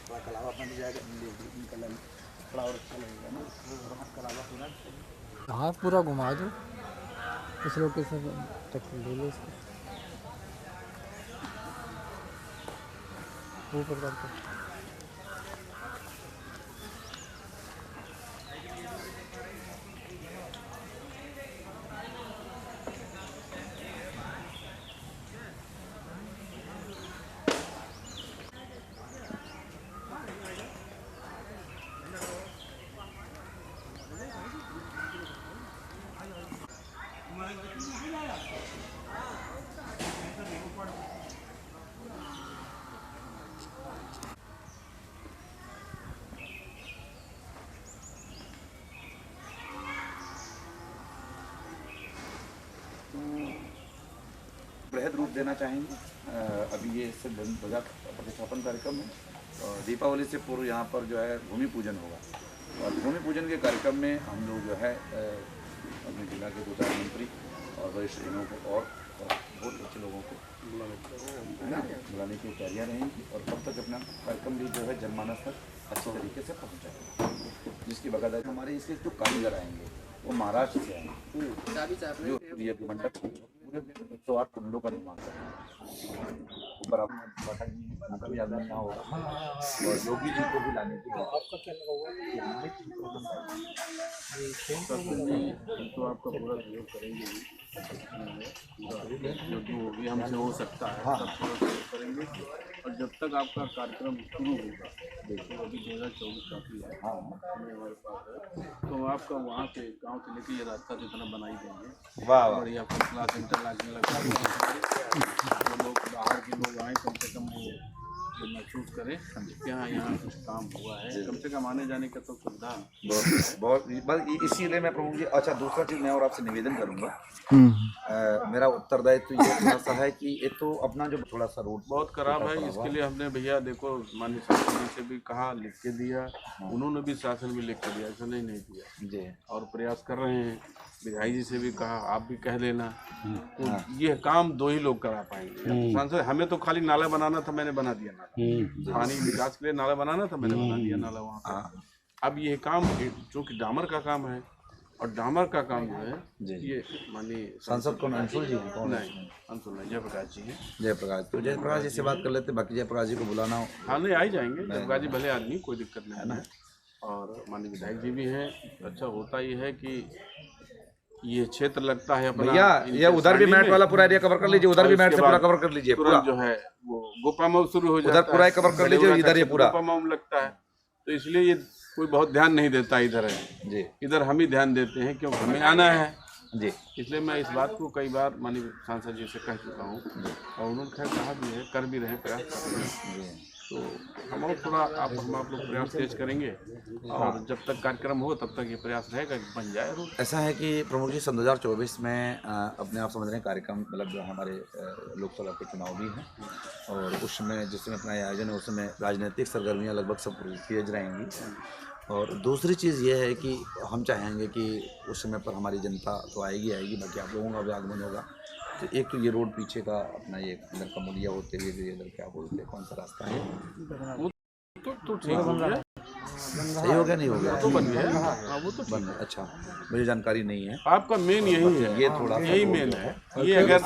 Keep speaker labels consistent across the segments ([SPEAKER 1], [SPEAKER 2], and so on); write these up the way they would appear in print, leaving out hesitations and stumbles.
[SPEAKER 1] थोड़ा कलावा बन जाएगा, निकल थोड़ा और अच्छा लगेगा ना। वहाँ कलावा पूरा
[SPEAKER 2] हाँ पूरा घुमा दो, इस लोकेशन तक ले लो इसको ऊपर करके।
[SPEAKER 3] बृहद रूप देना चाहेंगे। अभी ये इससे ध्वजा प्रतिष्ठापन कार्यक्रम है और दीपावली से पूर्व यहाँ पर जो है भूमि पूजन होगा और भूमि पूजन के कार्यक्रम में हम लोग जो है अपने जिला के 2-4 मंत्री और वरिष्ठ जनों को और बहुत अच्छे लोगों को है ना बुलाने की तैयारियाँ रहेंगी और तब तक अपना कार्यक्रम भी जो है जनमानस तक अच्छे तरीके से पहुँचाएगा, जिसकी बकायदा हमारे इसके जो कारीगर आएंगे वो महाराष्ट्र से आएंगे जो ये मंडप पूरे 108 कुंडों का निर्माण कर रहे हैं। ऊपर आप पाठक जी उनका भी आगमन होगा और योगी जी को भी लाने की
[SPEAKER 2] आपका क्या लगा हुआ
[SPEAKER 4] तो आपका पूरा सहयोग करेंगे जो जो भी हमसे हो सकता है सब पूरा सहयोग करेंगे और जब तक आपका कार्यक्रम शुरू होगा, देखिए अभी 2024 काफ़ी है समय हमारे पास है, तो आपका वहाँ से गांव से लेके ये रास्ता जितना बनाई देंगे बढ़िया फसला सेंटर लगने लगा, जो लोग बाहर के लोग आए कम से कम वो महसूस करें कि हाँ यहाँ कुछ काम हुआ है, कम से कम आने जाने का तो सुविधा
[SPEAKER 3] बहुत बस इसीलिए मैं प्रभु जी। अच्छा दूसरा चीज़ मैं और आपसे निवेदन करूंगा, मेरा उत्तरदायित्व ये थोड़ा सा है कि एक तो अपना जो थोड़ा सा रोड
[SPEAKER 4] बहुत खराब है, इसके लिए हमने भैया देखो माननीय शासन जी से भी कहा, लिख के दिया, उन्होंने भी शासन भी लिख के दिया, ऐसा नहीं दिया
[SPEAKER 3] जी
[SPEAKER 4] और प्रयास कर रहे हैं। विधायक जी से भी कहा, आप भी कह लेना, तो ये काम 2 ही लोग करा पाएंगे। सांसद हमें तो खाली नाला बनाना था, मैंने बना दिया नाला, पानी विकास के लिए नाला बनाना था, मैंने बना दिया नाला वहाँ पर। अब ये काम जो कि डामर का काम है और डामर का काम जो है ये माननीय
[SPEAKER 3] सांसद कौन अंशुल जी हैं? कौन?
[SPEAKER 4] नहीं अंशुल नहीं, जयप्रकाश जी हैं।
[SPEAKER 3] जयप्रकाश, तो जयप्रकाश जी से बात कर लेते, बाकी जयप्रकाश जी को बुलाना हो।
[SPEAKER 4] हाँ नहीं आ ही जाएंगे, जयप्रकाश जी भले आदमी, कोई दिक्कत नहीं है ना। और माननीय विधायक जी भी हैं। अच्छा होता ये है कि ये क्षेत्र लगता है अपना,
[SPEAKER 3] भैया ये उधर भी मैट वाला पूरा एरिया कवर कर लीजिए, उधर भी मैट से पूरा कवर कर लीजिए, पूरा
[SPEAKER 4] जो है वो गोपा मऊ शुरू हो जाता है,
[SPEAKER 3] उधर पूरा कवर कर लीजिए, इधर ये पूरा
[SPEAKER 4] गोपा मऊ लगता है, तो इसलिए ये कोई बहुत ध्यान नहीं देता इधर है
[SPEAKER 3] जी,
[SPEAKER 4] इधर हम ही ध्यान देते हैं क्योंकि हमें आना है
[SPEAKER 3] जी।
[SPEAKER 4] इसलिए मैं इस बात को कई बार माननीय सांसद जी से कह चुका हूँ और उन्होंने खैर कहा भी है, कर भी रहे हैं, प्रयास कर रहे हैं। तो हम और थोड़ा हम आप लोग प्रयास तेज करेंगे और जब तक कार्यक्रम हो तब तक ये प्रयास रहेगा कि बन जाए रोड।
[SPEAKER 3] ऐसा है कि प्रमुख जी 2024 में अपने आप समझ रहे हैं कार्यक्रम मतलब जो हमारे लोकसभा के चुनाव भी हैं और उस समय जिस समय अपना आयोजन है उस समय राजनीतिक सरगर्मियाँ लगभग सब तेज रहेंगी। और दूसरी चीज़ ये है कि हम चाहेंगे कि उस समय पर हमारी जनता तो आएगी, बाकी आप लोगों का भी आगमन होगा। तो एक तो ये रोड पीछे का अपना ये इधर कमोलिया होते हुए जो इधर क्या बोलते हैं कौन सा रास्ता है,
[SPEAKER 4] तो ठीक हो गया,
[SPEAKER 3] सही हो गया नहीं हो गया
[SPEAKER 4] तो बन गया, वो तो
[SPEAKER 3] बन। अच्छा मुझे जानकारी नहीं है,
[SPEAKER 4] आपका मेन यही है,
[SPEAKER 3] ये थोड़ा
[SPEAKER 4] यही मेन है। ये अगर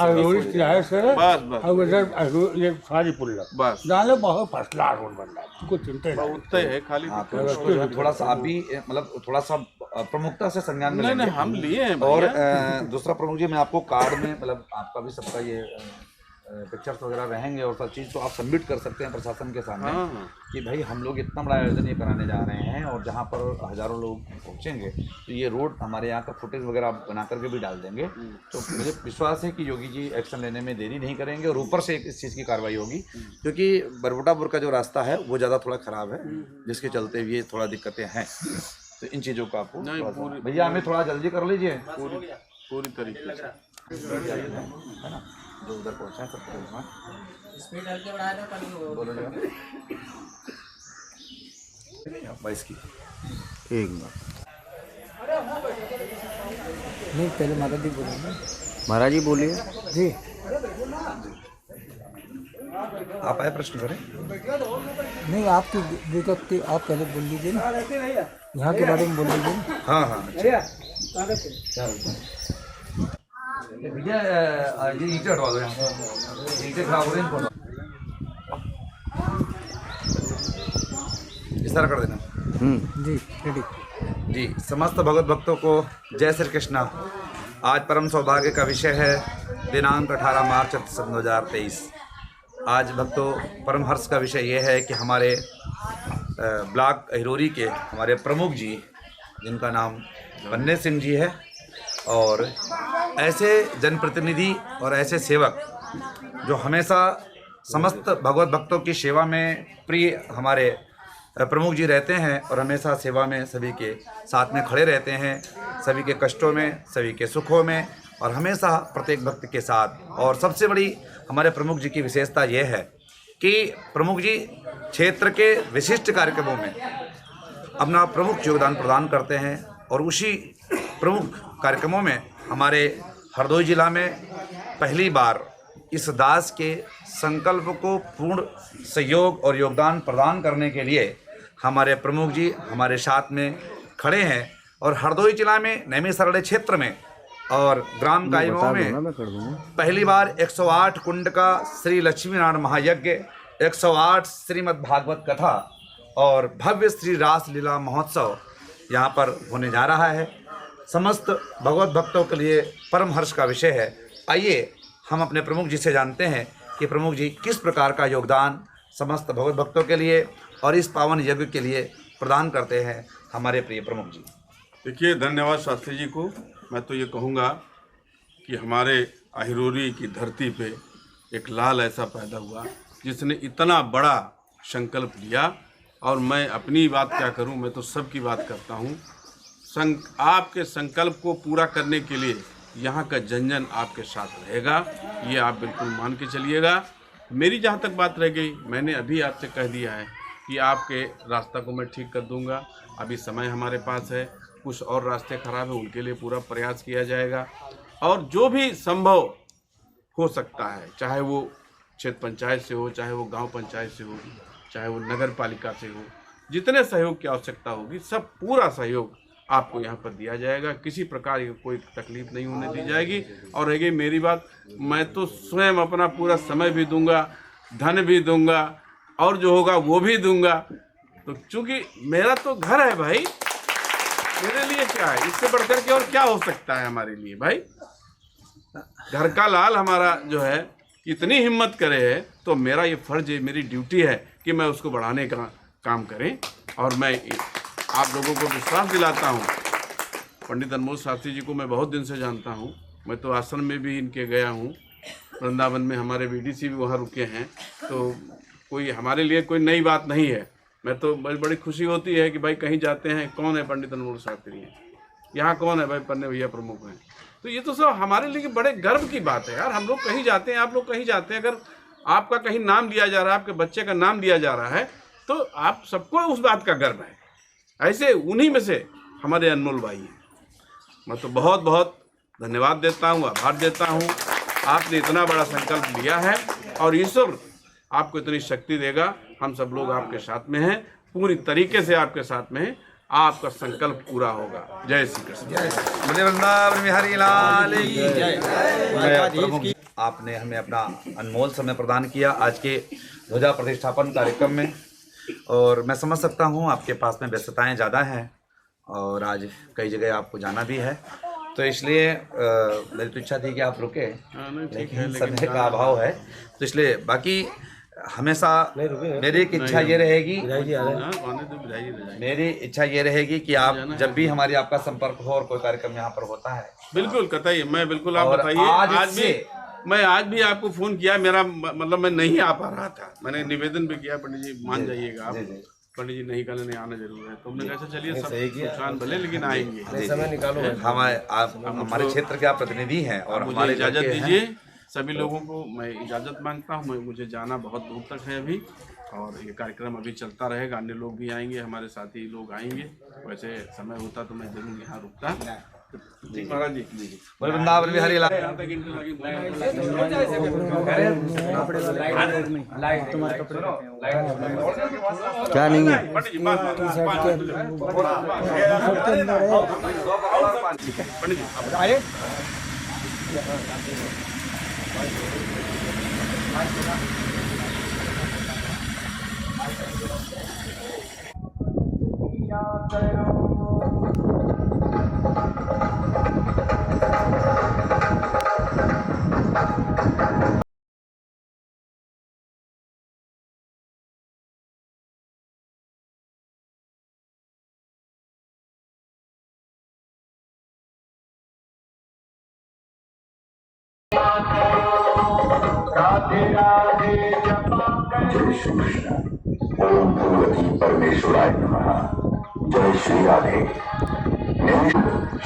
[SPEAKER 2] बस ये सारी पुल
[SPEAKER 4] बस
[SPEAKER 2] नाले बहुत फसला रोड बन रहा है, कुछ चिंता नहीं।
[SPEAKER 4] उतना है खाली
[SPEAKER 3] तो थोड़ा सा आप भी मतलब थोड़ा सा प्रमुखता से संज्ञान में लेंगे।
[SPEAKER 4] हम लिए हैं
[SPEAKER 3] और दूसरा प्रमुख जी मैं आपको कार्ड में मतलब आपका भी सबका ये पिक्चर्स वगैरह रहेंगे और सब चीज़ तो आप सबमिट कर सकते हैं प्रशासन के सामने कि भाई हम लोग इतना बड़ा आयोजन ये कराने जा रहे हैं और जहाँ पर हज़ारों लोग पहुँचेंगे तो ये रोड हमारे यहाँ का फुटेज वगैरह आप बना करके भी डाल देंगे। तो मुझे विश्वास है कि योगी जी एक्शन लेने में देरी नहीं करेंगे और ऊपर से इस चीज़ की कार्रवाई होगी क्योंकि बरबुटापुर का जो रास्ता है वो ज़्यादा थोड़ा ख़राब है जिसके चलते हुए थोड़ा दिक्कतें हैं। तो इन चीज़ों को आपको भैया हमें थोड़ा जल्दी कर लीजिए
[SPEAKER 4] पूरी तरीके से
[SPEAKER 3] है ना, जो उधर पहुँचा सब स्पीड हल्के बढ़ा दो बोलो जो 22 की एक मिनट
[SPEAKER 2] नहीं पहले माता जी बोलेंगे।
[SPEAKER 1] महाराज जी बोलिए
[SPEAKER 2] जी
[SPEAKER 3] आप आए प्रश्न करें।
[SPEAKER 2] नहीं आपकी विज्ञप्ति आप पहले बोल लीजिए ना, यहाँ के बारे में बोल लीजिए ना।
[SPEAKER 3] हाँ हाँ भैया ये ईंटें हटवा दो, यहाँ ईंटें खराब हो रही हैं, इस तरह कर देना।
[SPEAKER 2] जी रेडी।
[SPEAKER 3] जी समस्त भगवत भक्तों को जय श्री कृष्णा। आज परम सौभाग्य का विषय है दिनांक 18 मार्च सन 2023। आज भक्तों परम हर्ष का विषय ये है कि हमारे ब्लॉक अहिरोरी के हमारे प्रमुख जी, जिनका नाम बन्ने सिंह जी है, और ऐसे जनप्रतिनिधि और ऐसे सेवक जो हमेशा समस्त भगवत भक्तों की सेवा में प्रिय हमारे प्रमुख जी रहते हैं और हमेशा सेवा में सभी के साथ में खड़े रहते हैं, सभी के कष्टों में, सभी के सुखों में, और हमेशा प्रत्येक भक्त के साथ। और सबसे बड़ी हमारे प्रमुख जी की विशेषता यह है कि प्रमुख जी क्षेत्र के विशिष्ट कार्यक्रमों में अपना प्रमुख योगदान प्रदान करते हैं, और उसी प्रमुख कार्यक्रमों में हमारे हरदोई जिला में पहली बार इस दास के संकल्प को पूर्ण सहयोग और योगदान प्रदान करने के लिए हमारे प्रमुख जी हमारे साथ में खड़े हैं। और हरदोई जिला में नैमी सरड़े क्षेत्र में और ग्राम कायमों में पहली बार 108 कुंड का श्री लक्ष्मी नारायण महायज्ञ, 108 श्रीमद् भागवत कथा और भव्य श्री रास लीला महोत्सव यहाँ पर होने जा रहा है। समस्त भगवत भक्तों के लिए परम हर्ष का विषय है। आइए हम अपने प्रमुख जी से जानते हैं कि प्रमुख जी किस प्रकार का योगदान समस्त भगवत भक्तों के लिए और इस पावन यज्ञ के लिए प्रदान करते हैं हमारे प्रिय प्रमुख जी।
[SPEAKER 4] देखिए, धन्यवाद शास्त्री जी को। मैं तो ये कहूँगा कि हमारे अहिरोरी की धरती पे एक लाल ऐसा पैदा हुआ जिसने इतना बड़ा संकल्प लिया, और मैं अपनी बात क्या करूं, मैं तो सबकी बात करता हूं। आपके संकल्प को पूरा करने के लिए यहाँ का जन जन आपके साथ रहेगा, ये आप बिल्कुल मान के चलिएगा। मेरी जहाँ तक बात रह गई, मैंने अभी आपसे कह दिया है कि आपके रास्ता को मैं ठीक कर दूंगा। अभी समय हमारे पास है, कुछ और रास्ते खराब हैं, उनके लिए पूरा प्रयास किया जाएगा, और जो भी संभव हो सकता है, चाहे वो क्षेत्र पंचायत से हो, चाहे वो गांव पंचायत से हो, चाहे वो नगर पालिका से हो, जितने सहयोग की आवश्यकता होगी सब पूरा सहयोग आपको यहाँ पर दिया जाएगा। किसी प्रकार की कोई तकलीफ नहीं होने दी जाएगी। और रह गई मेरी बात, मैं तो स्वयं अपना पूरा समय भी दूंगा, धन भी दूंगा, और जो होगा वो भी दूंगा। तो चूँकि मेरा तो घर है भाई, मेरे लिए क्या है, इससे बढ़कर के और क्या हो सकता है हमारे लिए भाई। घर का लाल हमारा जो है इतनी हिम्मत करे है, तो मेरा ये फर्ज है, मेरी ड्यूटी है कि मैं उसको बढ़ाने का काम करें। और मैं आप लोगों को विश्वास दिलाता हूँ, पंडित अनमोल शास्त्री जी को मैं बहुत दिन से जानता हूँ। मैं तो आश्रम में भी इनके गया हूँ, वृंदावन में हमारे बीडीसी भी वहाँ रुके हैं, तो कोई हमारे लिए कोई नई बात नहीं है। मैं तो बड़ी खुशी होती है कि भाई कहीं जाते हैं, कौन है पंडित अनमोल शास्त्री हैं, यहाँ कौन है भाई, पन्ने भैया प्रमुख हैं। तो ये तो सब हमारे लिए बड़े गर्व की बात है यार। हम लोग कहीं जाते हैं, आप लोग कहीं जाते हैं, अगर आपका कहीं नाम लिया जा रहा है, आपके बच्चे का नाम लिया जा रहा है, तो आप सबको उस बात का गर्व है। ऐसे उन्हीं में से हमारे अनमोल भाई हैं। मैं तो बहुत बहुत धन्यवाद देता हूँ, आभार देता हूँ। आपने इतना बड़ा संकल्प लिया है, और ईश्वर आपको इतनी शक्ति देगा। हम सब लोग आपके साथ में हैं, पूरी तरीके से आपके साथ में हैं। आपका संकल्प पूरा होगा। जय श्री कृष्ण।
[SPEAKER 3] बोले वृंदावन बिहारी लाल की जय। आपने हमें अपना अनमोल समय प्रदान किया आज के ध्वजा प्रतिष्ठापन कार्यक्रम में, और मैं समझ सकता हूँ आपके पास में व्यस्तताएं ज़्यादा हैं और आज कई जगह आपको जाना भी है, तो इसलिए मेरी तो इच्छा थी कि आप रुके, लेकिन समय का अभाव है, तो इसलिए बाकी हमेशा मेरी एक इच्छा ये रहेगी, मेरी इच्छा ये रहेगी कि आप जब भी हमारी आपका संपर्क हो और कोई कार्यक्रम यहाँ पर होता है,
[SPEAKER 4] बिल्कुल कतई, मैं बिल्कुल आप बताइए। आज भी आपको फोन किया, मेरा मतलब मैं नहीं आ पा रहा था, मैंने निवेदन भी किया, पंडित जी मान जाइएगा आप, पंडित जी नहीं कहने नहीं आना जरूर है, तो हमने कहा चलिए सब नुकसान भले लेकिन आएंगे,
[SPEAKER 3] समय निकालो। हमारे क्षेत्र के आप प्रतिनिधि हैं और हमारे
[SPEAKER 4] इजाजत दीजिए। सभी लोगों को मैं इजाज़त मांगता हूँ, मुझे जाना बहुत दूर तक है अभी, और ये कार्यक्रम अभी चलता रहेगा, अन्य लोग भी आएंगे, हमारे साथी लोग आएंगे। वैसे समय होता तो मैं जरूर यहाँ रुकता,
[SPEAKER 3] महाराज जी बोल वृंदावन बिहारी लाल
[SPEAKER 2] क्या नहीं है
[SPEAKER 5] जय श्री कृष्ण। ओम भगवती परमेश्वराय नमः। जय श्री राधे।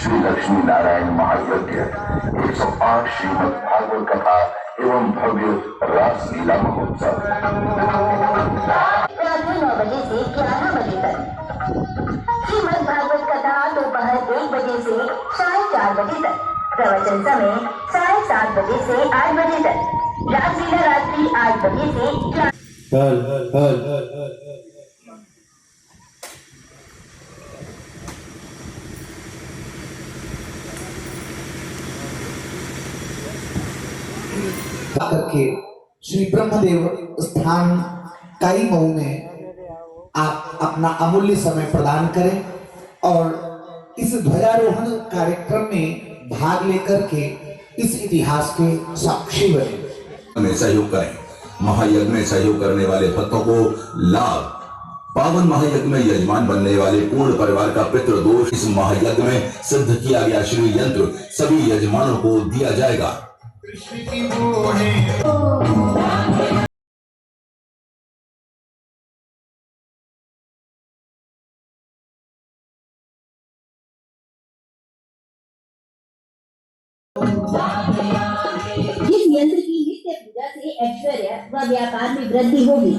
[SPEAKER 5] श्री लक्ष्मी नारायण महायज्ञ 108 श्रीमद् भागवत कथा एवं भव्य रास लीला महोत्सव
[SPEAKER 6] रात्रि 9 बजे से 11 बजे तक। श्रीमद् भागवत कथा दोपहर 1 बजे से 4:30 बजे तक। प्रवचन समय 7:30 बजे से 8 बजे तक। रासलीला रात्रि 8 बजे से
[SPEAKER 7] करके श्री ब्रह्मदेव स्थान काई मऊ में आप अपना अमूल्य समय प्रदान करें और इस ध्वजारोहण कार्यक्रम में भाग लेकर के इस इतिहास के साक्षी बने।
[SPEAKER 5] में सहयोग करें। महायज्ञ में सहयोग करने वाले भक्तों को लाभ। पावन महायज्ञ में यजमान बनने वाले पूर्ण परिवार का पितृदोष इस महायज्ञ में सिद्ध किया गया श्री यंत्र सभी यजमानों को दिया जाएगा।
[SPEAKER 6] जिस यंत्र की नित्य पूजा से ऐश्वर्य व व्यापार में वृद्धि होगी,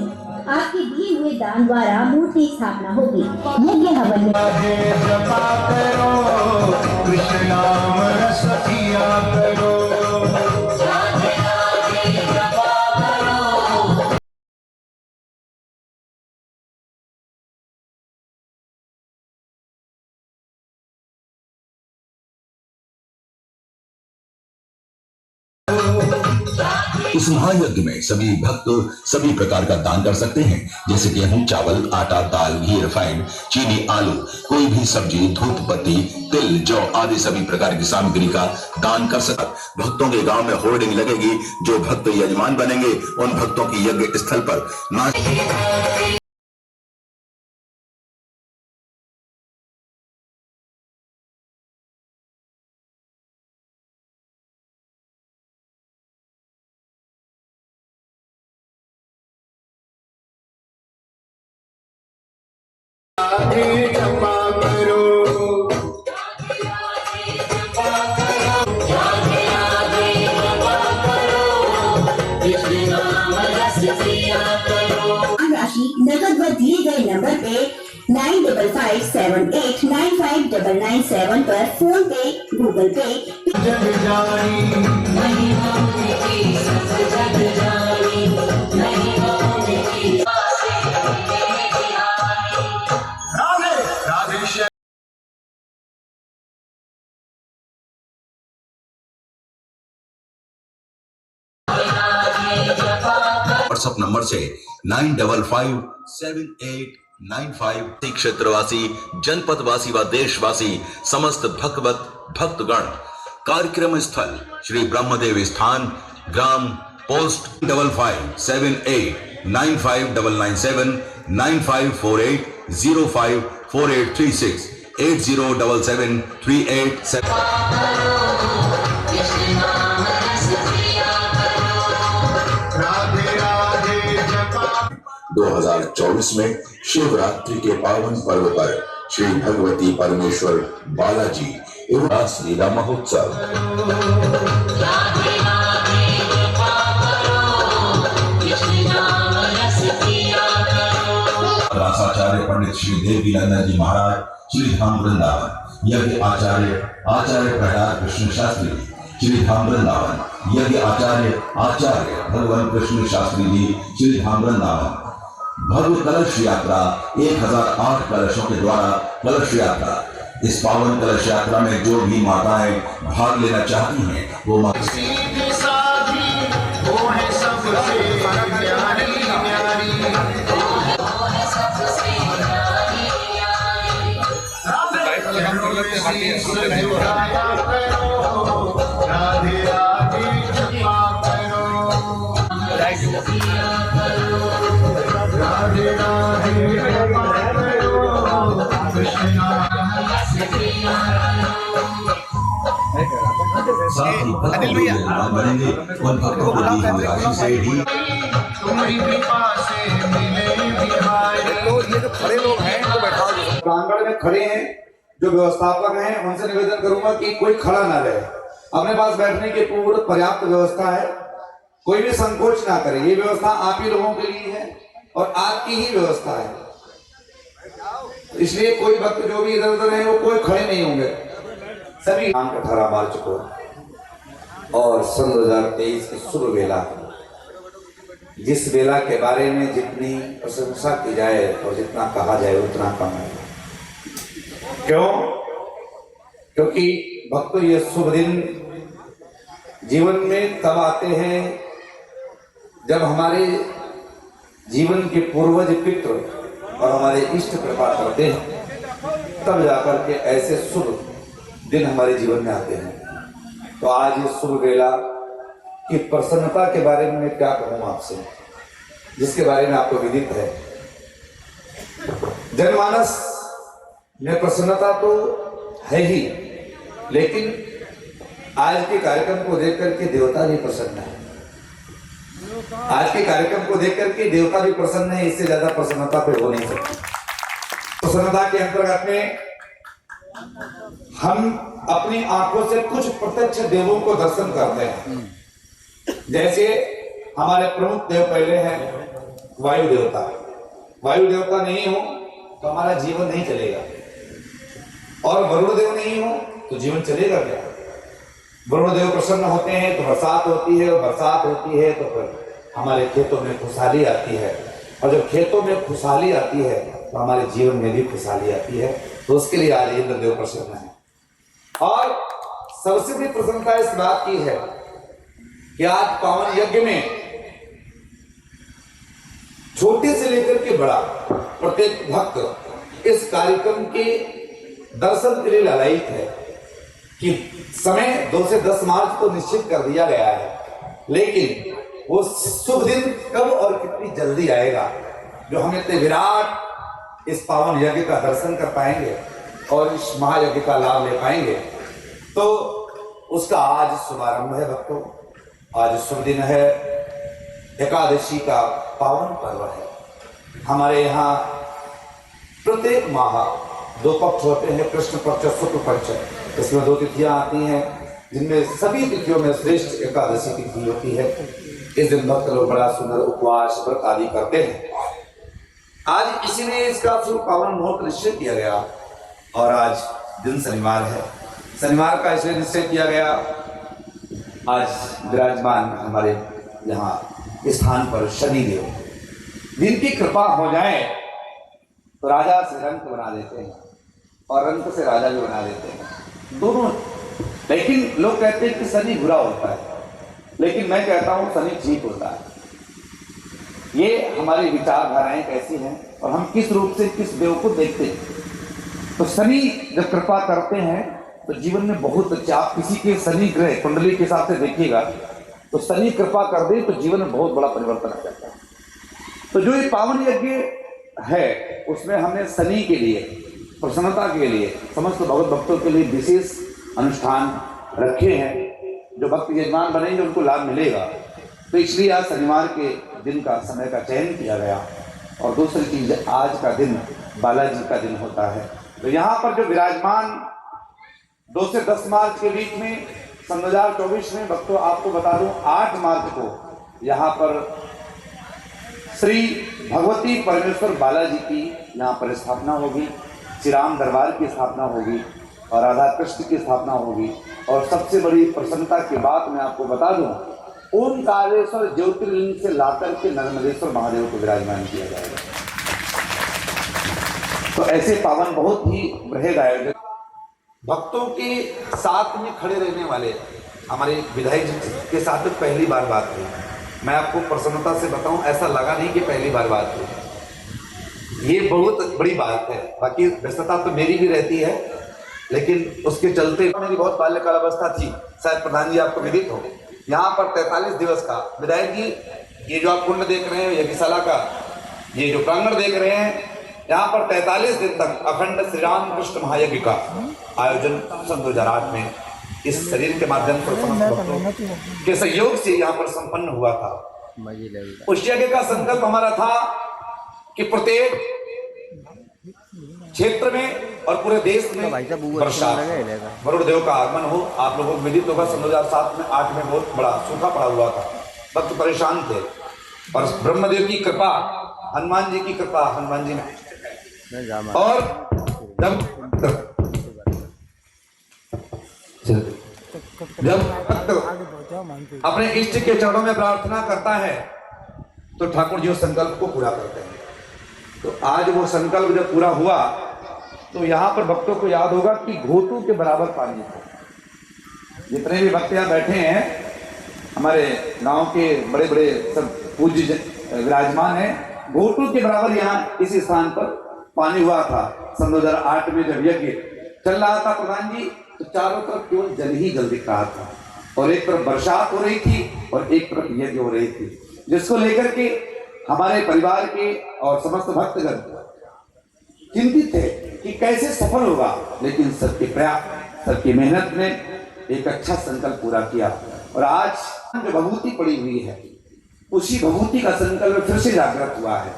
[SPEAKER 6] आपके दिए हुए दान द्वारा मूर्ति स्थापना होगी। यज्ञ हवन में
[SPEAKER 8] कृष्ण नाम रस पिया करो।
[SPEAKER 5] इस महायज्ञ में सभी भक्त सभी प्रकार का दान कर सकते हैं, जैसे गेहूं, चावल, आटा, दाल, घी, रिफाइंड, चीनी, आलू, कोई भी सब्जी, धूप पत्ती, तिल, जौ आदि सभी प्रकार की सामग्री का दान कर सकते। भक्तों के गांव में होर्डिंग लगेगी। जो भक्त यजमान बनेंगे उन भक्तों की यज्ञ स्थल पर नाच
[SPEAKER 8] जपा करो।
[SPEAKER 6] राशि नगद व दिए गए नंबर पे 9557895997 पर फोन पे, गूगल पे
[SPEAKER 8] जग जानी राधे राधे श्याम।
[SPEAKER 5] व्हाट्सएप नंबर से 95578995 क्षेत्रवासी, जनपदवासी व देशवासी समस्त भक्तगण। कार्यक्रम स्थल श्री ब्रह्मदेव स्थान, ग्राम पोस्ट 5578959997 9548054836 807738
[SPEAKER 8] राधे राधे जपा
[SPEAKER 5] 2024 में शिवरात्रि के पावन पर्व पर श्री भगवती परमेश्वर बालाजी एवं रास लीला महोत्सव रासाचार्य पंडित श्री देवी नंदन जी महाराज, श्री धाम वृंदावन। यज्ञ आचार्य आचार्य प्रहलाद कृष्ण शास्त्री श्री धाम वृंदावन। यज्ञ आचार्य आचार्य भगवान कृष्ण शास्त्री जी श्री धाम वृंदावन। भव्य कलश यात्रा 1008 कलशों के द्वारा कलश यात्रा। इस पावन कलश यात्रा में जो भी माताएं भाग लेना चाहती हैं वो बनेंगे उन भक्तों को दी हुई राशि से ही।
[SPEAKER 3] तो ये जो खड़े लोग हैं वो बैठा प्रांगण में खड़े हैं, जो व्यवस्थापक हैं उनसे निवेदन करूंगा कि कोई खड़ा ना रहे। अपने पास बैठने की पूर्ण पर्याप्त व्यवस्था है, कोई भी संकोच ना करे। ये व्यवस्था आप ही लोगों के लिए है और आपकी ही व्यवस्था है, इसलिए कोई भक्त जो भी इधर उधर है वो कोई खड़े नहीं होंगे। सभी 18 मार्च को और सन 2023 की शुभ वेला, जिस वेला के बारे में जितनी प्रशंसा की जाए और जितना कहा जाए उतना कम है। क्यों? क्योंकि भक्त ये शुभ दिन जीवन में तब आते हैं जब हमारे जीवन के पूर्वज पितृ और हमारे इष्ट कृपा करते हैं, तब जाकर के ऐसे शुभ दिन हमारे जीवन में आते हैं। तो आज इस शुभ वेला की प्रसन्नता के बारे में मैं क्या कहूँ आपसे, जिसके बारे में आपको विदित है। जनमानस में प्रसन्नता तो है ही, लेकिन आज के कार्यक्रम को देख करके देवता भी प्रसन्न है। आज के कार्यक्रम को देख करके देवता भी प्रसन्न है, इससे ज्यादा प्रसन्नता पे हो नहीं सकती। प्रसन्नता के अंतर्गत में हम अपनी आंखों से कुछ प्रत्यक्ष देवों को दर्शन करते हैं। जैसे हमारे प्रमुख देव पहले हैं वायु देवता। वायु देवता नहीं हो तो हमारा जीवन नहीं चलेगा, और वरुण देव नहीं हो तो जीवन चलेगा क्या? वरुण देव प्रसन्न होते हैं तो बरसात होती है, और बरसात होती है तो फिर हमारे खेतों में खुशहाली आती है, और जब खेतों में खुशहाली आती है तो हमारे जीवन में भी खुशहाली आती है। तो उसके लिए आज इंद्रदेव प्रसन्न है। और सबसे बड़ी प्रसन्नता इस बात की है कि आज पावन यज्ञ में छोटे से लेकर के बड़ा प्रत्येक भक्त इस कार्यक्रम के दर्शन के लिए लालायित है कि समय 2 से 10 मार्च को निश्चित कर दिया गया है, लेकिन वो शुभ दिन कब और कितनी जल्दी आएगा जो हम इतने विराट इस पावन यज्ञ का दर्शन कर पाएंगे और इस महायज्ञ का लाभ ले पाएंगे। तो उसका आज शुभारंभ है भक्तों। आज शुभ दिन है, एकादशी का पावन पर्व है। हमारे यहाँ प्रत्येक माह 2 पक्ष होते हैं, कृष्ण पक्ष शुक्ल पक्ष। इसमें 2 तिथियां आती हैं, जिनमें सभी तिथियों में श्रेष्ठ एकादशी तिथि होती है। इस दिन भक्त लोग बड़ा सुंदर उपवास व्रत आदि करते हैं। आज इसीलिए इसका शुभ पावन मुहूर्त निश्चय किया गया, और आज दिन शनिवार है। शनिवार का इसलिए निश्चय किया गया, आज विराजमान हमारे यहाँ स्थान पर शनिदेव, जिनकी कृपा हो जाए तो राजा से रंक बना देते हैं और रंक से राजा भी बना देते हैं, दोनों। लेकिन लोग कहते हैं कि शनि बुरा होता है, लेकिन मैं कहता हूँ शनि ठीक होता है। ये हमारी विचारधाराएं कैसी हैं और हम किस रूप से किस देव को देखते हैं। तो शनि जब कृपा करते हैं तो जीवन में बहुत अच्छा, आप किसी के शनि ग्रह कुंडली के हिसाब से देखिएगा तो शनि कृपा कर दे तो जीवन में बहुत बड़ा परिवर्तन आ जाता है। तो जो ये पावन यज्ञ है उसमें हमने शनि के लिए, प्रसन्नता के लिए, समस्त भगवत भक्तों के लिए विशेष अनुष्ठान रखे हैं। जो भक्त यजमान बनेंगे उनको लाभ मिलेगा। तो इसलिए आज शनिवार के दिन का समय का चयन किया गया। और दूसरी चीज, आज का दिन बालाजी का दिन होता है। तो यहाँ पर जो विराजमान 2 से 10 मार्च के बीच में सन 2024 में भक्तों, आपको बता दूं 8 मार्च को यहाँ पर श्री भगवती परमेश्वर बालाजी की यहाँ पर स्थापना होगी, श्री राम दरबार की स्थापना होगी। और राधा कृष्ण की स्थापना होगी। और सबसे बड़ी प्रसन्नता की बात मैं आपको बता दूं, ओमकारेश्वर ज्योतिर्लिंग से लाकर के नर्मदेश्वर महादेव को विराजमान किया जाएगा। तो ऐसे पावन बहुत ही बृहद आयोजन, भक्तों के साथ में खड़े रहने वाले हमारे विधायक जी के साथ तो पहली बार बात हुई। मैं आपको प्रसन्नता से बताऊं, ऐसा लगा नहीं कि पहली बार बात हुई। ये बहुत बड़ी बात है। बाकी व्यस्तता तो मेरी भी रहती है, लेकिन उसके चलते मेरी बहुत बाल्यकाल अवस्था थी, शायद प्रधान जी आपको विदित हो। यहाँ पर 43 दिवस का विधायक जी, ये जो आप कुंड देख रहे हैं यज्ञशाला का, ये जो प्रांगण देख रहे हैं, यहाँ पर 43 दिन तक अखंड श्री राम कृष्ण महायज्ञ का आयोजन सन 2008 में इस शरीर के माध्यम से समस्त भक्तों के सहयोग से यहाँ पर संपन्न हुआ था। उस यज्ञ का संकल्प हमारा था कि प्रत्येक क्षेत्र में और पूरे देश में वर्षा, वरुण देव का आगमन हो। आप लोगों को विदित होगा, सन 2007 में 8 में बहुत बड़ा सूखा पड़ा हुआ था, भक्त परेशान थे, और ब्रह्मदेव की कृपा, हनुमान जी की कृपा, हनुमान जी ने, और जब अपने इष्ट के चरणों में प्रार्थना करता है तो ठाकुर जी उस संकल्प को पूरा करते हैं। तो आज वो संकल्प जब पूरा हुआ तो यहाँ पर भक्तों को याद होगा कि घोटू के बराबर पानी था। जितने भी भक्त यहाँ बैठे हैं, हमारे गांव के बड़े बड़े सब पूज्य विराजमान हैं, घोटू के बराबर यहाँ इस स्थान पर पानी हुआ था। सन 2008 में जब यज्ञ चल रहा था प्रधान जी, तो चारों तरफ केवल जल ही जल दिख रहा था, और एक तरफ बरसात हो रही थी और एक तरफ यज्ञ हो रही थी, जिसको लेकर के हमारे परिवार के और समस्त भक्तगण चिंतित थे कि कैसे सफल होगा। लेकिन सबके प्रयास, सबकी मेहनत ने एक अच्छा संकल्प पूरा किया, और आज जो भभूति पड़ी हुई है उसी भभूति का संकल्प फिर से जागृत हुआ है।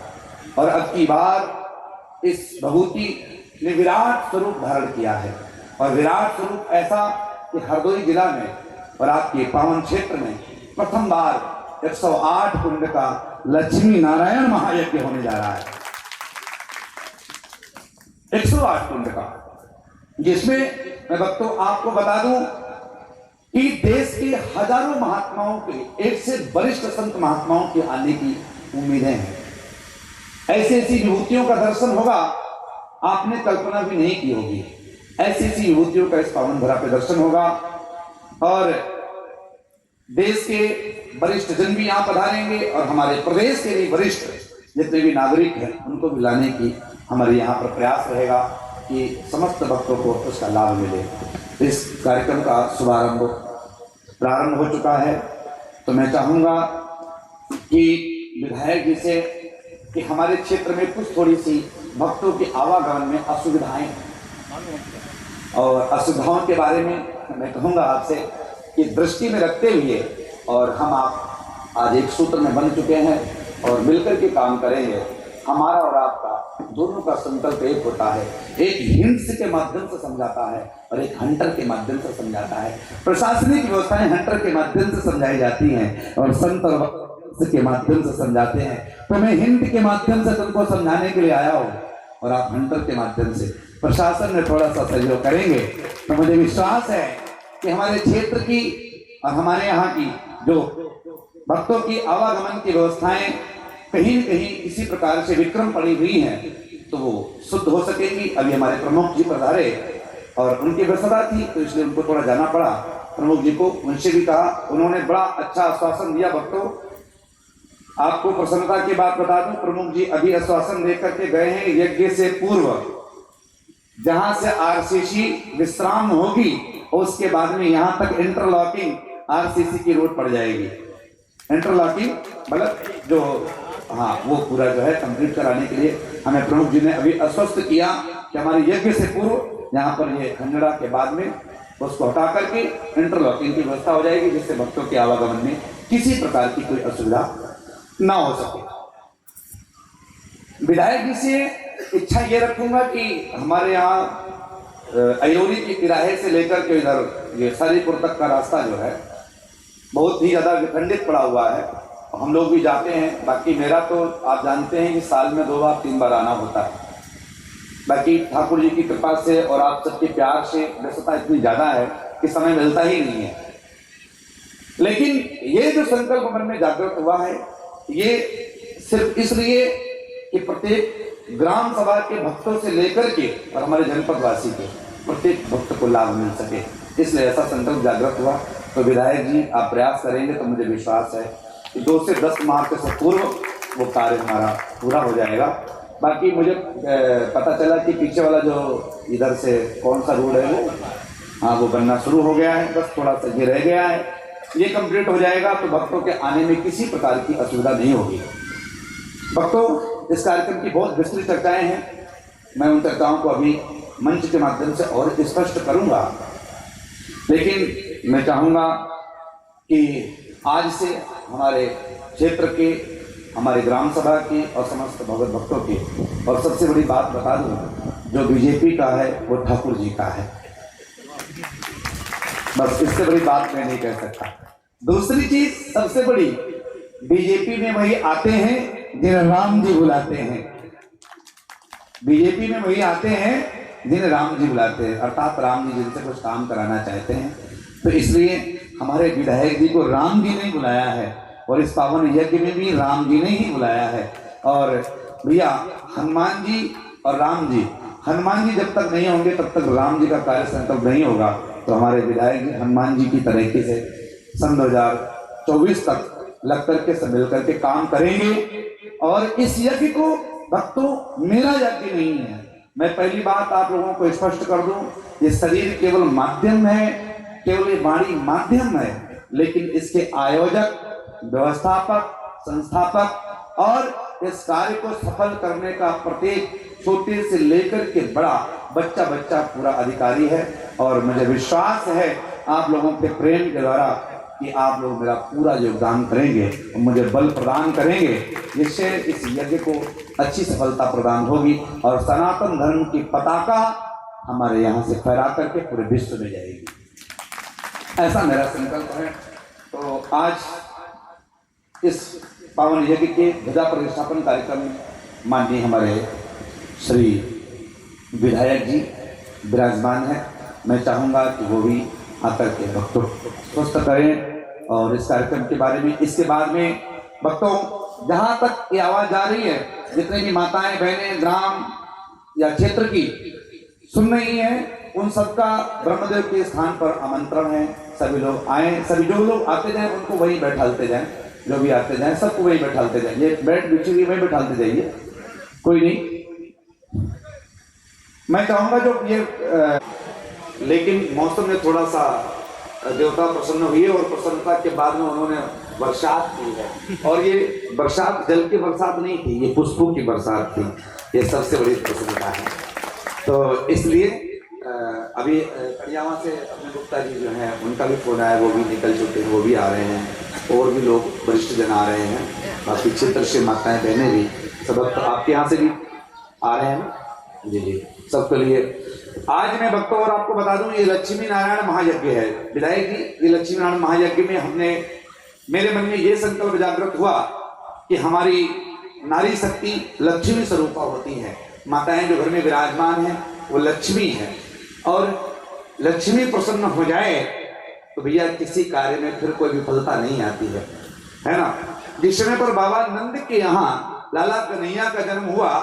[SPEAKER 3] और अब की बार इस भभूति ने विराट स्वरूप धारण किया है, और विराट स्वरूप ऐसा कि हरदोई जिला में और आपके पावन क्षेत्र में प्रथम बार 108 कुंड का लक्ष्मी नारायण महायज्ञ होने जा रहा है। 108 कुंड का, जिसमें मैं भक्तों आपको बता दूं कि देश के हजारों महात्माओं के, एक से वरिष्ठ संत महात्माओं के आने की उम्मीदें हैं। ऐसी ऐसी विभूतियों का दर्शन होगा आपने कल्पना भी नहीं की होगी। ऐसी ऐसी विभूतियों का इस पावन धरा पे दर्शन होगा, और देश के वरिष्ठ जन भी यहाँ पधारेंगे, और हमारे प्रदेश के भी वरिष्ठ जितने भी नागरिक हैं उनको भी लाने की हमारे यहाँ पर प्रयास रहेगा कि समस्त भक्तों को उसका लाभ मिले। इस कार्यक्रम का शुभारंभ प्रारंभ हो चुका है। तो मैं चाहूँगा कि विधायक जी से कि हमारे क्षेत्र में कुछ थोड़ी सी भक्तों के आवागमन में असुविधाएं, और असुविधाओं के बारे में मैं कहूँगा आपसे कि दृष्टि में रखते हुए, और हम आप आज एक सूत्र में बन चुके हैं और मिलकर के काम करेंगे। हमारा और आपका दोनों का संकल्प एक होता है, एक हिंस के माध्यम से समझाता है और एक हंटर के माध्यम से समझाता है। प्रशासनिक व्यवस्थाएं हंटर के माध्यम से समझाई जाती हैं और संत और के माध्यम से समझाते हैं। तो मैं हिंद के माध्यम से तुमको समझाने के लिए आया हूँ, और आप हंटर के माध्यम से प्रशासन में थोड़ा सा सहयोग करेंगे तो मुझे विश्वास है कि हमारे क्षेत्र की और हमारे यहाँ की जो भक्तों की आवागमन की व्यवस्थाएं कहीं न कहीं इसी प्रकार से विक्रम पड़ी हुई हैं तो वो शुद्ध हो सकेंगी। अभी हमारे प्रमुख जी पधारे और उनकी व्यस्तता थी, तो इसलिए उनको थोड़ा जाना पड़ा। प्रमुख जी को उनसे भी कहा, उन्होंने बड़ा अच्छा आश्वासन दिया। भक्तों, आपको प्रसन्नता की बात बता दूं, प्रमुख जी अभी आश्वासन देकर के गए हैं, यज्ञ से पूर्व जहां से आरसीसी विश्राम होगी उसके बाद में यहां तक इंटरलॉकिंग आरसीसी की रोड पड़ जाएगी। इंटरलॉकिंग मतलब जो वो पूरा जो है कंप्लीट कराने के लिए हमें प्रमुख जी ने अभी आश्वस्त किया कि हमारे यज्ञ से पूर्व यहाँ पर ये खंडड़ा के बाद में उसको हटा करके इंटरलॉकिंग की व्यवस्था हो जाएगी, जिससे भक्तों के आवागमन में किसी प्रकार की कोई असुविधा ना हो सके। विधायक जी से इच्छा ये रखूंगा कि हमारे यहाँ अयोरी की तिराहे से लेकर के इधर ये सारीपुर तक का रास्ता जो है बहुत ही ज़्यादा विखंडित पड़ा हुआ है। हम लोग भी जाते हैं, बाकी मेरा तो आप जानते हैं कि साल में 2 बार 3 बार आना होता है। बाकी ठाकुर जी की कृपा से और आप सबके प्यार से व्यस्तता इतनी ज़्यादा है कि समय मिलता ही नहीं है। लेकिन ये जो संकल्प मन में जागृत हुआ है, ये सिर्फ इसलिए कि प्रत्येक ग्राम सभा के भक्तों से लेकर के और हमारे जनपद वासी के प्रत्येक भक्त को लाभ मिल सके, इसलिए ऐसा संकल्प जागृत हुआ। तो विधायक जी आप प्रयास करेंगे तो मुझे विश्वास है कि 2 से 10 मार्च से पूर्व वो कार्य हमारा पूरा हो जाएगा। बाकी मुझे पता चला कि पीछे वाला जो इधर से कौन सा रोड है वो, हाँ, वो बनना शुरू हो गया है, बस थोड़ा सा ये रह गया है। ये कंप्लीट हो जाएगा तो भक्तों के आने में किसी प्रकार की असुविधा नहीं होगी। भक्तों, इस कार्यक्रम की बहुत विस्तृत चर्चाएं हैं, मैं उन चर्चाओं को अभी मंच के माध्यम से और स्पष्ट करूंगा, लेकिन मैं चाहूँगा कि आज से हमारे क्षेत्र के, हमारे ग्राम सभा के और समस्त भगवत भक्तों के, और सबसे बड़ी बात बता दूं, जो बीजेपी का है वो ठाकुर जी का है, बस इससे बड़ी बात मैं नहीं कह सकता। दूसरी चीज सबसे बड़ी, बीजेपी में वही आते हैं जिन्हें राम जी बुलाते हैं, बीजेपी में वही आते हैं जिन्हें राम जी बुलाते हैं, अर्थात राम जी जिनसे कुछ काम कराना चाहते हैं। तो इसलिए हमारे विधायक जी को राम जी ने बुलाया है और इस पावन यज्ञ में भी राम जी ने ही बुलाया है। और भैया, हनुमान जी और राम जी, हनुमान जी जब तक नहीं होंगे तब तक राम जी का कार्य संकल्प नहीं होगा। तो हमारे विधायक जी हनुमान जी की तरीके से सन 2024 तक लग करके सब मिल करके काम करेंगे। और इस यज्ञ को भक्तों, मेरा यज्ञ नहीं है, मैं पहली बात आप लोगों को स्पष्ट कर दूं, ये शरीर केवल माध्यम है, केवल ये वाणी माध्यम है, लेकिन इसके आयोजक, व्यवस्थापक, संस्थापक और इस कार्य को सफल करने का प्रत्येक छोटे से लेकर के बड़ा बच्चा बच्चा पूरा अधिकारी है। और मुझे विश्वास है आप लोगों के प्रेम के द्वारा कि आप लोग मेरा पूरा योगदान करेंगे और मुझे बल प्रदान करेंगे, जिससे इस यज्ञ को अच्छी सफलता प्रदान होगी और सनातन धर्म की पताका हमारे यहाँ से फहरा करके पूरे विश्व में जाएगी, ऐसा मेरा संकल्प है। तो आज इस पावन यज्ञ के ध्वजा प्रतिष्ठापन कार्यक्रम में माननीय हमारे श्री विधायक जी विराजमान है। मैं चाहूँगा कि वो भी आकर के भक्तों स्वस्थ करें और इस कार्यक्रम के बारे में, इसके बाद में भक्तों, जहाँ तक ये आवाज़ जा रही है, जितने भी माताएं बहनें ग्राम या क्षेत्र की सुन रही हैं, उन सबका ब्रह्मदेव के स्थान पर आमंत्रण है। सभी लोग आए, सभी जो लोग आते जाएं उनको वहीं बैठालते जाएं, जो भी आते जाएं सबको वहीं बैठालते जाएं, ये बेड बिछी हुई वहीं बैठालते जाइए, कोई नहीं। मैं चाहूँगा जो ये लेकिन मौसम में थोड़ा सा देवता प्रसन्न हुई है और प्रसन्नता के बाद में उन्होंने बरसात की है, और ये बरसात जल की बरसात नहीं थी, ये पुष्पों की बरसात थी, ये सबसे बड़ी प्रसन्नता है। तो इसलिए अभी कड़ियावा से अपने गुप्ता जी जो हैं उनका भी फोन आया, वो भी निकल चुके हैं, वो भी आ रहे हैं, और भी लोग वरिष्ठ जन आ रहे हैं, बाकी क्षेत्र से माताएं बहनें भी सब आपके यहाँ से भी आ रहे हैं जी जी, सबके लिए आज मैं भक्तों और आपको बता दूं, ये लक्ष्मी नारायण महायज्ञ है। विधायक जी, ये लक्ष्मी नारायण महायज्ञ में हमने, मेरे मन में ये संकल्प जागृत हुआ कि हमारी नारी शक्ति लक्ष्मी स्वरूपा होती है, माताएं जो घर में विराजमान हैं वो लक्ष्मी है, और लक्ष्मी प्रसन्न हो जाए तो भैया किसी कार्य में फिर कोई विफलता नहीं आती है ना। जिस समय पर बाबा नंद के यहाँ लाला कन्हैया का जन्म हुआ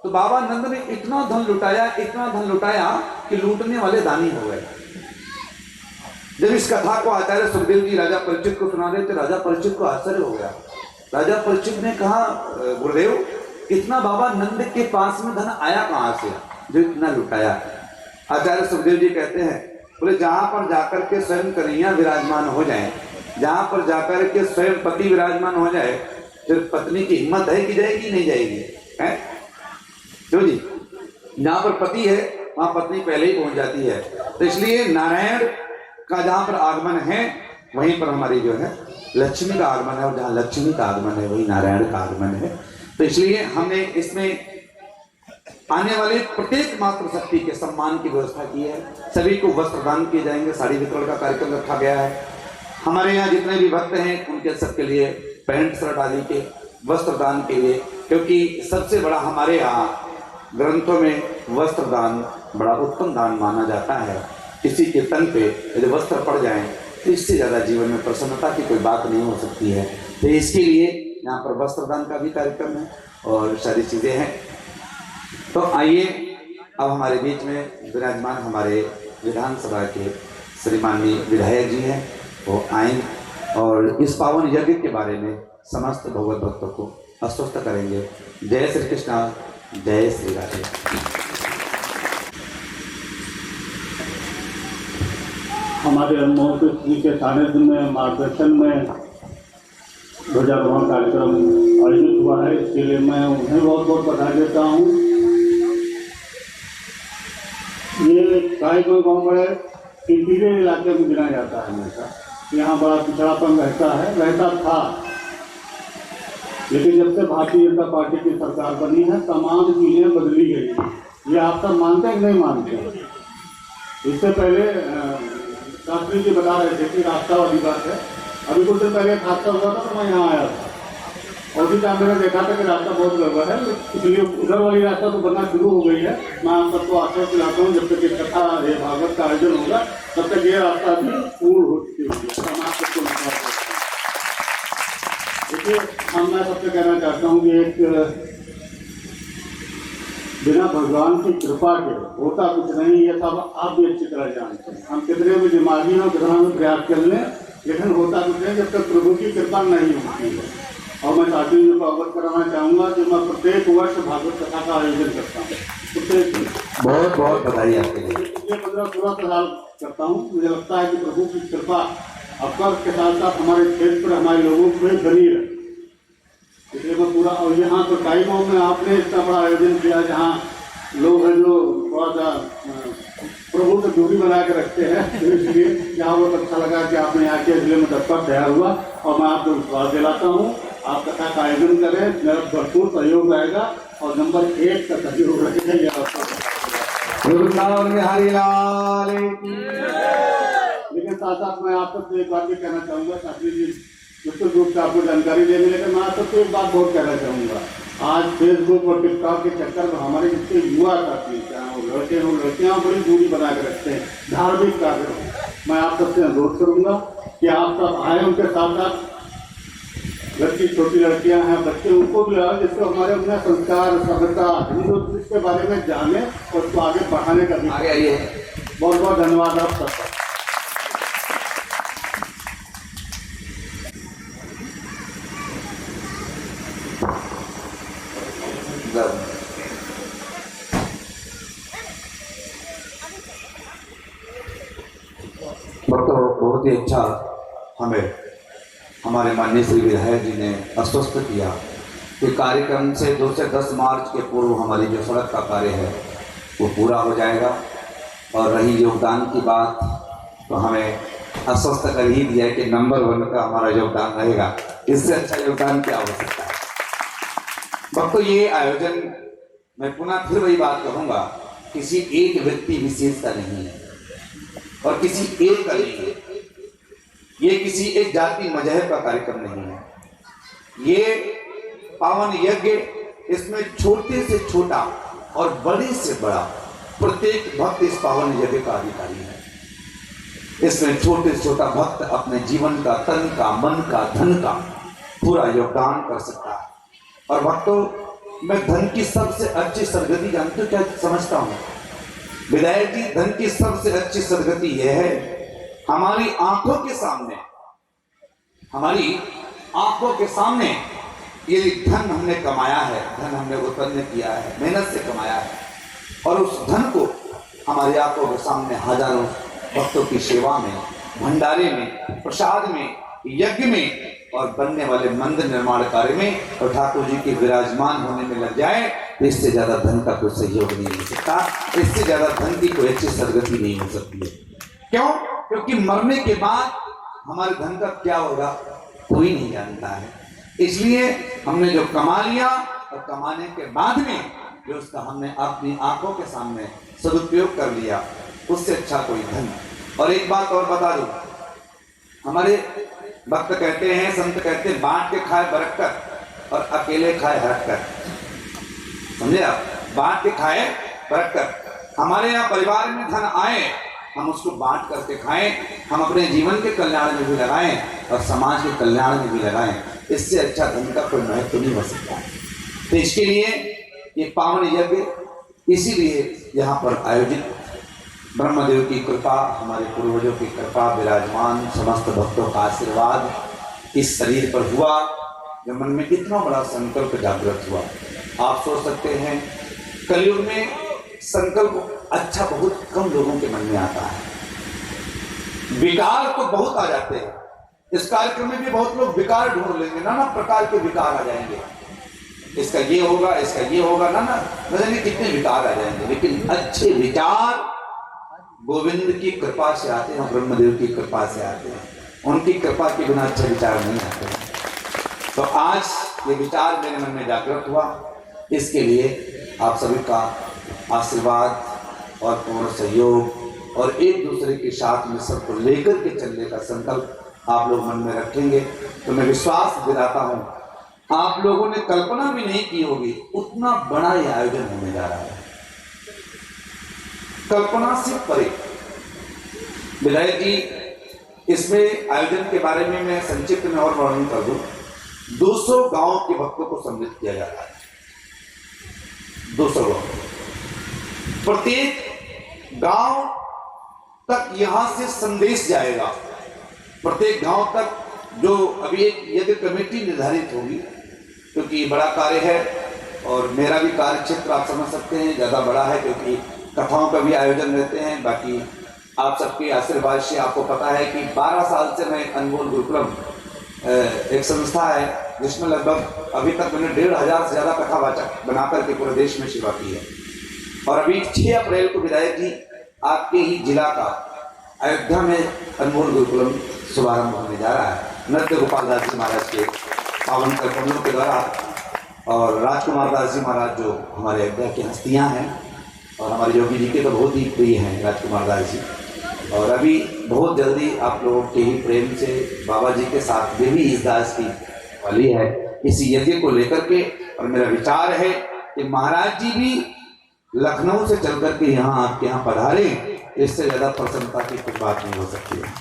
[SPEAKER 3] तो बाबा नंद ने इतना धन लुटाया, इतना धन लुटाया कि लूटने वाले दानी हो गए। जब इस कथा को आचार्य सुखदेव जी राजा परीक्षित को सुना रहे थे, राजा परीक्षित को आश्चर्य हो गया। राजा परीक्षित ने कहा, गुरुदेव इतना बाबा नंद के पास में धन आया कहाँ से जो इतना लुटाया? आचार्य सुखदेव जी कहते हैं, बोले जहाँ पर जाकर के स्वयं कन्हैया विराजमान हो जाए, जहाँ पर जाकर के स्वयं पति विराजमान हो जाए, फिर पत्नी की हिम्मत है कि जाएगी नहीं जाएगी? है क्यों जी? जहाँ पर पति है वहाँ पत्नी पहले ही पहुँच जाती है। तो इसलिए नारायण का जहाँ पर आगमन है वहीं पर हमारी जो है लक्ष्मी का आगमन है, और जहाँ लक्ष्मी का आगमन है वही नारायण का आगमन है। तो इसलिए हमने इसमें आने वाले प्रत्येक मातृशक्ति के सम्मान की व्यवस्था की है। सभी को वस्त्र दान किए जाएंगे, साड़ी वितरण का कार्यक्रम रखा गया है। हमारे यहाँ जितने भी भक्त हैं उनके सबके लिए पैंट शर्ट आदि के वस्त्र दान के लिए, क्योंकि सबसे बड़ा हमारे यहाँ ग्रंथों में वस्त्र दान बड़ा उत्तम दान माना जाता है। किसी के तन पे यदि वस्त्र पड़ जाएं तो इससे ज़्यादा जीवन में प्रसन्नता की कोई बात नहीं हो सकती है। तो इसके लिए यहाँ पर वस्त्र दान का भी कार्यक्रम है और सारी चीज़ें हैं। तो आइए अब हमारे बीच में विराजमान हमारे विधानसभा के श्रीमाननीय विधायक जी हैं, वो आए और इस पावन यज्ञ के बारे में समस्त भगवत भक्तों को आश्वस्त करेंगे। जय श्री कृष्णा, जय श्री राधे।
[SPEAKER 4] हमारे अनमोल कृष्ण के सानिध्य में मार्गदर्शन में ध्वजारोहण कार्यक्रम आयोजित हुआ है, इसके लिए मैं उन्हें बहुत बहुत बधाई देता हूँ। ये कायमऊ गाँव बड़े इंटीरियर इलाके में गिना जाता है हमेशा, यहाँ बड़ा पिछड़ापन रहता था, लेकिन जब से भारतीय जनता पार्टी की सरकार बनी है तमाम चीज़ें बदली गई हैं। ये आप सब मानते हैं कि नहीं मानते हैं? इससे पहले शास्त्री जी बता रहे थे कि रास्ता वाली बात है। अभी कुछ दिन पहले एक हादसा हुआ था तो मैं यहाँ आया था और उसी टाइम मैंने देखा था कि रास्ता बहुत गड़बड़ है, इसलिए उधर वाली रास्ता तो बनना शुरू हो गई है। मैं आप सबको आश्वस्त दिलाता हूँ जब तक ये कथा ये भागवत का आयोजन होगा तब तक ये रास्ता भी पूर्ण हो चुकी होगी। समाज सबको देखिए, मैं सबसे कहना चाहता हूँ कि एक बिना भगवान की कृपा के होता कुछ नहीं, ये सब आप भी अच्छी तरह जानते हैं। हम कितने भी दिमागी हो, कितना भी प्रयास कर लें, लेकिन होता कुछ नहीं जब तक प्रभु की कृपा नहीं होती है। और मैं साथी जी को अवगत कराना चाहूँगा कि मैं प्रत्येक वर्ष भागवत कथा का आयोजन करता हूँ, प्रत्येक।
[SPEAKER 3] बहुत बहुत बधाई आपके लिए।
[SPEAKER 4] पिछले 15-16 साल करता हूँ। मुझे लगता है कि प्रभु की कृपा अवसर के साथ साथ हमारे क्षेत्र हमारे लोगों को बनी रहे, इसलिए मैं पूरा। और यहाँ तो कायमऊ में आपने इतना बड़ा आयोजन किया जहाँ लोग हैं जो थोड़ा सा प्रभु से दूरी बना के रखते हैं, तो इसलिए यहाँ बहुत अच्छा लगा कि आपने यहाँ के, इसलिए मैं तत्पर तैयार हुआ और मैं आपको विश्वास दिलाता हूँ आप कथा का आयोजन करें, मेरा भरपूर सहयोग रहेगा और नंबर 1 का सहयोग रहेगा। लेकिन साथ साथ मैं आप सबसे एक बात भी कहना चाहूँगा, शास्त्री जी निश्चित रूप से आपको जानकारी देने, लेकिन मैं आप सबसे एक बात बहुत कहना चाहूँगा। आज फेसबुक और टिकटॉक के चक्कर में हमारे जितने युवा साथी, चाहे वो लड़के हों लड़कियाँ, बड़ी दूरी बना के रखते हैं धार्मिक कार्य। मैं आप सबसे अनुरोध करूँगा कि आप सब आए, उनके साथ साथ लड़की छोटी लड़कियां हैं, बच्चे, उनको भी लाओ जिसको हमारे अपना संस्कार सभ्यता हिंदू के बारे में जाने और उसको आगे बढ़ाने का भी आगे आइए। बहुत बहुत धन्यवाद आप सबका।
[SPEAKER 3] बहुत ही अच्छा हमें हमारे माननीय श्री विधायक जी ने आश्वस्त किया कि कार्यक्रम से 2 से 10 मार्च के पूर्व हमारी जो सड़क का कार्य है वो पूरा हो जाएगा। और रही योगदान की बात, तो हमें आश्वस्त कर ही दिया कि नंबर 1 का हमारा योगदान रहेगा। इससे अच्छा योगदान क्या हो सकता है। भक्तों, ये आयोजन मैं पुनः फिर वही बात कहूँगा, किसी एक व्यक्ति विशेष का नहीं है और किसी एक का नहीं है। ये किसी एक जाति मजहब का कार्यक्रम नहीं है। ये पावन यज्ञ, इसमें छोटे से छोटा और बड़े से बड़ा प्रत्येक भक्त इस पावन यज्ञ का अधिकारी है। इसमें छोटे से छोटा भक्त अपने जीवन का, तन का, मन का, धन का पूरा योगदान कर सकता है। और भक्तों, मैं धन की सबसे अच्छी सदगति जानते हो क्या समझता हूँ विधायक जी? धन की सबसे अच्छी सदगति यह है, हमारी आंखों के सामने ये धन हमने कमाया है, धन हमने उत्पन्न किया है, मेहनत से कमाया है, और उस धन को हमारी आंखों के सामने हजारों भक्तों की सेवा में, भंडारे में, प्रसाद में, यज्ञ में और बनने वाले मंदिर निर्माण कार्य में और ठाकुर जी के विराजमान होने में लग जाए, तो इससे ज्यादा धन का कोई सहयोग नहीं हो सकता। इससे ज्यादा धन की कोई अच्छी सदगति नहीं हो सकती है। क्यों? क्योंकि मरने के बाद हमारे धन का क्या होगा कोई नहीं जानता है। इसलिए हमने जो कमा लिया और कमाने के बाद में जो उसका हमने अपनी आंखों के सामने सदुपयोग कर लिया, उससे अच्छा कोई धन। और एक बात और बता दूं, हमारे भक्त कहते हैं, संत कहते हैं, बांट के खाए बरकत और अकेले खाए हरकत। समझे आप? बांट के खाए रख कर। हमारे यहाँ परिवार में धन आए, हम उसको बांट करके खाएं, हम अपने जीवन के कल्याण में भी लगाएं और समाज के कल्याण में भी लगाएं। इससे अच्छा धन का कोई महत्व नहीं हो सकता। तो इसके लिए ये पावन यज्ञ इसीलिए यहाँ पर आयोजित, ब्रह्मदेव की कृपा, हमारे पूर्वजों की कृपा, विराजमान समस्त भक्तों का आशीर्वाद इस शरीर पर हुआ। जब मन में कितना बड़ा संकल्प जागृत हुआ। आप सोच सकते हैं कलयुग में संकल्प अच्छा बहुत कम लोगों के मन में आता है, विकार तो बहुत आ जाते हैं। इस कार्यक्रम में भी बहुत लोग विकार ढूंढ लेंगे, नाना प्रकार के विकार आ जाएंगे, इसका ये होगा, इसका ये होगा, नाना न जाने कितने विकार आ जाएंगे। लेकिन अच्छे विचार गोविंद की कृपा से आते हैं, ब्रह्मदेव की कृपा से आते हैं। उनकी कृपा के बिना अच्छे विचार नहीं आते। तो आज ये विचार मेरे मन में जागृत हुआ, इसके लिए आप सभी का आशीर्वाद और पूर्ण सहयोग और एक दूसरे के साथ में सबको लेकर के चलने का संकल्प आप लोग मन में रखेंगे तो मैं विश्वास दिलाता हूँ आप लोगों ने कल्पना भी नहीं की होगी उतना बड़ा ये आयोजन होने जा रहा है, कल्पना से परे। विधायक जी, इसमें आयोजन के बारे में मैं संक्षिप्त में और वर्णन कर दूं। 200 गांव के भक्तों को सम्मिलित किया जा रहा है। 200 गांव, प्रत्येक गांव तक यहां से संदेश जाएगा। प्रत्येक गांव तक जो अभी एक यज्ञ कमेटी निर्धारित होगी, क्योंकि बड़ा कार्य है और मेरा भी कार्य क्षेत्र आप समझ सकते हैं ज़्यादा बड़ा है, क्योंकि कथाओं का भी आयोजन रहते हैं। बाकी आप सबके आशीर्वाद से आपको पता है कि 12 साल से मैं अनमोल गुरुकुलम एक संस्था है जिसमें लगभग अभी तक मैंने 1500 से ज़्यादा कथावाचक बनाकर के पूरे देश में सेवा की है। और अभी 6 अप्रैल को विधायक जी आपके ही जिला का अयोध्या में अनमोल गुरुकुलम शुभारंभ होने जा रहा है। नृत्य गोपाल दास जी महाराज के पावन कर्तव्यों के द्वारा और राजकुमार दास जी महाराज जो हमारे अयोध्या की हस्तियाँ हैं और हमारे योगी जी के तो बहुत ही प्रिय हैं राजकुमार दास जी। और अभी बहुत जल्दी आप लोगों के ही प्रेम से बाबा जी के साथ देवी ईसदास की वाली है इस यज्ञ को लेकर के। और मेरा विचार है कि महाराज जी भी लखनऊ से चल करके यहाँ आपके यहाँ पधारे, इससे ज़्यादा प्रसन्नता की कोई बात नहीं हो सकती है।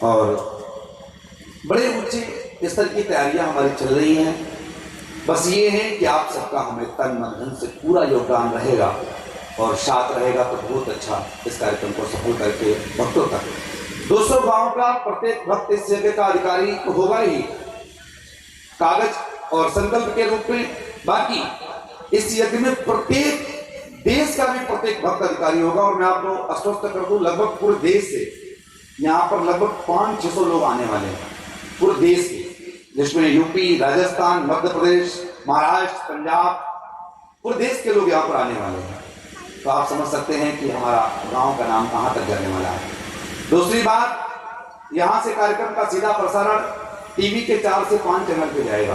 [SPEAKER 3] और बड़े ऊंचे स्तर की तैयारियां हमारी चल रही हैं। बस ये है कि आप सबका हमें तन मन धन से पूरा योगदान रहेगा और साथ रहेगा तो बहुत अच्छा इस कार्यक्रम को सफल करके भक्तों तक 200 गांव का प्रत्येक भक्त इस यज्ञ का अधिकारी तो होगा ही कागज और संकल्प के रूप में। बाकी इस यज्ञ में प्रत्येक देश का भी प्रत्येक भक्त अधिकारी होगा। और मैं आपको आश्वस्त कर दूं लगभग पूरे देश से यहाँ पर लगभग 500-600 लोग आने वाले हैं पूरे देश के, जिसमें यूपी, राजस्थान, मध्य प्रदेश, महाराष्ट्र, पंजाब, पूरे देश के लोग यहाँ पर आने वाले हैं। तो आप समझ सकते हैं कि हमारा गांव का नाम कहाँ तक जाने वाला है। दूसरी बात, यहाँ से कार्यक्रम का सीधा प्रसारण टीवी के 4 से 5 चैनल पे जाएगा।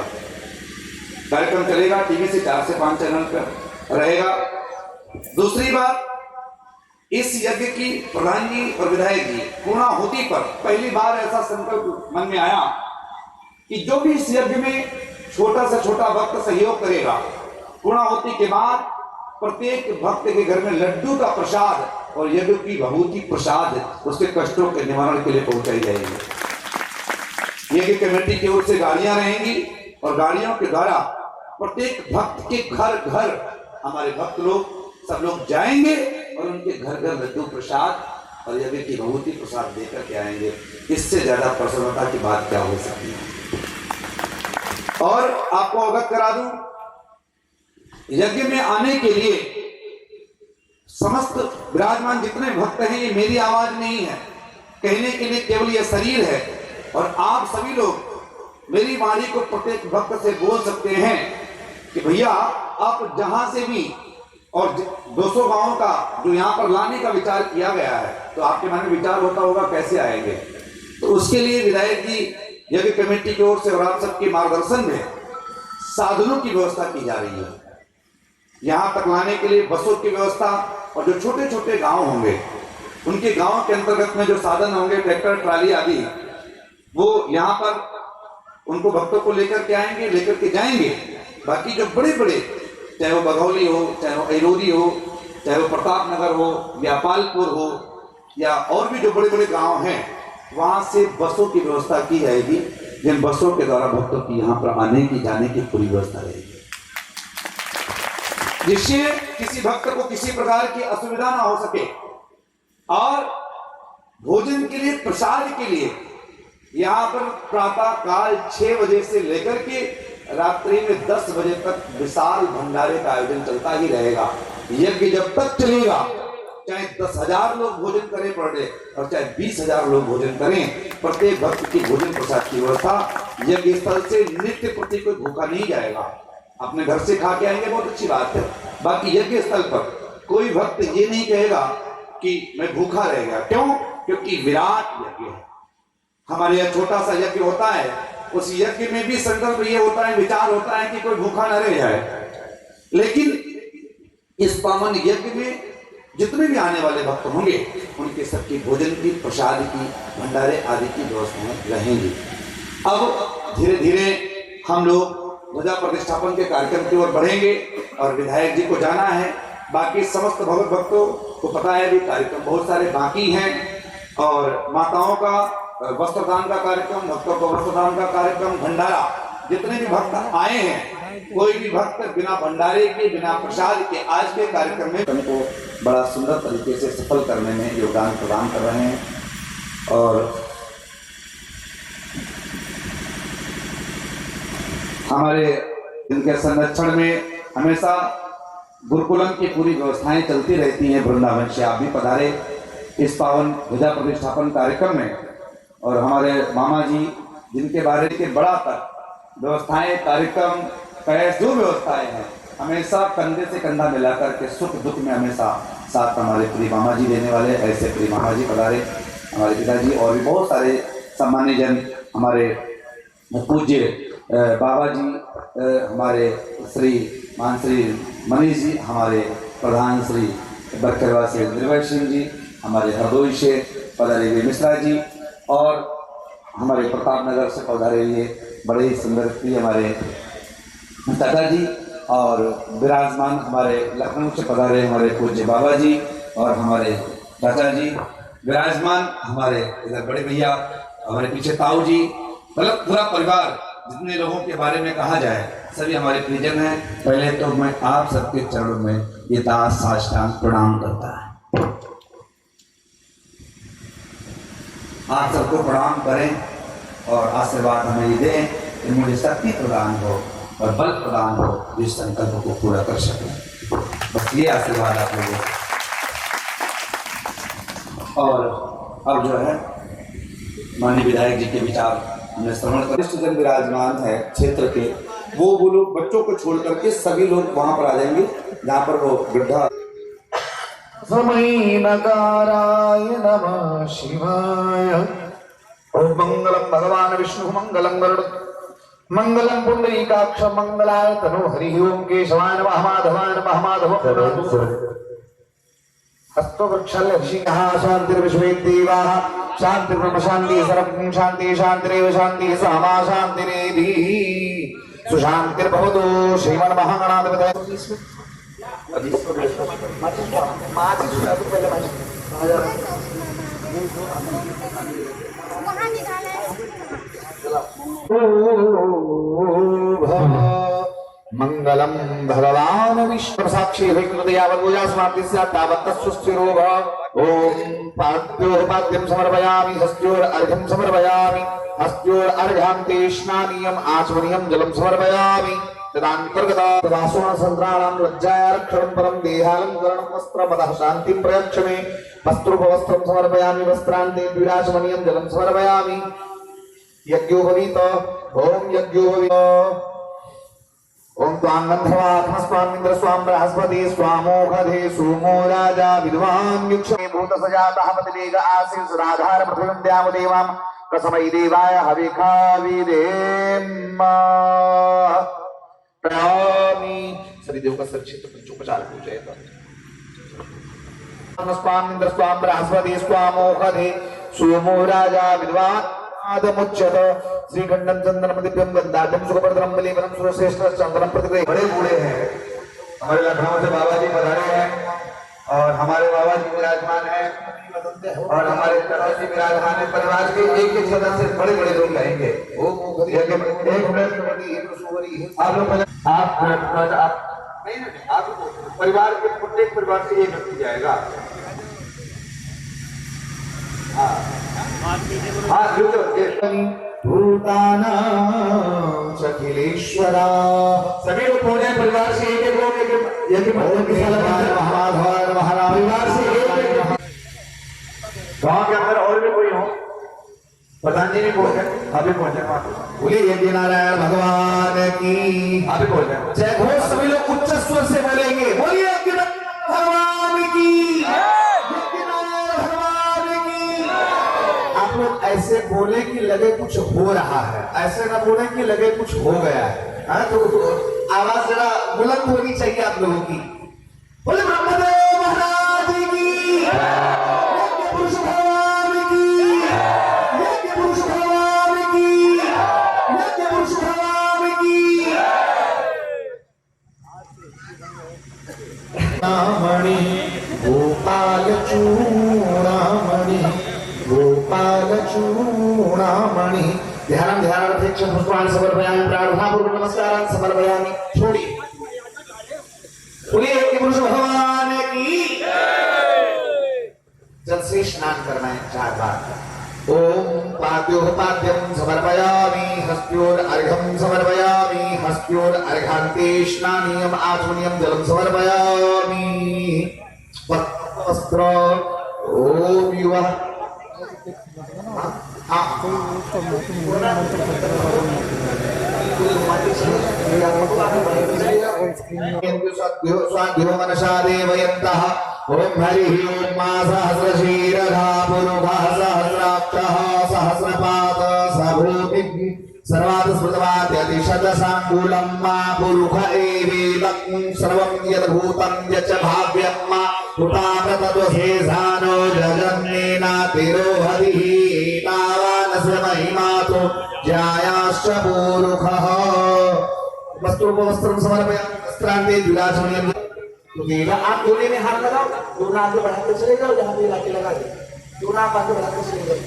[SPEAKER 3] कार्यक्रम चलेगा टीवी से 4 से 5 चैनल पर रहेगा। दूसरी बात, इस यज्ञ की प्रधान जी और विधायक जी पूर्णाहुति पर पहली बार ऐसा संकल्प मन में आया कि जो भी इस यज्ञ में छोटा से छोटा भक्त सहयोग करेगा, पूर्णाहुति के बाद प्रत्येक भक्त के घर में लड्डू का प्रसाद और यज्ञ की भभूति प्रसाद उसके कष्टों के निवारण के लिए पहुंचाई जाएगी। यज्ञ कमेटी की ओर से गाड़ियां रहेंगी और गाड़ियों के द्वारा प्रत्येक भक्त के घर घर हमारे भक्त लोग सब लोग जाएंगे और उनके घर घर लड्डू प्रसाद और यज्ञ की भभूति प्रसाद देकर के आएंगे। इससे ज्यादा प्रसन्नता की बात क्या हो सकती है। और आपको अवगत करा दूं, यज्ञ में आने के लिए समस्त विराजमान जितने भक्त हैं, ये मेरी आवाज नहीं है, कहने के लिए केवल यह शरीर है। और आप सभी लोग मेरी वाणी को प्रत्येक भक्त से बोल सकते हैं कि भैया आप जहां से भी, और 200 गांवों का जो यहाँ पर लाने का विचार किया गया है, तो आपके मन में विचार होता होगा कैसे आएंगे। तो उसके लिए विधायक जी यज्ञ कमेटी की ओर से और आप सबके मार्गदर्शन में साधनों की व्यवस्था की जा रही है। यहाँ तक लाने के लिए बसों की व्यवस्था, और जो छोटे छोटे गांव होंगे उनके गांव के अंतर्गत में जो साधन होंगे, ट्रैक्टर, ट्राली आदि, वो यहाँ पर उनको भक्तों को लेकर के आएंगे, लेकर के जाएंगे। बाकी जो बड़े बड़े चाहे वो बघौली हो, चाहे वो ऐरोरी हो, चाहे वो प्रतापनगर हो, व्यापालपुर हो, या और भी जो बड़े बड़े गांव हैं, वहां से बसों की व्यवस्था की जाएगी, जिन बसों के द्वारा भक्तों की यहाँ पर आने की जाने की पूरी व्यवस्था रहेगी, जिससे किसी भक्त को किसी प्रकार की असुविधा ना हो सके। और भोजन के लिए, प्रसाद के लिए यहाँ पर प्रातः काल 6 बजे से लेकर के रात्रि में 10 बजे तक विशाल भंडारे का आयोजन चलता ही रहेगा। यज्ञ जब तक चलेगा, चाहे 10,000 लोग भोजन करें पर डे और चाहे 20,000 लोग भोजन करें, प्रत्येक भक्त की भोजन प्रसाद की व्यवस्था यज्ञ स्थल से नित्य प्रति कोई भूखा नहीं जाएगा। अपने घर से खा के आएंगे, बहुत अच्छी बात है। बाकी यज्ञ स्थल पर कोई भक्त ये नहीं कहेगा कि मैं भूखा रह गया। क्यों? क्योंकि विराट यज्ञ है। हमारे यहाँ छोटा सा यज्ञ होता है, उस यज्ञ में भी संकल्प ये होता है, विचार होता है कि कोई भूखा न रह जाए। लेकिन इस पावन यज्ञ में जितने भी आने वाले भक्त होंगे, उनके सबकी भोजन की, प्रसाद की, भंडारे आदि की व्यवस्थाएं रहेंगी। अब धीरे धीरे हम लोग ध्वजा प्रतिष्ठापन के कार्यक्रम की ओर बढ़ेंगे और विधायक जी को जाना है। बाकी समस्त भगवत भक्तों को पता है, भी कार्यक्रम बहुत सारे बाकी हैं, और माताओं का वस्त्रदान का कार्यक्रम, भक्तों को वस्त्रदान का कार्यक्रम, भंडारा, जितने भी भक्त आए हैं, कोई भी भक्त बिना भंडारे के, बिना प्रसाद के आज के कार्यक्रम में उनको बड़ा सुंदर तरीके से सफल करने में योगदान प्रदान कर रहे हैं। और हमारे इनके संरक्षण में हमेशा गुरुकुलम की पूरी व्यवस्थाएं चलती रहती हैं। वृंदावन से आप भी पधारे इस पावन ध्वजा प्रतिष्ठापन कार्यक्रम में, और हमारे मामा जी जिनके बारे के बड़ा तक व्यवस्थाएं, कार्यक्रम, कैस जो व्यवस्थाएं हैं, हमेशा कंधे से कंधा मिलाकर के सुख दुख में हमेशा साथ हमारे प्रिय मामा जी देने वाले, ऐसे प्रिय मामा जी पधारे, हमारे पिताजी और भी बहुत सारे सम्मान्य जन, हमारे पूज्य बाबा जी, हमारे श्री मान श्री मनीष जी, हमारे प्रधान श्री बरकरवा से निर्भय सिंह जी, हमारे हरदोई से पधारे हुए मिश्रा जी, और हमारे प्रतापनगर से पधारे हुए बड़े ही सुंदर प्रिय हमारे दादा जी, और विराजमान हमारे लखनऊ से पधारे हमारे पूज्य बाबा जी, और हमारे चाचा जी विराजमान, हमारे इधर बड़े भैया, हमारे पीछे ताऊ जी, मतलब पूरा परिवार, जितने लोगों के बारे में कहा जाए सभी हमारे प्रियजन हैं। पहले तो मैं आप सबके चरणों में ये दास साष्टांग प्रणाम करता है। आप सबको प्रणाम करें और आशीर्वाद हमें दें कि मुझे शक्ति प्रदान हो और बल प्रदान हो, जिस संकल्प को पूरा कर सकें। बस ये आशीर्वाद आप लोगों को। और अब जो है माननीय विधायक जी के विचार हमने श्रवण कर, जन विराजमान है क्षेत्र के, वो लोग बच्चों को छोड़ करके सभी लोग वहां पर आ जाएंगे जहाँ पर वो वृद्धा।
[SPEAKER 7] समय नकाराय नमः शिवाय। ओम मंगलम भगवान विष्णु मंगलम गरुड़ मंगलम पुंडरीकाक्ष मंगलाय तनो हरि ओम केशवाय नमः माधवाय नमः माधव हस्तो वृक्षाल्य ऋषिकः शान्तिर्विश्वेदेवाः शान्तिर्ब्रह्म शान्तिः सर्वं शान्तिः शान्तिरेव शान्तिः सामा शान्तिरेधि सुशान्तिर्भवतु श्रीमन्महागणाधिपतये। मंगलम भगवान विष्णु साक्षी ओम पाद्योपाद्यम समर्पयामि हस्त्योर अर्घ्यम समर्पयामि हस्त्योर अर्घ्यान्ते स्नानीयम आचमनीयम जलम समर्पयामि तदान्तर्गता वासुना संत्राणां लज्जाया रक्षणं परं देहालंकरणं वस्त्रपदः शान्तिं प्रयच्छ मे वस्त्रोपवस्त्रं समर्पयामि वस्त्रान्ते द्विराचमनीयं जलं समर्पयामि यज्ञोपवीत ओम यज्ञोपवीत ओम त्वां गन्धर्वात्मस्वामिन्द्र स्वां बृहस्पति स्वामोघधे सोमो राजा विद्वान् युक्षमे भूतसजातः पतिवेग आसीत् सुराधार पृथिवीं द्यामदेवां कसमै देवाय हविखा विधेम प्रयामि। सभी देव का सचित पंचोपचार पूजयता स्वामिन्द्र स्वां बृहस्पति स्वामोघधे सोमो राजा विद्वान् आदमुच्यत श्रीखंडम चंदनम दिव्यम गंधाढ्यम सुखवर्धनम बलिवरम सुरश्रेष्ठ चंद्रम प्रतिग्रह। बड़े बूढ़े हैं,
[SPEAKER 3] हमारे लखनऊ से बाबा जी पधारे हैं और हमारे बाबा जी विराजमान हैं और हमारे तरह से विराजमान है। परिवार के एक एक सदस्य बड़े बड़े लोग रहेंगे। एक मिनट आप लोग आप परिवार के प्रत्येक परिवार से एक व्यक्ति जाएगा। हाँ भूतानां अखिलेश्वरा सभी लोग पहुंचे परिवार से एक एक लोग परिवार से गाँव के अंदर और भी कोई हो पतंजलि पहुंचे अभी पहुंचे बोलिए यज्ञ नारायण भगवान की अभी पहुंचे जय घोष सभी लोग उच्च स्वर से बोलेंगे बोलिए यज्ञ भगवान की आप लोग ऐसे बोले कि लगे कुछ हो रहा है ऐसे ना बोले कि लगे कुछ हो गया है तो आवाज जरा बुलंद होनी चाहिए आप लोगों की बोले ब्रह्मदेव महाराज की यज्ञ पुरुष भगवान की यज्ञ पुरुष भगवान की यज्ञ पुरुष भगवान की रामणि गोपाल चूड़ामणि गोपाल चूड़ामणि ध्यान ध्यानार्थेक्षं पुष्पाणि समर्पयामि प्रार्थनापूर्वक नमस्कारान् समर्पयामि छोड़िए बोलिए यज्ञ पुरुष भगवान की जल से स्नान करना है 4 बार। ओम पाद्योः पाद्यं समर्पयामि हस्त्योर अर्घ्यं समर्पयामि हस्त्योर अर्घान्ते स्नानीयम् आचमनीयं जलं समर्पयामि वस्त्र ओम युवा स्वाध्यो मनसा देवयन्तः ओम हरिः ओम मा सहस्रशीरधा पुरुषः सहस्राक्षः सहस्रपाद सभूतिः सर्वात् स्मृतवाद्यतिशतसाङ्गुलं मा पुरुष एवेदं सर्वं यद्भूतं यच्च भाव्यं मा कृताकृतत्वशेषानो जगन्नेनातिरोहतिः एतावानस्य महिमातो जायाश्च पुरुषः वस्त्रं समर्पयामि वस्त्रान्ते विलासमयं तो देगा आप दोनों में हाथ लगाओ दोनों आगे बढ़ाते चले जाओ जहां भी लाके लगा दे दोनों आप आगे बढ़ाते चले जाओ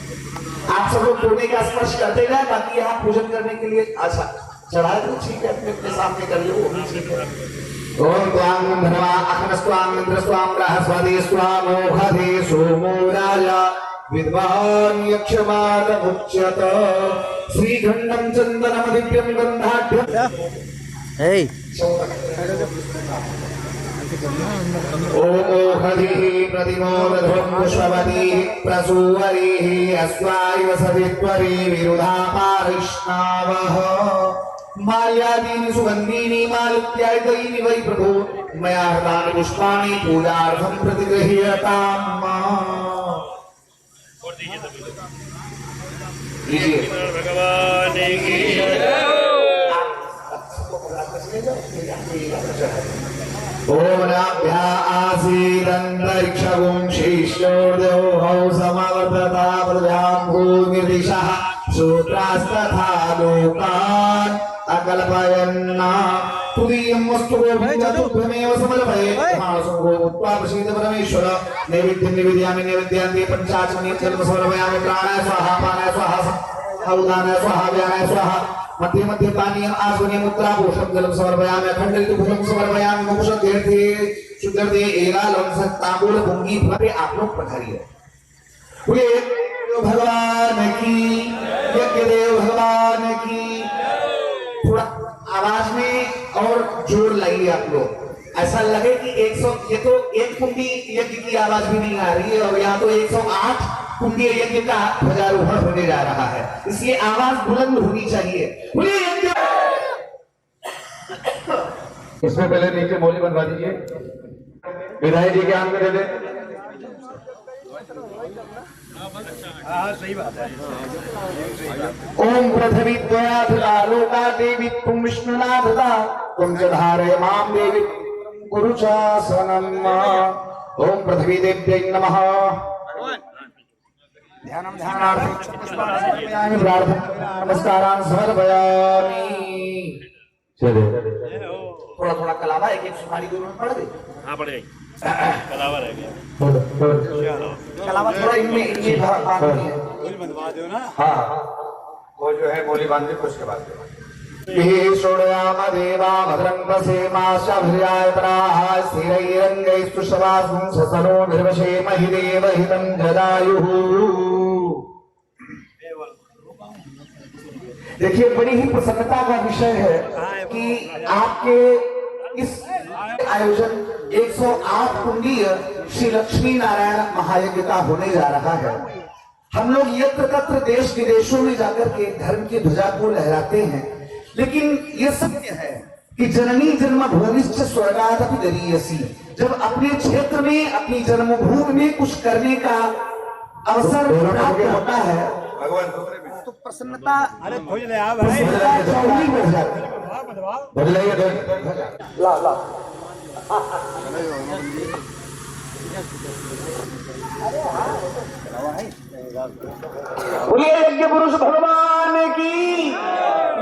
[SPEAKER 3] आप सब लोग दोनों का स्पर्श करते जाए बाकी यहाँ पूजन करने के लिए अच्छा चढ़ाए तो ठीक है अपने अपने सामने कर लो वो भी ठीक है ओम त्वां धनवा अखनस्त्वां इंद्रस्त्वां बृहस्पति स्वाम ओघधे सोमो राजा विद्वान् यक्षमाल मुच्यत श्रीखंडं चंदनम दिव्यं गंधाढ्यं ओघधिः प्रतिमोदध्वं पुष्पवतीः प्रसूवरीः अस्वायव सवित्वरी विरुधापारिष्णावः माल्यादीनि सुगन्धीनि मालित्यादीनि वै प्रभो मया हृतानि पुष्पाणि पूजार्थं प्रतिगृह्यताम् भगवान की ओम नाभ्या आसीदन्तरिक्षगुं शीर्षोर्देवौ समवर्तता प्रजां भूमिर्दिशः सूत्रास्तथा लोकान् अकल्पयन्ना तुदीयं वस्तु गोविन्दमेव समर्पये महासुगो उत्वा प्रसीद परमेश्वर नैवेद्यं निवेदयामि नैवेद्यान्ते पञ्चाचमनीयं जलं समर्पयामि प्राणाय स्वाहा पानाय स्वाहा उदानाय स्वाहा व्यानाय स्वाहा मध्ये मध्ये पानीय आसुनी मुद्रा पोषक जलम समर्पयामि अखंडित भुजं समर्पयामि मोक्षं तीर्थे शुद्धते एलालं सत्ताबुल भूमि भवे आप लोग पधारिए बोले भगवान की यज्ञदेव भगवान की थोड़ा आवाज में और जोर लाइए आप लोग ऐसा लगे कि 100 ये तो एक कुंडी यज्ञ की आवाज भी नहीं आ रही है और यहाँ तो 108 कुंडी यज्ञ का ध्वजारोहण होने जा रहा है इसलिए आवाज बुलंद होनी चाहिए बोलिए यज्ञ इसमें पहले नीचे मौली बनवा दीजिए विधायक जी के हाथ में दे दे
[SPEAKER 1] सही बात है
[SPEAKER 3] ओम पृथ्वी द्वया लोका देवी तुम विष्णुनाथदा तुम च धारय मां देवी गुरुचासनं ओम पृथ्वी देव्यै नमः ध्यानं ध्यानार्थं पुष्पाणि प्रार्थना नमस्कारान् समर्पयामि।
[SPEAKER 7] थोड़ा थोड़ा कलावा एक एक सुपारी दोनों में पड़ दे।
[SPEAKER 1] हाँ पड़ गई कलावा रह गया।
[SPEAKER 7] कलावा थोड़ा इनमें बांधनी है। हाँ वो जो है बोली बांध दे उसके बाद ीश्वरयाम देवा भद्रं पश्येमाशभ्र्यायतराः स्थिरैरङ्गैस्तुष्टवासुं ससनो निर्वशेमहि देवहितं जदायुः। देखिए बड़ी ही प्रसन्नता का विषय है कि आपके इस आयोजन 108 कुंडीय श्री लक्ष्मी नारायण महायज्ञ का होने जा रहा है। हम लोग यत्र तत्र देश विदेशों में जाकर के धर्म की ध्वजा को लहराते हैं, लेकिन ये सत्य है कि जननी जन्मभूमिश्च स्वर्गादपि गरीयसी। जब अपने क्षेत्र में अपनी जन्मभूमि में कुछ करने का अवसर प्राप्त होता है तो प्रसन्नता चौगुनी बढ़ जाती है। ला ला बोलिए यज्ञ पुरुष भगवान की,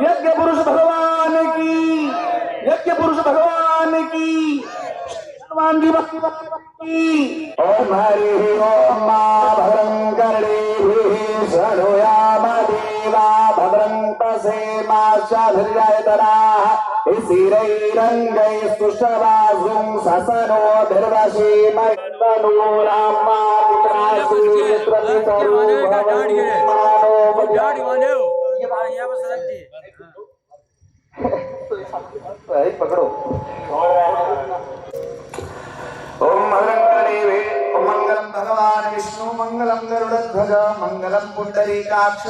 [SPEAKER 7] यज्ञ पुरुष भगवान की, यज्ञ पुरुष भगवान की, भगवान की ओम हरि ओम मां भद्रं कर्णेभिः शृणुयाम देवा भद्रं पश्येमाशभ्र्यायतराः स्थिरैरङ्गैस्तुष्टवासुं ससनो निर्वशेमहि पकड़ो। ओम मंगलम भगवान विष्णु मंगलम गरुड़ध्वज मंगलम पुंडरीकाक्ष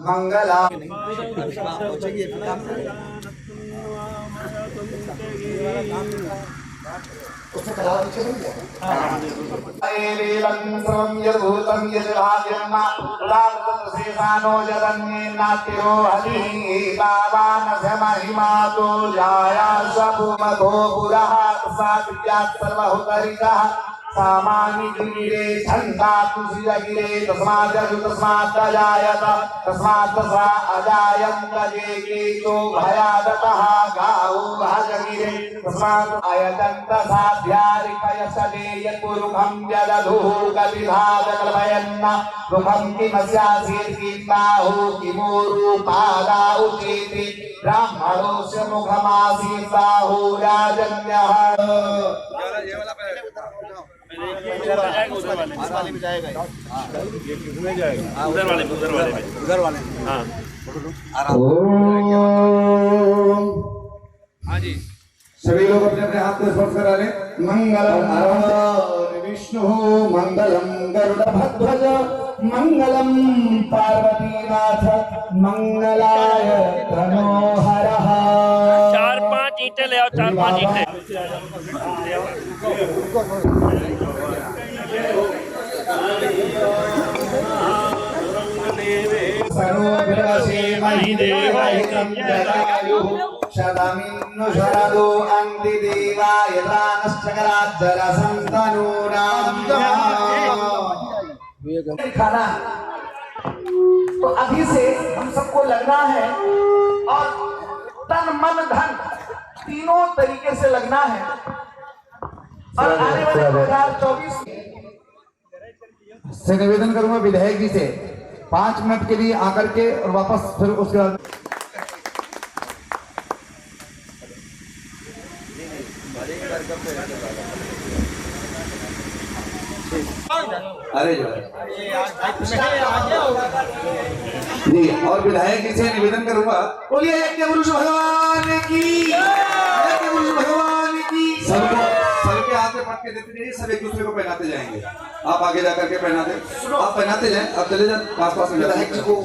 [SPEAKER 7] मंगलम सामानि गिरे छंदा तुझी गिरे तस्मात् जायत तस्मात् सा अजायन्त जे तो भयादतः गाऊ भाजगिरे तस्मात् आयतन्त साध्यारिकयसदे यत्पुरुखं जदधुः गतिभाजकल्पयन्न मुखं किमस्यासीत् किं बाहु किमूरु पादा उचेति ब्राह्मणोस्य मुखमासीत् बाहु राजन्यः।
[SPEAKER 1] उधर वाले में जाएगा, उधर वाले हाँ। हाँ जी
[SPEAKER 7] सभी लोग अपने अपने हाथ को स्पर्श करा लें। मंगलम विष्णु मंगलम गरुड़ध्वज मंगलम पार्वतीनाथ मंगलाय तनोहरः।
[SPEAKER 1] 4-5 ईंटें ले आओ, 4-5 ईंटें।
[SPEAKER 7] शतमिन्नु शरदो अन्ति देवाय प्राणश्चकराज्जरसन्तनूनाम्। खाना तो अभी से हम सबको लगना है और तन मन धन तीनों तरीके से लगना है और आने वाले 2024 से निवेदन करूंगा विधायक जी से 5 मिनट के लिए आकर के और वापस फिर उसके बाद अरे जी और विधायक जी से निवेदन करूंगा बोलिए यज्ञ पुरुष भगवान की, यज्ञ पुरुष भगवान की। सबके हाथ में पटके देते जाइए, सब एक दूसरे को पहनाते जाएंगे। आप आगे जाकर के पहनाते, आप पहनाते जाएं, आप चले जाए पास में विधायक जी को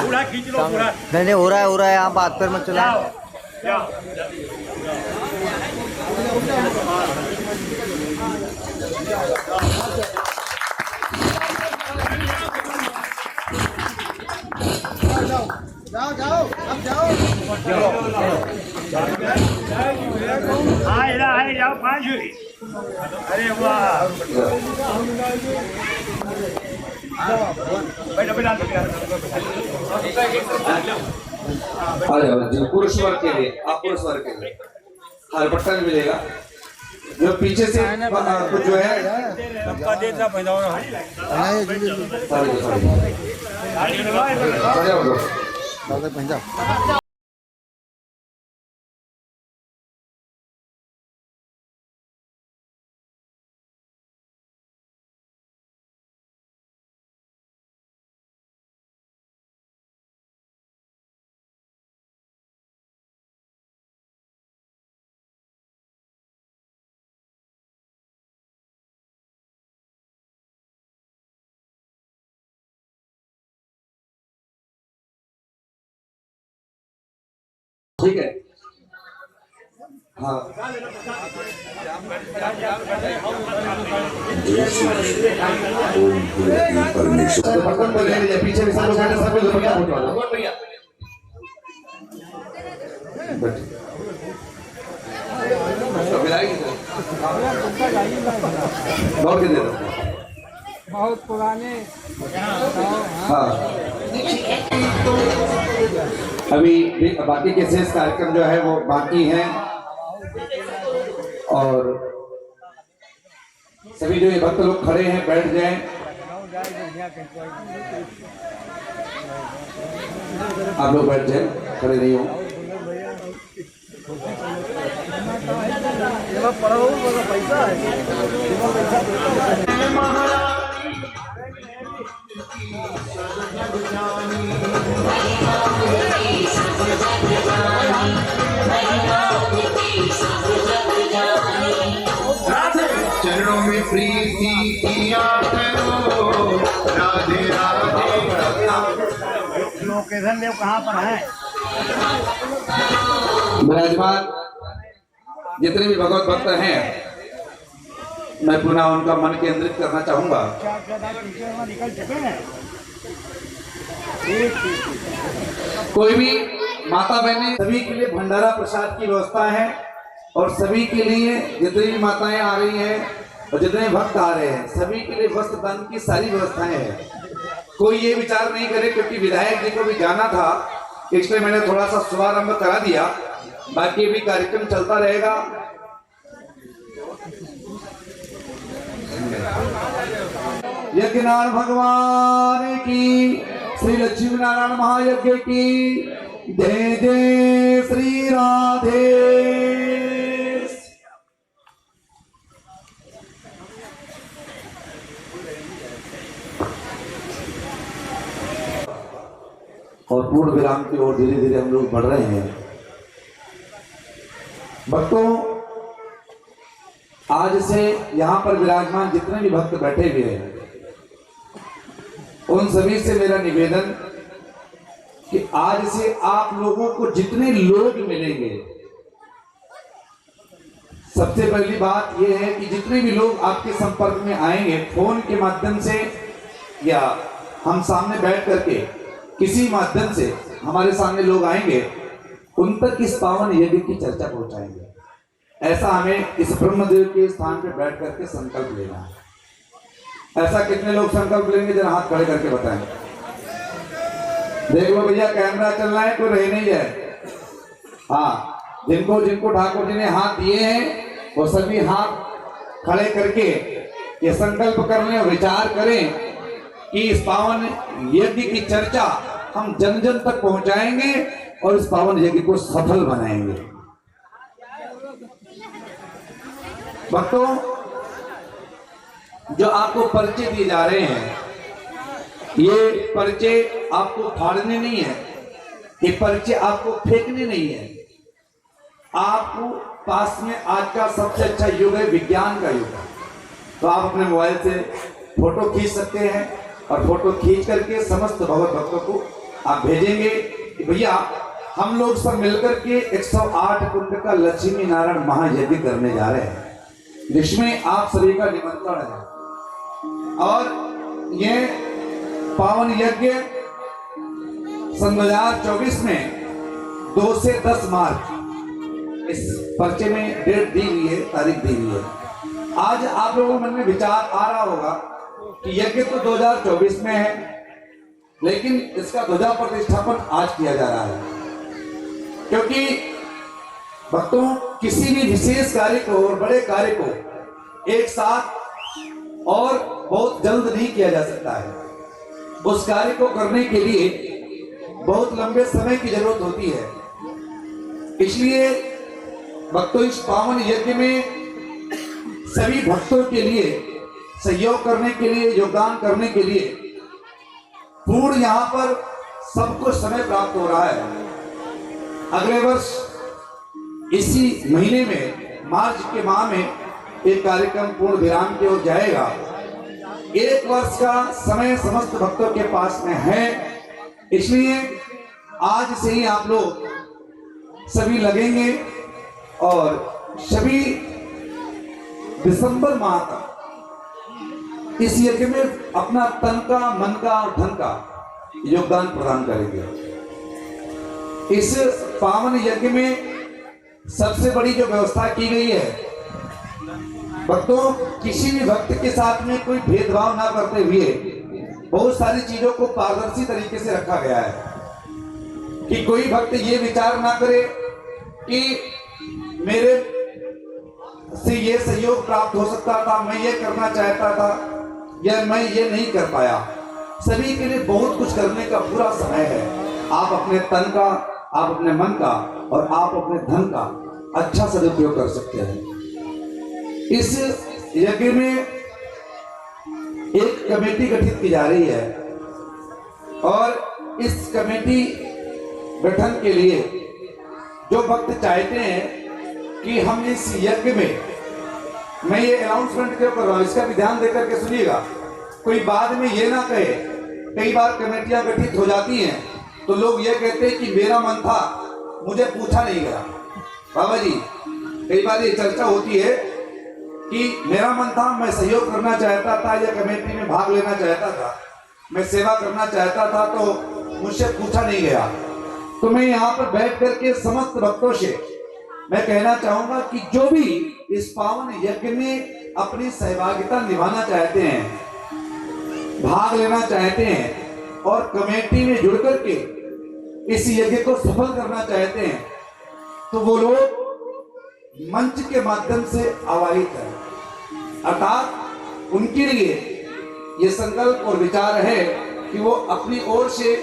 [SPEAKER 7] पूरा खींच लो पूरा।
[SPEAKER 2] नहीं हो रहा है आप बात पर मत चलाओ।
[SPEAKER 7] जाओ अब जाओ।
[SPEAKER 1] हाँ जाओ 5 हुई। अरे वाह बैठो बैठो
[SPEAKER 3] अरे जी, पुरुष वर्ग के लिए, आप पुरुष वर्ग के लिए हरपट्टा भी मिलेगा। जो पीछे से कुछ जो है ठीक है। हाँ पीछे भी सब
[SPEAKER 2] बहुत पुराने।
[SPEAKER 3] हाँ अभी बाकी के शेष कार्यक्रम जो है वो बाकी हैं और सभी जो ये भक्त लोग खड़े हैं बैठ जाएं। आप लोग बैठ जाएं, खड़े नहीं हो। पैसा
[SPEAKER 8] चरणों में प्रीति किया करो, राधे राधे।
[SPEAKER 1] लोकेशन देव कहाँ पर है?
[SPEAKER 3] विराजमान जितने भी भगवत भक्त हैं, मैं पुनः उनका मन केंद्रित करना चाहूंगा।
[SPEAKER 1] निकल चुके हैं।
[SPEAKER 3] कोई भी माता बहने सभी के लिए भंडारा प्रसाद की व्यवस्था है और सभी के लिए जितनी भी माताएं आ रही हैं और जितने भक्त आ रहे हैं सभी के लिए वस्त्र दान की सारी व्यवस्थाएं हैं। कोई ये विचार नहीं करे क्योंकि विधायक जी को भी जाना था इसलिए मैंने थोड़ा सा शुभारंभ करा दिया, बाकी भी कार्यक्रम चलता रहेगा। यज्ञनारायण भगवान की, श्री लक्ष्मी नारायण महायज्ञ की जय जय श्री राधे। और पूर्ण विराम की ओर धीरे धीरे हम लोग बढ़ रहे हैं। भक्तों, आज से यहाँ पर विराजमान जितने भी भक्त बैठे हुए हैं उन सभी से मेरा निवेदन कि आज से आप लोगों को जितने लोग मिलेंगे, सबसे पहली बात यह है कि जितने भी लोग आपके संपर्क में आएंगे फोन के माध्यम से या हम सामने बैठ करके किसी माध्यम से हमारे सामने लोग आएंगे, उन तक इस पावन यज्ञ की चर्चा पहुंचाएंगे। ऐसा हमें इस ब्रह्मदेव के स्थान पर बैठ करके संकल्प लेना है। ऐसा कितने लोग संकल्प लेंगे, जरा हाथ खड़े करके बताएं। देख लो भैया, कैमरा चल रहा है, कोई रह नहीं जाए। हाँ, जिनको जिनको ठाकुर जी ने हाथ दिए हैं वो सभी हाथ खड़े करके ये संकल्प कर लें और विचार करें कि इस पावन यज्ञ की चर्चा हम जन जन तक पहुंचाएंगे और इस पावन यज्ञ को सफल बनाएंगे। भक्तों, जो आपको परिचय दिए जा रहे हैं, ये परिचय आपको फाड़ने नहीं है, ये परिचय आपको फेंकने नहीं है। आपको पास में आज का सबसे अच्छा युग है विज्ञान का युग। तो आप अपने मोबाइल से फोटो खींच सकते हैं और फोटो खींच करके समस्त भगवत भक्तों को आप भेजेंगे कि भैया हम लोग सब मिलकर के 108 कुंड का लक्ष्मी नारायण महायज्ञ करने जा रहे हैं, जिसमें आप सभी का निमंत्रण है। और ये पावन यज्ञ सन 2024 में 2 से 10 मार्च इस पर्चे में डेट दी हुई है, तारीख दी हुई है। आज आप लोगों के मन में विचार आ रहा होगा कि यज्ञ तो 2024 में है, लेकिन इसका ध्वजा प्रतिष्ठापन आज किया जा रहा है, क्योंकि भक्तों किसी भी विशेष कार्य को और बड़े कार्य को एक साथ और बहुत जल्द नहीं किया जा सकता है। उस कार्य को करने के लिए बहुत लंबे समय की जरूरत होती है। इसलिए भक्तों इस पावन यज्ञ में सभी भक्तों के लिए सहयोग करने के लिए, योगदान करने के लिए पूर्ण यहाँ पर सबको समय प्राप्त हो रहा है। अगले वर्ष इसी महीने में, मार्च के माह में एक कार्यक्रम पूर्ण विराम की ओर जाएगा। 1 वर्ष का समय समस्त भक्तों के पास में है, इसलिए आज से ही आप लोग सभी लगेंगे और सभी दिसंबर माह तक इस यज्ञ में अपना तन का, मन का और धन का योगदान प्रदान करेंगे। इस पावन यज्ञ में सबसे बड़ी जो व्यवस्था की गई है, भक्तों किसी भी भक्त के साथ में कोई भेदभाव ना करते हुए बहुत सारी चीजों को पारदर्शी तरीके से रखा गया है कि कोई भक्त ये विचार ना करे कि मेरे से ये सहयोग प्राप्त हो सकता था, मैं ये करना चाहता था या मैं ये नहीं कर पाया। सभी के लिए बहुत कुछ करने का पूरा समय है। आप अपने तन का, आप अपने मन का और आप अपने धन का अच्छा सदुपयोग कर सकते हैं। इस यज्ञ में एक कमेटी गठित की जा रही है और इस कमेटी गठन के लिए जो भक्त चाहते हैं कि हम इस यज्ञ में, मैं ये अनाउंसमेंट क्यों कर रहा हूं, इसका भी ध्यान देकर के सुनिएगा। कोई बाद में ये ना कहे, कई बार कमेटियां गठित हो जाती हैं तो लोग ये कहते हैं कि मेरा मन था, मुझे पूछा नहीं गया। बाबा जी, कई बार ये चर्चा होती है कि मेरा मन था, मैं सहयोग करना चाहता था या कमेटी में भाग लेना चाहता था, मैं सेवा करना चाहता था, तो मुझसे पूछा नहीं गया। तो मैं यहाँ पर बैठ करके समस्त भक्तों से मैं कहना चाहूंगा कि जो भी इस पावन यज्ञ में अपनी सहभागिता निभाना चाहते हैं, भाग लेना चाहते हैं और कमेटी में जुड़ करके इस यज्ञ को सफल करना चाहते हैं, तो वो लोग मंच के माध्यम से आवाहित करें। अर्थात उनके लिए ये संकल्प और विचार है कि वो अपनी ओर से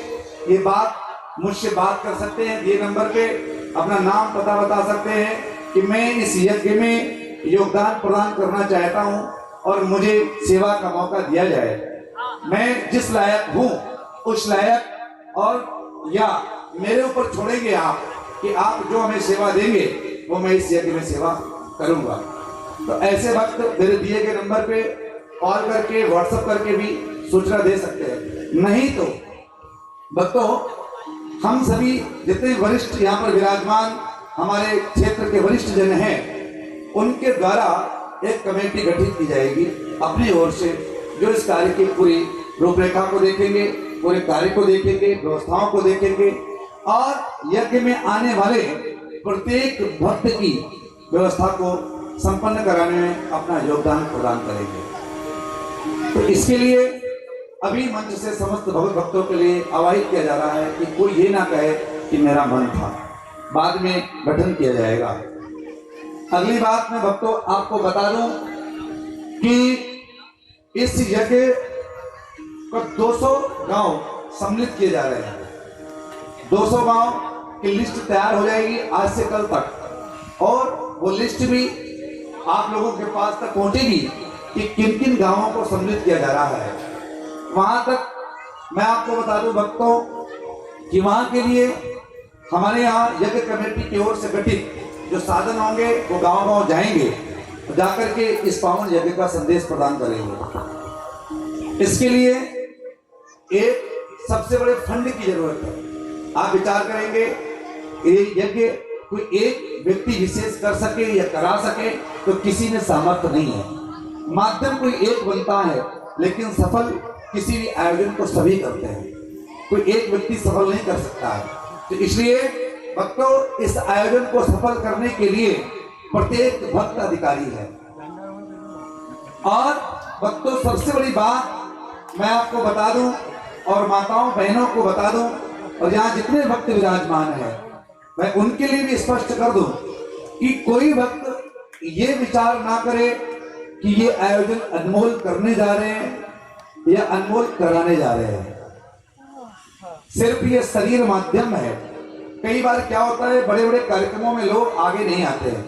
[SPEAKER 3] ये बात मुझसे बात कर सकते हैं। ये नंबर पे अपना नाम पता बता सकते हैं कि मैं इस यज्ञ में योगदान प्रदान करना चाहता हूं और मुझे सेवा का मौका दिया जाए। मैं जिस लायक हूं उस लायक, और या मेरे ऊपर छोड़ेंगे आप कि आप जो हमें सेवा देंगे वो मैं इस यज्ञ में सेवा करूंगा। तो ऐसे वक्त मेरे दिए गए नंबर पे कॉल करके, व्हाट्सएप करके भी सूचना दे सकते हैं। नहीं तो भक्तों, हम सभी जितने वरिष्ठ यहाँ पर विराजमान हमारे क्षेत्र के वरिष्ठ जन हैं, उनके द्वारा एक कमेटी गठित की जाएगी अपनी ओर से, जो इस कार्य की पूरी रूपरेखा को देखेंगे, पूरे कार्य को देखेंगे, व्यवस्थाओं को देखेंगे और यज्ञ में आने वाले प्रत्येक भक्त की व्यवस्था को संपन्न कराने में अपना योगदान प्रदान करेंगे। तो इसके लिए अभी मंच से समस्त भक्तों के लिए आवाहित किया जा रहा है कि कोई ये ना कहे कि मेरा मन था, बाद में गठन किया जाएगा। अगली बात मैं भक्तों आपको बता दूं कि इस यज्ञ को 200 गांव सम्मिलित किए जा रहे हैं। 200 गांव की लिस्ट तैयार हो जाएगी आज से कल तक, और वो लिस्ट भी आप लोगों के पास तक पहुंचेगी कि किन किन गांवों को सम्मिलित किया जा रहा है। वहां तक मैं आपको बता दूं भक्तों कि वहां के लिए हमारे यहाँ यज्ञ कमेटी की ओर से गठित जो साधन होंगे वो गांव-गांव जाएंगे, जाकर के इस पावन यज्ञ का संदेश प्रदान करेंगे। इसके लिए एक सबसे बड़े फंड की जरूरत है। आप विचार करेंगे ये यज्ञ कोई एक व्यक्ति विशेष कर सके या करा सके तो किसी में सामर्थ्य नहीं है। माध्यम कोई एक बनता है, लेकिन सफल किसी भी आयोजन को सभी करते हैं, कोई एक व्यक्ति सफल नहीं कर सकता है। तो इसलिए भक्तों, इस आयोजन को सफल करने के लिए प्रत्येक भक्त अधिकारी है। और भक्तों, सबसे बड़ी बात मैं आपको बता दूं, और माताओं बहनों को बता दूं, और यहाँ जितने भक्त विराजमान हैं मैं उनके लिए भी स्पष्ट कर दूं कि कोई भक्त ये विचार ना करे कि ये आयोजन अनमोल करने जा रहे हैं या अनमोल कराने जा रहे हैं। सिर्फ ये शरीर माध्यम है। कई बार क्या होता है, बड़े बड़े कार्यक्रमों में लोग आगे नहीं आते हैं।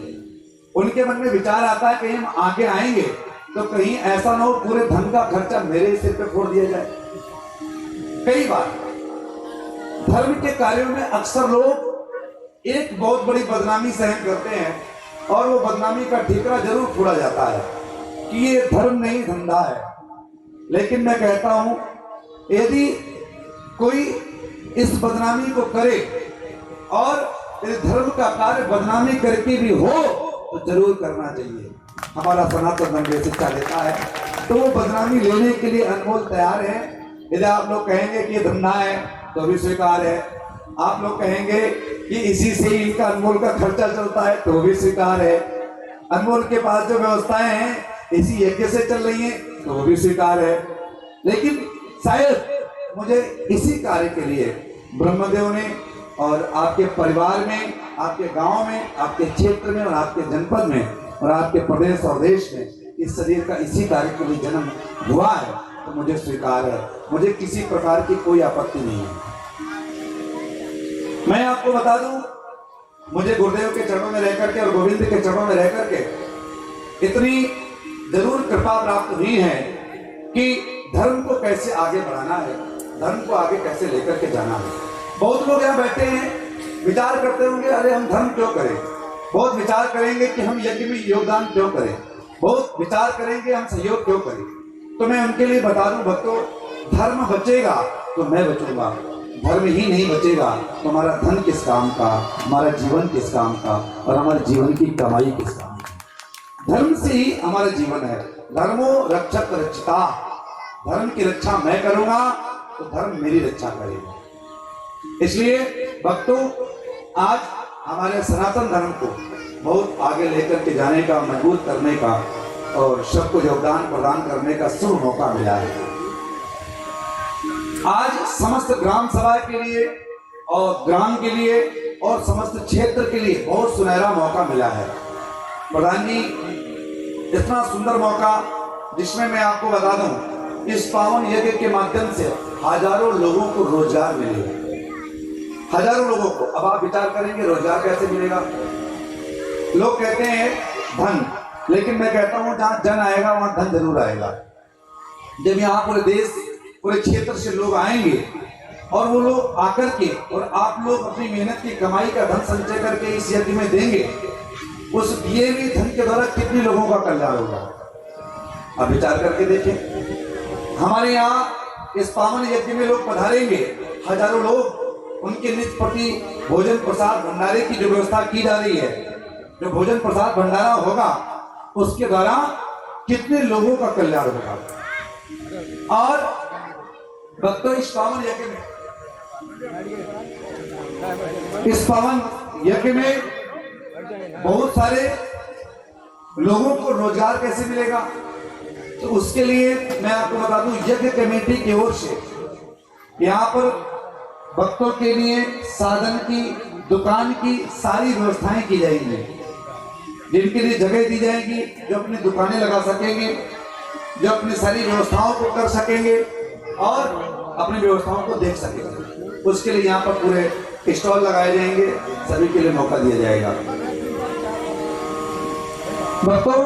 [SPEAKER 3] उनके मन में विचार आता है कहीं हम आगे आएंगे तो कहीं ऐसा ना हो पूरे धन का खर्चा मेरे सिर पे फोड़ दिया जाए। कई बार धर्म के कार्यों में अक्सर लोग एक बहुत बड़ी बदनामी सहन करते हैं और वो बदनामी का ठीकरा जरूर फोड़ा जाता है कि ये धर्म नहीं धंधा है। लेकिन मैं कहता हूं, यदि कोई इस बदनामी को करे और इस धर्म का कार्य बदनामी करके भी हो तो जरूर करना चाहिए। हमारा सनातन धर्म शिक्षा देता है, तो वो बदनामी लेने के लिए अनमोल तैयार है। यदि आप लोग कहेंगे कि ये धंधा है तो भी स्वीकार है, आप लोग कहेंगे कि इसी से इनका अनमोल का खर्चा चलता है तो भी स्वीकार है, अनमोल के पास जो व्यवस्थाएं हैं इसी यज्ञ से चल रही हैं तो भी स्वीकार है। लेकिन शायद मुझे इसी कार्य के लिए ब्रह्मदेव ने और आपके परिवार में, आपके गांव में, आपके क्षेत्र में और आपके जनपद में और आपके प्रदेश और देश में इस शरीर का इसी कार्य के लिए जन्म हुआ है तो मुझे स्वीकार है। मुझे किसी प्रकार की कोई आपत्ति नहीं है। मैं आपको बता दूं, मुझे गुरुदेव के चरणों में रहकर के और गोविंद के चरणों में रहकर के इतनी जरूर कृपा प्राप्त हुई है कि धर्म को कैसे आगे बढ़ाना है, धर्म को आगे कैसे लेकर के जाना है। बहुत लोग यहाँ बैठे हैं, विचार करते होंगे अरे हम धर्म क्यों करें, बहुत विचार करेंगे कि हम यज्ञ में योगदान क्यों करें, बहुत विचार करेंगे हम सहयोग क्यों करें। तो मैं उनके लिए बता दूं भक्तों, धर्म बचेगा तो मैं बचूंगा, धर्म ही नहीं बचेगा तो हमारा धन किस काम का, हमारा जीवन किस काम का और हमारे जीवन की कमाई किस काम की। धर्म से ही हमारा जीवन है। धर्मो रक्षक रक्षिता, धर्म की रक्षा मैं करूंगा तो धर्म मेरी रक्षा करेगा। इसलिए भक्तों, आज हमारे सनातन धर्म को बहुत आगे लेकर के जाने का, मजबूत करने का और सबको योगदान प्रदान करने का शुभ मौका मिला है। आज समस्त ग्राम सभा के लिए और ग्राम के लिए और समस्त क्षेत्र के लिए बहुत सुनहरा मौका मिला है। प्रधान जी, इतना सुंदर मौका जिसमें मैं आपको बता दूं, इस पावन यज्ञ के माध्यम से हजारों लोगों को रोजगार मिलेगा, हजारों लोगों को। अब आप विचार करेंगे रोजगार कैसे मिलेगा। लोग कहते हैं धन, लेकिन मैं कहता हूं जहां जन आएगा वहां धन जरूर आएगा। जब यहाँ पूरे देश, पूरे क्षेत्र से लोग आएंगे और वो लोग आकर के और आप लोग अपनी मेहनत की कमाई का धन संचय करके इस यज्ञ में देंगे, उस दिए हुए धन के द्वारा कितने लोगों का कल्याण होगा। अब विचार करके देखें, हमारे यहाँ इस पावन यज्ञ में लोग पधारेंगे, हजारों लोग, उनके निज प्रति भोजन प्रसाद भंडारे की जो व्यवस्था की जा रही है, जो भोजन प्रसाद भंडारा होगा उसके द्वारा कितने लोगों का कल्याण होगा। और भक्तों, इस पावन यज्ञ में बहुत सारे लोगों को रोजगार कैसे मिलेगा, तो उसके लिए मैं आपको बता दूं, यज्ञ कमेटी की ओर से यहाँ पर भक्तों के लिए साधन की, दुकान की सारी व्यवस्थाएं की जाएंगी, जिनके लिए जगह दी जाएगी, जो अपनी दुकानें लगा सकेंगे, जो अपनी सारी व्यवस्थाओं को कर सकेंगे और अपनी व्यवस्थाओं को देख सकेंगे। उसके लिए यहाँ पर पूरे स्टॉल लगाए जाएंगे, सभी के लिए मौका दिया जाएगा। भक्तों,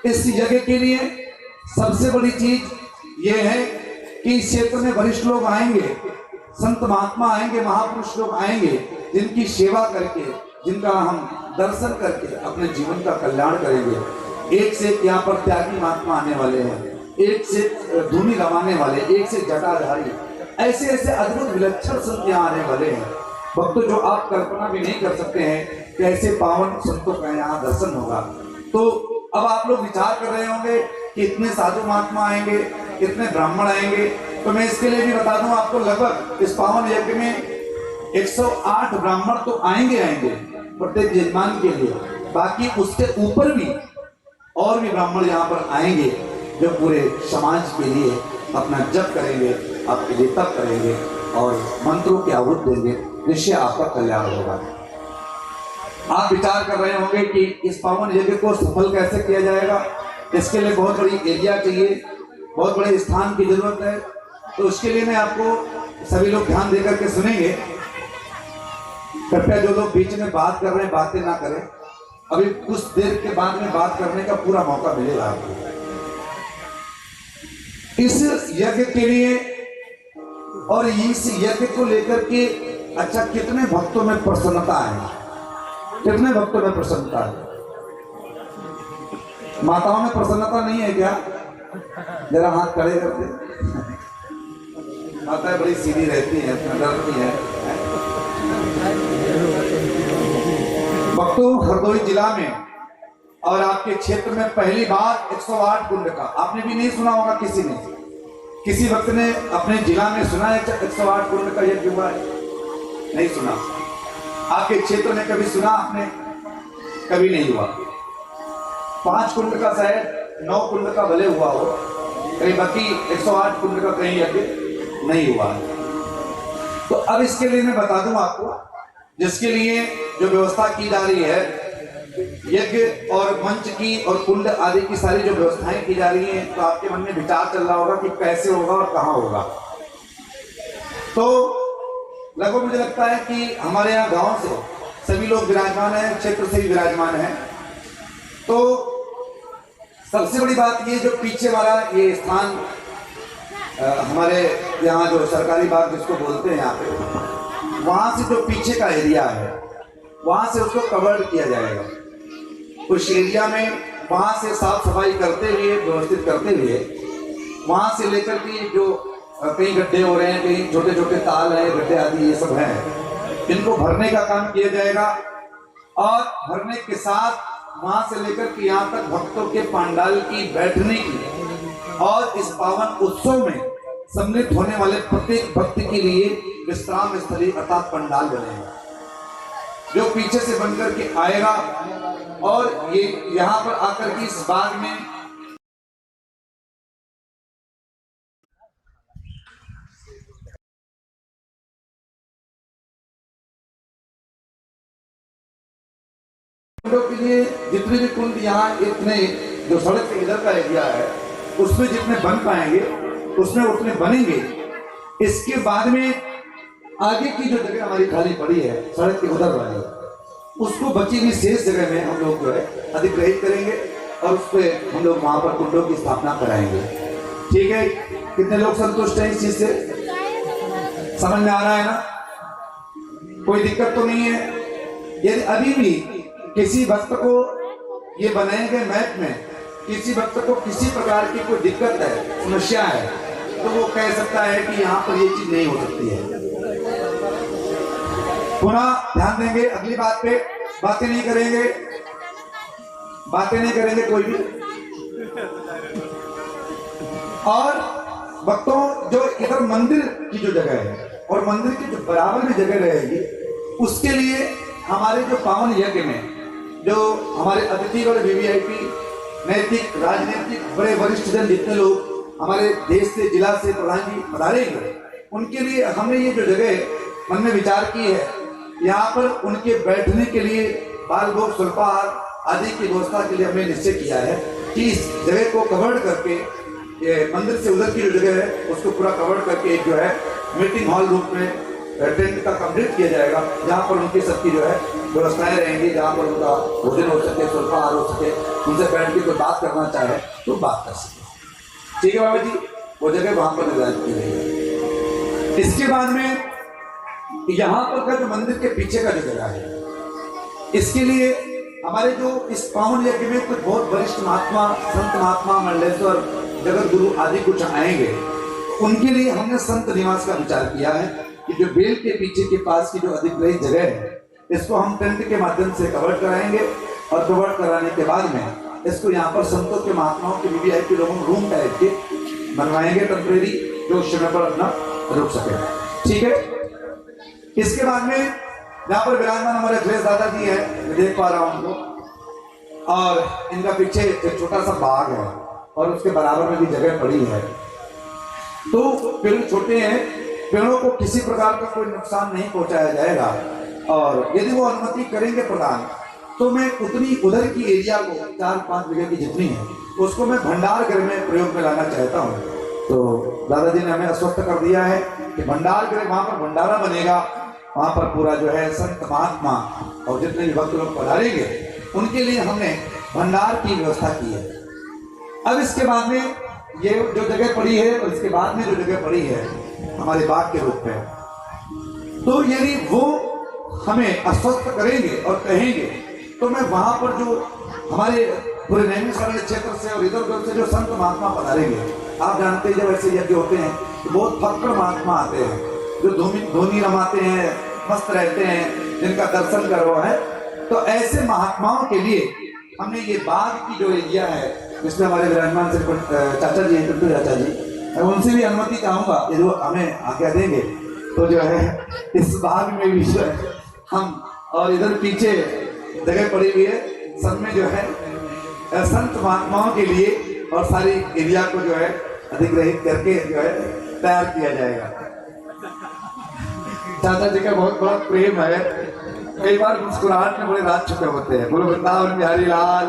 [SPEAKER 3] इस जगह के लिए सबसे बड़ी चीज ये है कि इस क्षेत्र में वरिष्ठ लोग आएंगे, संत महात्मा आएंगे, महापुरुष लोग आएंगे, जिनकी सेवा करके, जिनका हम दर्शन करके अपने जीवन का कल्याण करेंगे। एक से यहाँ पर त्यागी महात्मा आने वाले हैं, एक से धूनी रवाने वाले, एक से जटाधारी, ऐसे ऐसे अद्भुत विलक्षण संत यहाँ आने वाले हैं भक्तों, जो आप कल्पना भी नहीं कर सकते हैं कि ऐसे पावन संतों का यहाँ दर्शन होगा। तो अब आप लोग विचार कर रहे होंगे कि इतने साधु महात्मा आएंगे, इतने ब्राह्मण आएंगे, तो मैं इसके लिए भी बता दूं आपको, लगभग इस पावन यज्ञ में 108 ब्राह्मण तो आएंगे प्रत्येक यजमान के लिए। बाकी उसके ऊपर भी और भी ब्राह्मण यहाँ पर आएंगे, जो पूरे समाज के लिए अपना जप करेंगे, आपके लिए तप करेंगे और मंत्रों की आहुति देंगे, निश्चय आपका कल्याण होगा। आप विचार कर रहे होंगे कि इस पावन यज्ञ को सफल कैसे किया जाएगा। इसके लिए बहुत बड़ी एरिया चाहिए, बहुत बड़े स्थान की जरूरत है। तो उसके लिए मैं आपको सभी लोग ध्यान देकर के सुनेंगे। कृपया जो लोग बीच में बात कर रहे हैं बातें ना करें, अभी कुछ देर के बाद में बात करने का पूरा मौका मिलेगा आपको। इस यज्ञ के लिए और इस यज्ञ को लेकर के अच्छा कितने भक्तों में प्रसन्नता है, कितने भक्तों में प्रसन्नता है? माताओं में प्रसन्नता नहीं है क्या? जरा हाथ खड़े करते। माताएं बड़ी सीधी रहती हैं, डरती हैं। भक्तों, हरदोई जिला में और आपके क्षेत्र में पहली बार 108 कुंड का आपने भी नहीं सुना होगा, किसी ने, किसी भक्त ने अपने जिला में सुना है 108 कुंड का यज्ञ हुआ है? नहीं सुना। आपके क्षेत्र में कभी सुना आपने? कभी नहीं हुआ। 5 कुंड का शायद 9 कुंड का भले हुआ हो, कहीं बाकी 108 कुंड का कहीं यज्ञ नहीं हुआ। तो अब इसके लिए मैं बता दूं आपको, जिसके लिए जो व्यवस्था की जा रही है, यज्ञ और मंच की और कुंड आदि की सारी जो व्यवस्थाएं की जा रही हैं, तो आपके मन में विचार चल रहा होगा कि कैसे होगा और कहां होगा। तो लगभग मुझे लगता है कि हमारे यहाँ गांव से सभी लोग विराजमान हैं, क्षेत्र से ही विराजमान हैं। तो सबसे बड़ी बात ये, जो पीछे वाला ये स्थान हमारे यहाँ जो सरकारी बाग जिसको बोलते हैं यहाँ पे, वहां से जो पीछे का एरिया है वहां से उसको कवर किया जाएगा। उस एरिया में वहां से साफ सफाई करते हुए, व्यवस्थित करते हुए, वहां से लेकर के जो कहीं गड्ढे हो रहे हैं, कहीं छोटे छोटे ताल हैं, गड्ढे आदि ये सब हैं, इनको भरने का काम किया जाएगा। और भरने के साथ वहां से लेकर के यहाँ तक भक्तों के पंडाल की, बैठने की और इस पावन उत्सव में सम्मिलित होने वाले प्रत्येक भक्त के लिए विश्राम स्थली अर्थात पंडाल बनेगा, जो पीछे से बनकर के आएगा। और ये यहाँ पर आकर के इस बाग में कुंडों के लिए जितने भी कुंड यहाँ, इतने जो सड़क के इधर का एरिया है उसमें जितने बन पाएंगे उसमें उतने बनेंगे। इसके बाद में आगे की जो जगह हमारी खाली पड़ी है सड़क के उधर वाली, उसको बची हुई शेष जगह में हम लोग जो है अधिग्रहित करेंगे और उस पर हम लोग वहां पर कुंडों की स्थापना कराएंगे। ठीक है? कितने लोग संतुष्ट हैं इस चीज से? समझ में आ रहा है ना? कोई दिक्कत तो नहीं है? यदि अभी भी किसी भक्त को ये बनाए गए मैप में किसी भक्त को किसी प्रकार की कोई दिक्कत है, समस्या है, तो वो कह सकता है कि यहाँ पर ये चीज नहीं हो सकती है। पुनः ध्यान देंगे अगली बात पे, बातें नहीं करेंगे, बातें नहीं करेंगे कोई भी। और भक्तों, जो इधर मंदिर की जो जगह है और मंदिर की जो बराबर में जगह रहेगी, उसके लिए हमारे जो पावन यज्ञ में जो हमारे अतिथि और वीवीआईपी, नैतिक, राजनीतिक बड़े वरिष्ठ जन जितने लोग हमारे देश से, जिला से प्रधान जी पधारेंगे, उनके लिए हमने ये जो जगह मन में विचार की है, यहाँ पर उनके बैठने के लिए बाल भोग, स्वल्पाहार आदि की व्यवस्था के लिए हमने निश्चय किया है कि इस जगह को कवर करके, ये मंदिर से उधर की जो जगह है उसको पूरा कवर करके एक जो है मीटिंग हॉल रूप में टेंट का कंप्लीट किया जाएगा, जहाँ पर उनकी सबकी जो है व्यवस्थाएं रहेंगी, जहाँ पर उनका भोजन हो सके, स्वल्पाहार हो सके, उनसे बैठ के कोई बात करना चाहे तो बात कर सके। ठीक है बाबा जी? वो जगह वहाँ पर निर्धारित की गई है। इसके बाद में यहाँ पर का जो मंदिर के पीछे का जो जगह है, इसके लिए हमारे जो इस पावन यज्ञ में कुछ बहुत वरिष्ठ महात्मा, संत महात्मा, मंडलेश्वर, जगत गुरु आदि कुछ आएंगे, उनके लिए हमने संत निवास का विचार किया है कि जो बेल के पीछे के पास की जो अधिग्रहित जगह है, इसको हम टेंट के माध्यम से कवर कराएंगे और कवर कराने के बाद में इसको यहाँ पर संतों के, महात्माओं के, वीवीआईपी लोगों रूम टाइप के बनवाएंगे टेम्परेरी, जो उस समय पर अपना रुक सके। ठीक है? इसके बाद में यहाँ पर विराजमान हमारे अखिलेश दादाजी है, मैं देख पा रहा हूँ उनको, और इनका पीछे एक छोटा सा बाग है और उसके बराबर में भी जगह पड़ी है। तो पेड़ छोटे हैं, पेड़ों को किसी प्रकार का कोई नुकसान नहीं पहुंचाया जाएगा। और यदि वो अनुमति करेंगे प्रधान, तो मैं उतनी उधर की एरिया को 4-5 बीघे की जितनी है उसको मैं भंडार गृह में प्रयोग में लाना चाहता हूँ। तो दादाजी ने हमें आश्वस्त कर दिया है कि भंडार गृह, वहां पर भंडारा बनेगा, वहां पर पूरा जो है संत महात्मा और जितने भी भक्त लोग पधारेंगे उनके लिए हमने भंडार की व्यवस्था की है। अब इसके बाद में ये जो जगह पड़ी है और इसके बाद में जो जगह पड़ी है हमारे बाग के रूप में, तो यदि वो हमें आश्वस्त करेंगे और कहेंगे तो मैं वहां पर जो हमारे पूरे नैमिषारण्य क्षेत्र से और इधर उधर से जो संत महात्मा पधारेंगे, आप जानते हैं जब ऐसे यज्ञ होते हैं तो बहुत फक्र महात्मा आते हैं जो धोनी रमाते हैं, मस्त रहते हैं, जिनका दर्शन करो है। तो ऐसे महात्माओं के लिए हमने ये बाग की जो एरिया है जिसमें हमारे विराजमान से चाचा जी हैं, पिंटू चाचा जी, मैं उनसे भी अनुमति चाहूंगा यदि वो हमें आज्ञा देंगे तो जो है इस बाग में भी जो है हम, और इधर पीछे जगह पड़ी हुई है, सब में जो है संत महात्माओं के लिए और सारी एरिया को जो है अधिग्रहित करके जो है तैयार किया जाएगा। चाचा जी का बहुत बड़ा प्रेम है, कई बार मुस्कुराहट में बड़े रात चुके होते हैं। बोलो वृंदावन बिहारी लाल।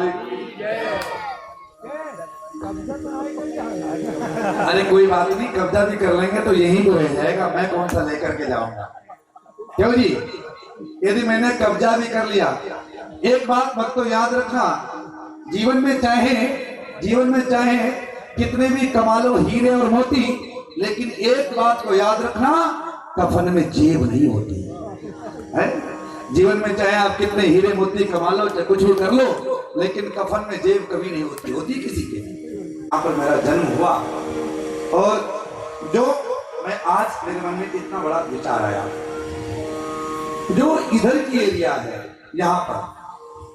[SPEAKER 3] अरे कोई बात नहीं, कब्जा भी कर लेंगे तो यहीं तो रह जाएगा, मैं कौन सा लेकर के जाऊंगा। क्यों जी, यदि मैंने कब्जा भी कर लिया, एक बात मत तो याद रखना, जीवन में चाहे कितने भी कमा लो हीरे और मोती, लेकिन एक बात को याद रखना, कफन में जेब नहीं होती है। जीवन में चाहे आप कितने हीरे मोती कमा लो, चाहे कुछ भी कर लो, लेकिन कफन में जेब कभी नहीं होती किसी के। यहाँ पर मेरा जन्म हुआ और जो मैं आज मेरे मन में इतना बड़ा विचार आया, जो इधर की एरिया है यहाँ पर,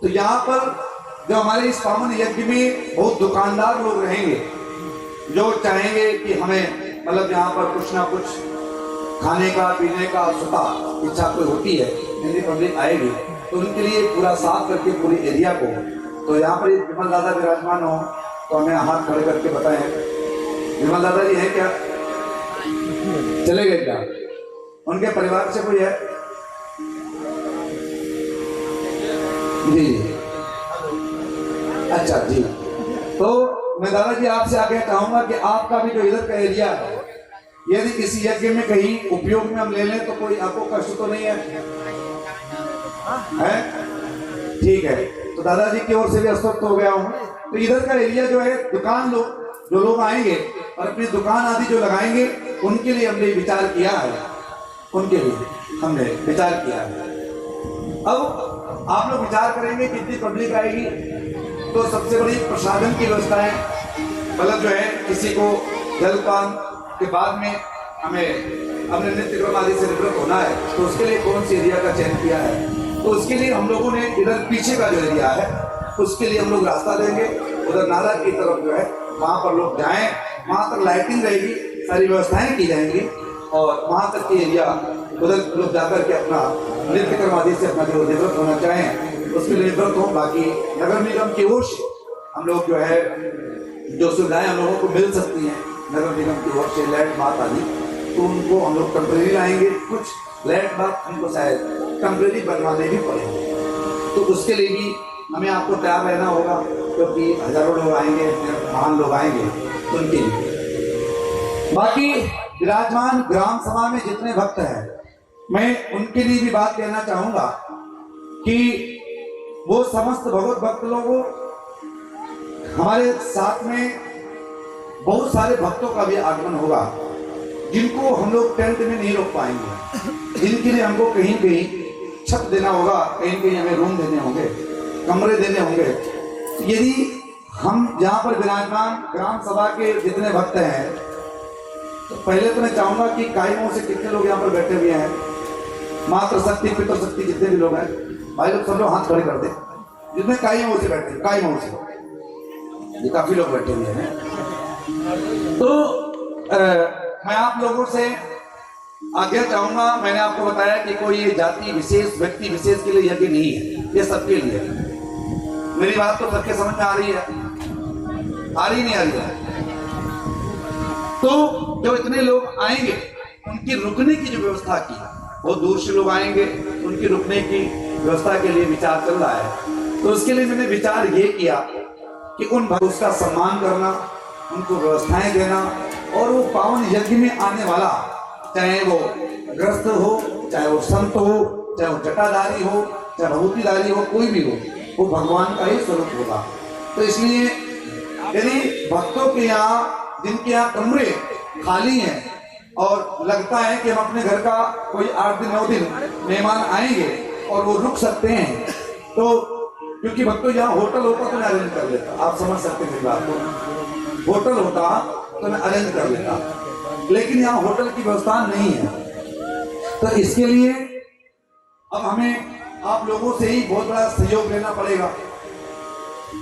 [SPEAKER 3] तो यहाँ पर जो हमारे इस पावन यज्ञ में बहुत दुकानदार लोग रहेंगे जो चाहेंगे कि हमें मतलब यहाँ पर कुछ ना कुछ खाने का पीने का सुता इच्छा कोई होती है, यदि पब्लिक आएगी तो उनके लिए पूरा साफ करके पूरी एरिया को, तो यहाँ पर विमल दादा विराजमान हो तो हमें हाथ खड़े करके बताएं। विमल दादा जी है क्या? चले गए क्या? उनके परिवार से कोई है? जी अच्छा जी, तो मैं दादाजी आपसे आगे चाहूंगा कि आपका भी जो इधर का एरिया है, यदि किसी यज्ञ में कहीं उपयोग में हम ले लें तो कोई आपको कष्ट तो नहीं है? ठीक है, तो दादाजी की ओर से भी अस्वस्थ हो गया हूँ। तो इधर का एरिया जो है, दुकान लोग जो लोग आएंगे और अपनी दुकान आदि जो लगाएंगे, उनके लिए हमने विचार किया है, अब आप लोग विचार करेंगे कितनी पब्लिक आएगी, तो सबसे बड़ी प्रसाधन की व्यवस्था है, मतलब जो है किसी को जलपान के बाद में हमें अपने नित्य क्रम आदि से निवृत्त होना है, तो उसके लिए कौन सी एरिया का चयन किया है, तो उसके लिए हम लोगों ने इधर पीछे का जो एरिया है उसके लिए हम लोग रास्ता देंगे, उधर नाला की तरफ जो है वहाँ पर लोग जाएं, वहाँ तक लाइटिंग रहेगी, सारी व्यवस्थाएं की जाएंगी और वहाँ तक की एरिया उधर लोग जाकर के अपना नित्य कर्म आदि से अपना जो निवृत्त होना चाहें उसके लिए निवृत्त हो। बाकी नगर निगम की ओर से हम लोग जो है जो सुविधाएं हम लोगों को मिल सकती हैं नगर निगम की ओर से, लैंड बात आदि, तो उनको हम लोग टेम्परेरी लाएंगे, कुछ लैंड बात हमको शायद टेम्परेरी बनवाने भी पड़ेंगे, तो उसके लिए भी हमें आपको तैयार रहना होगा, क्योंकि हजारों लोग आएंगे, महान लोग आएंगे, तो उनके लिए। बाकी विराजमान ग्राम सभा में जितने भक्त हैं, मैं उनके लिए भी बात कहना चाहूंगा कि वो समस्त भगवत भक्त लोगों, हमारे साथ में बहुत सारे भक्तों का भी आगमन होगा जिनको हम लोग टेंट में नहीं रोक पाएंगे, जिनके लिए हमको कहीं कहीं छत देना होगा, कहीं कहीं हमें रूम देने होंगे, कमरे देने होंगे। यदि हम यहाँ पर विराजमान ग्राम सभा के जितने भक्त हैं, तो पहले तो मैं चाहूंगा कि कायमों से कितने लोग यहाँ पर बैठे हुए हैं, मातृ शक्ति पितृ शक्ति जितने भी लोग हैं, भाई लोग सब लोग हाथ खड़े कर दे, जितने कायमों से बैठे, कायमों से ये काफी लोग बैठे हुए हैं। तो मैं आप लोगों से आज्ञा चाहूंगा, मैंने आपको बताया कि कोई ये जाति विशेष व्यक्ति विशेष के लिए यज्ञ नहीं है, ये सबके लिए है। मेरी बात तो सबके समझ में आ रही है, आ रही नहीं आ रही है? तो जो इतने लोग आएंगे उनकी रुकने की जो व्यवस्था की, बहुत दूर से लोग आएंगे, उनकी रुकने की व्यवस्था के लिए विचार चल रहा है। तो उसके लिए मैंने विचार ये किया कि उन भक्तों का सम्मान करना, उनको व्यवस्थाएं देना, और वो पावन यज्ञ में आने वाला, चाहे वो ग्रस्त हो, चाहे वो संत हो, चाहे वो जटाधारी हो, चाहे भभूतिधारी हो, कोई भी हो, वो भगवान का ही स्वरूप होगा। तो इसलिए यदि भक्तों के यहाँ, जिनके यहाँ कमरे खाली हैं और लगता है कि हम अपने घर का कोई 8 दिन 9 दिन मेहमान आएंगे और वो रुक सकते हैं, तो क्योंकि भक्तों यहाँ होटल होता तो मैं अरेंज कर लेता, आप समझ सकते हैं मेरी बात को, होटल होता तो मैं अरेंज कर लेता, लेकिन यहाँ होटल की व्यवस्था नहीं है। तो इसके लिए अब हमें आप लोगों से ही बहुत बड़ा सहयोग लेना पड़ेगा।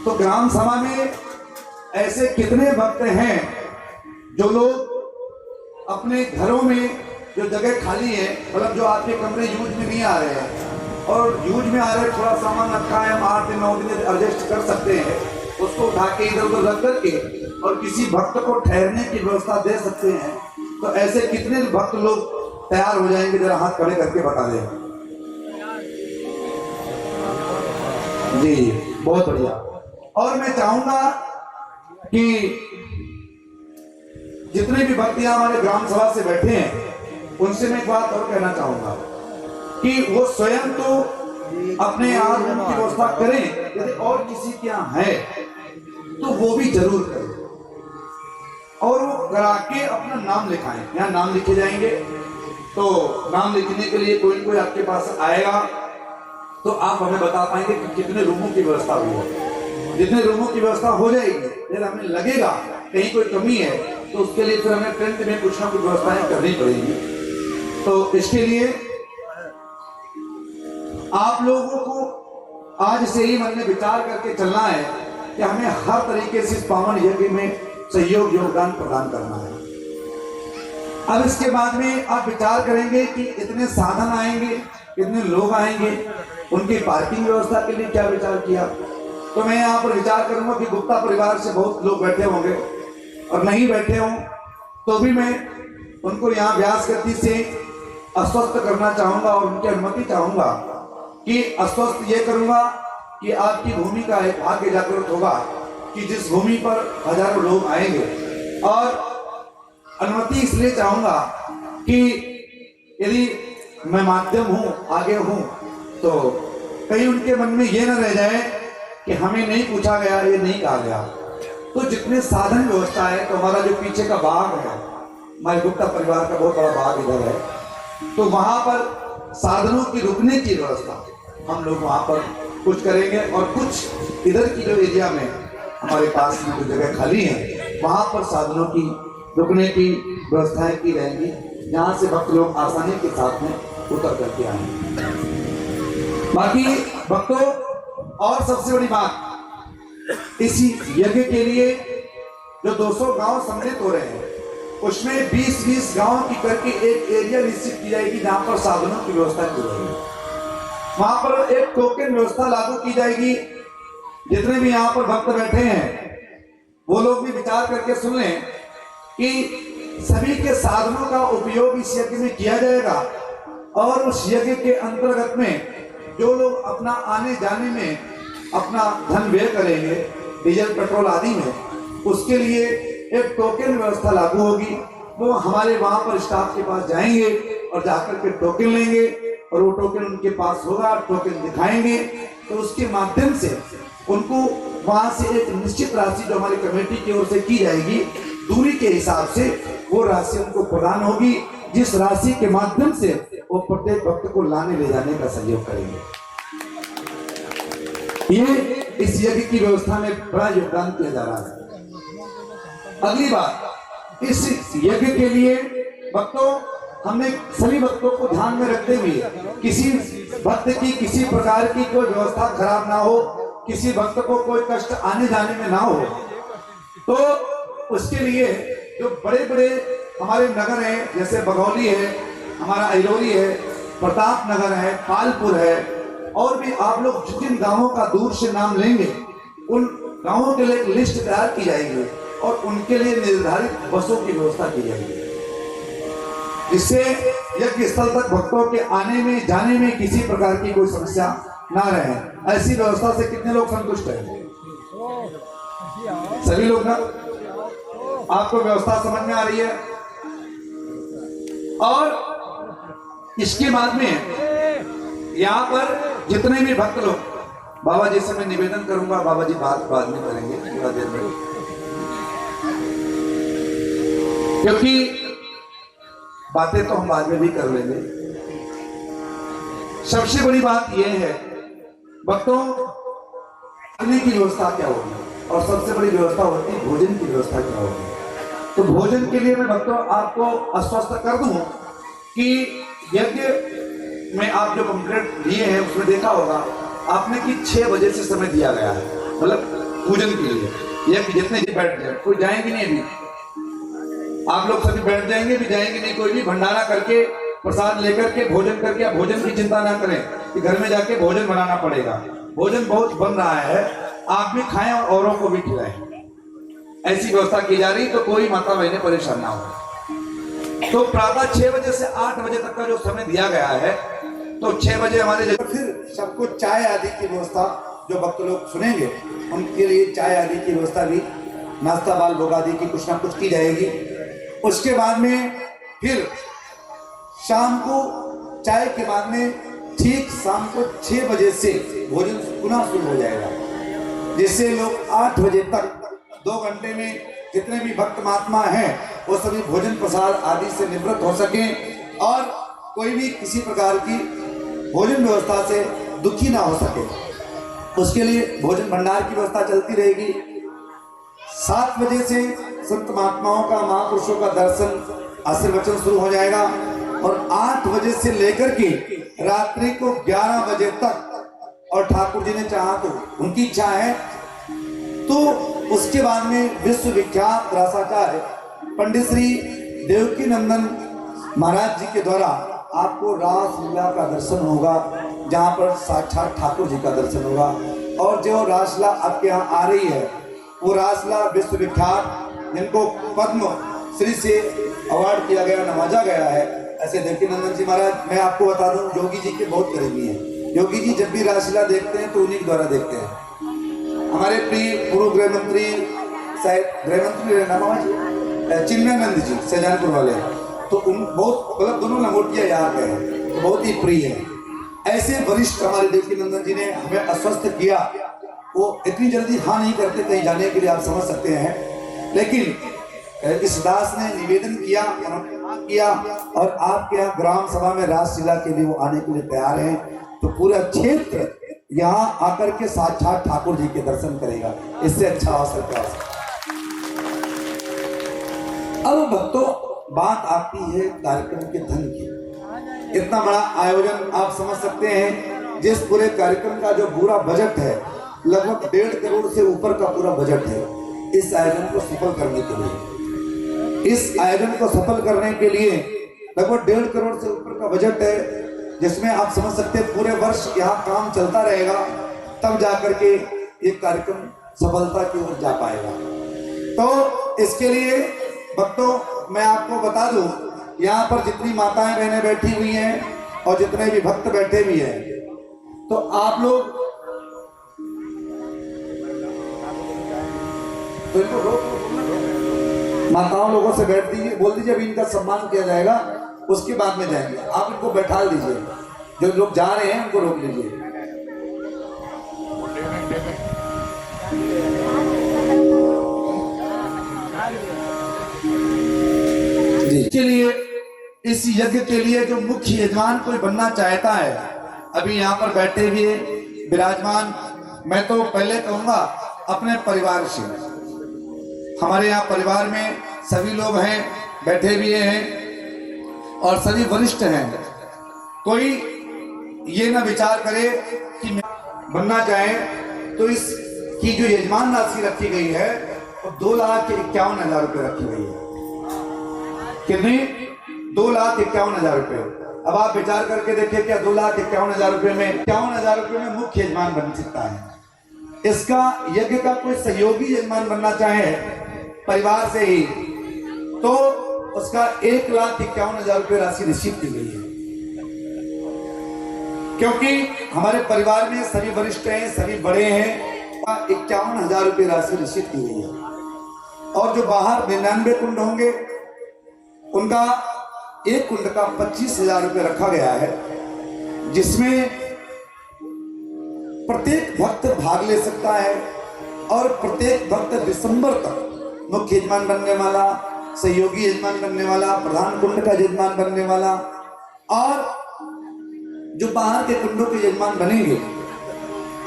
[SPEAKER 3] तो ग्राम सभा में ऐसे कितने भक्त हैं जो लोग अपने घरों में जो जगह खाली है, मतलब जो आपके कमरे यूज में नहीं आ रहे हैं और यूज में आ रहे थोड़ा सामान रखा है, हम 8 दिन 9 दिन एडजस्ट कर सकते हैं, उसको उठा के इधर उधर रख करके और किसी भक्त को ठहरने की व्यवस्था दे सकते हैं। तो ऐसे कितने भक्त लोग तैयार हो जाएंगे, जरा हाथ खड़े करके बता दें। जी बहुत बढ़िया। और मैं चाहूंगा कि जितने भी भक्त यहाँ हमारे ग्राम सभा से बैठे हैं, उनसे मैं एक बात और कहना चाहूंगा कि वो स्वयं तो अपने यहाँ रूम की व्यवस्था करें, यदि और किसी के यहाँ है तो वो भी जरूर करें, और वो करा के अपना नाम लिखाएं। यहाँ नाम लिखे जाएंगे, तो नाम लिखने के लिए कोई कोई आपके पास आएगा, तो आप हमें बता पाएंगे कि कितने रूमों की व्यवस्था हुई है। जितने रूमों की व्यवस्था हो जाएगी, यदि हमें लगेगा कहीं कोई कमी है, तो उसके लिए फिर हमें टेंट में कुछ ना कुछ व्यवस्थाएं करनी पड़ेगी। तो इसके लिए आप लोगों को आज से ही मन में विचार करके चलना है कि हमें हर तरीके से इस पावन यज्ञ में सहयोग योगदान प्रदान करना है। अब इसके बाद में आप विचार करेंगे कि इतने साधन आएंगे, कितने लोग आएंगे, उनकी पार्किंग व्यवस्था के लिए क्या विचार किया। तो मैं यहाँ पर विचार करूंगा कि गुप्ता परिवार से बहुत लोग बैठे होंगे, और नहीं बैठे हों तो भी मैं उनको यहाँ व्यास गति से आश्वस्त करना चाहूंगा और उनकी अनुमति चाहूंगा कि आश्वस्त ये करूंगा कि आपकी भूमि का एक भाग्य जागृत होगा कि जिस भूमि पर हजारों लोग आएंगे। और अनुमति इसलिए चाहूंगा कि यदि मैं माध्यम हूं, आगे हूं, तो कहीं उनके मन में ये न रह जाए कि हमें नहीं पूछा गया, ये नहीं कहा गया। तो जितने साधन व्यवस्था है, तो हमारा जो पीछे का बाग है, हमारे गुप्ता परिवार का बहुत बड़ा बाग इधर है, तो वहां पर साधनों की रुकने की व्यवस्था हम लोग वहां पर कुछ करेंगे, और कुछ इधर की जो एरिया में हमारे पास में जो जगह खाली है, वहां पर साधनों की रुकने की व्यवस्थाएं की रहेंगी, जहां से भक्त लोग आसानी के साथ में उतर करके आएंगे। बाकी भक्तों, और सबसे बड़ी बात, इसी यज्ञ के लिए जो 200 गांव सम्मिलित हो रहे हैं, उसमें 20-20 गांव की करके एक एरिया निश्चित की जाएगी जहां पर साधनों की व्यवस्था की जाएगी। वहां पर एक टोकन व्यवस्था लागू की जाएगी। जितने भी यहाँ पर भक्त बैठे हैं, वो लोग भी विचार करके सुन लें कि सभी के साधनों का उपयोग इस यज्ञ में किया जाएगा, और उस यज्ञ के अंतर्गत में जो लोग अपना आने जाने में अपना धन व्यय करेंगे, डीजल पेट्रोल आदि में, उसके लिए एक टोकन व्यवस्था लागू होगी। वो हमारे वहां पर स्टाफ के पास जाएंगे और जाकर के टोकन लेंगे, और वो टोकन उनके पास होगा, टोकन दिखाएंगे, तो उसके माध्यम से उनको वहां से एक निश्चित राशि जो हमारी कमेटी की ओर से की जाएगी, दूरी के हिसाब से वो राशि उनको प्रदान होगी, जिस राशि के माध्यम से वो प्रत्येक भक्त को लाने ले जाने का सहयोग करेंगे। ये इस यज्ञ की व्यवस्था में बड़ा योगदान किया जा रहा है। अगली बात, इस यज्ञ के लिए भक्तों, हमने सभी भक्तों को ध्यान में रखते हुए किसी भक्त की किसी प्रकार की कोई व्यवस्था खराब ना हो, किसी भक्त को कोई कष्ट आने जाने में ना हो, तो उसके लिए जो बड़े बड़े हमारे नगर हैं, जैसे बघौली है, हमारा अहिरोली है, प्रताप नगर है, पालपुर है, और भी आप लोग जिन गांवों का दूर से नाम लेंगे, उन गांवों के लिए एक लिस्ट तैयार की जाएगी, और उनके लिए निर्धारित बसों की व्यवस्था की जाएगी, जिससे यज्ञ स्थल तक भक्तों के आने में जाने में किसी प्रकार की कोई समस्या ना रहे। ऐसी व्यवस्था से कितने लोग संतुष्ट हैं? सभी लोग ना? आपको व्यवस्था समझ में आ रही है? और इसके बाद में यहाँ पर जितने भी भक्त लोग, बाबा जी से मैं निवेदन करूंगा, बाबा जी बात बाद में करेंगे थोड़ा देर में, क्योंकि बातें तो हम बाद में भी कर लेंगे। सबसे बड़ी बात यह है भक्तों, खाने की व्यवस्था क्या होगी, और सबसे बड़ी व्यवस्था होती है भोजन की व्यवस्था क्या होगी। तो भोजन के लिए मैं भक्तों आपको आश्वस्त कर दूं कि यज्ञ में आप जो पंपलेट लिए हैं उसमें देखा होगा आपने कि 6 बजे से समय दिया गया है, मतलब पूजन के लिए। यज्ञ जितने बैठ जाए, कोई जाएंगे नहीं, अभी आप लोग सभी बैठ जाएंगे भी, जाएंगे नहीं, कोई भी भंडारा करके प्रसाद लेकर के भोजन करके, आप भोजन की चिंता ना करें कि घर में जाके भोजन बनाना पड़ेगा। भोजन बहुत बन रहा है, आप भी खाएं और औरों को भी खिलाएं, ऐसी व्यवस्था की जा रही, तो कोई माता बहनें परेशान ना हो। तो प्रातः 6 बजे से 8 बजे तक का जो समय दिया गया है, तो 6 बजे हमारे फिर सबको चाय आदि की व्यवस्था, जो भक्त लोग सुनेंगे उनके लिए चाय आदि की व्यवस्था भी, नाश्ता बाल भोग आदि की कुछ ना कुछ की जाएगी। उसके बाद में फिर शाम को चाय के बाद में ठीक शाम को 6 बजे से भोजन पुनः शुरू हो जाएगा, जिससे लोग 8 बजे तक 2 घंटे में जितने भी भक्त महात्मा हैं वो सभी भोजन प्रसाद आदि से निवृत्त हो सकें और कोई भी किसी प्रकार की भोजन व्यवस्था से दुखी ना हो सके। उसके लिए भोजन भंडार की व्यवस्था चलती रहेगी। 7 बजे से संत महात्माओं का, महापुरुषों का दर्शन आशीर्वचन शुरू हो जाएगा और 8 बजे से लेकर के रात्रि को 11 बजे तक, और ठाकुर जी ने चाहा तो, उनकी इच्छा है तो उसके बाद में विश्व विख्यात रासाचार्य पंडित श्री देवकी नंदन महाराज जी के द्वारा आपको रासलीला का दर्शन होगा, जहाँ पर साक्षात ठाकुर जी का दर्शन होगा। और जो रासलीला आपके यहाँ आ रही है वो रासलीला विश्व विख्यात, जिनको पद्म श्री से अवार्ड किया गया, नवाजा गया है, ऐसे देवकी नंदन जी महाराज, मैं आपको बता दूं योगी जी के बहुत करीबी हैं। योगी जी जब भी रासलीला देखते हैं तो उन्हीं के द्वारा देखते हैं। हमारे प्रिय पूर्व गृह मंत्री, शायद गृह मंत्री चिन्मयानंद जी सैजानपुर वाले, तो उन बहुत, मतलब दोनों लंगोटिया यहाँ के हैं, तो बहुत ही प्रिय है। ऐसे वरिष्ठ हमारे देवकी नंदन जी ने हमें आश्वस्त किया, वो इतनी जल्दी हाँ नहीं करते कहीं जाने के लिए, आप समझ सकते हैं, लेकिन इस दास ने निवेदन किया और आपके यहाँ ग्राम सभा में रासलीला के लिए वो आने के लिए तैयार हैं, तो पूरा क्षेत्र यहाँ आकर के साक्षात ठाकुर जी के दर्शन करेगा। इससे अच्छा अवसर क्या हो सकता। अब भक्तों बात आती है कार्यक्रम के धन की। इतना बड़ा आयोजन आप समझ सकते हैं, जिस पूरे कार्यक्रम का जो पूरा बजट है लगभग 1.5 करोड़ से ऊपर का पूरा बजट है इस आयोजन को सफल करने के लिए। इस आयोजन को सफल करने के लिए लगभग 1.5 करोड़ से ऊपर का बजट है, जिसमें आप समझ सकते हैं पूरे वर्ष यहाँ काम चलता रहेगा, तब जाकर के ये कार्यक्रम सफलता की ओर जा पाएगा। तो इसके लिए भक्तों मैं आपको बता दूं, यहाँ पर जितनी माताएं बहनें बैठी हुई हैं और जितने भी भक्त बैठे हुए हैं, तो आप लोग माताओं लोगों से बैठ दीजिए, बोल दीजिए अभी इनका सम्मान किया जाएगा, उसके बाद में जाएंगे। आप इनको बैठा दीजिए, जो लोग जा रहे हैं उनको रोक लीजिए। के लिए इस यज्ञ के लिए जो मुख्य यजमान कोई बनना चाहता है, अभी यहाँ पर बैठे हुए विराजमान, मैं तो पहले कहूंगा अपने परिवार से, हमारे यहाँ परिवार में सभी लोग हैं, बैठे हुए हैं और सभी वरिष्ठ हैं। कोई ये ना विचार करे कि बनना चाहे तो इसकी जो यजमान राशि रखी गई है वो 2,51,000 रुपये रखी गई है। कितनी? 2,51,000 रुपये। अब आप विचार करके देखिए, क्या 2,51,000 रुपये में 51,000 रुपये में मुख्य यजमान बन सकता है? इसका यज्ञ का कोई सहयोगी यजमान बनना चाहे
[SPEAKER 7] परिवार से ही, तो उसका 1,51,000 रुपये राशि निश्चित की गई है। क्योंकि हमारे परिवार में सभी वरिष्ठ हैं, सभी बड़े हैं, 51,000 रुपये राशि निश्चित की गई है। और जो बाहर 99 कुंड होंगे उनका एक कुंड का 25,000 रुपये रखा गया है, जिसमें प्रत्येक भक्त भाग ले सकता है और प्रत्येक भक्त दिसंबर तक मुख्य यजमान बनने वाला, सहयोगी यजमान बनने वाला, प्रधान कुंड का यजमान बनने वाला और जो बाहर के कुंडों के यजमान बनेंगे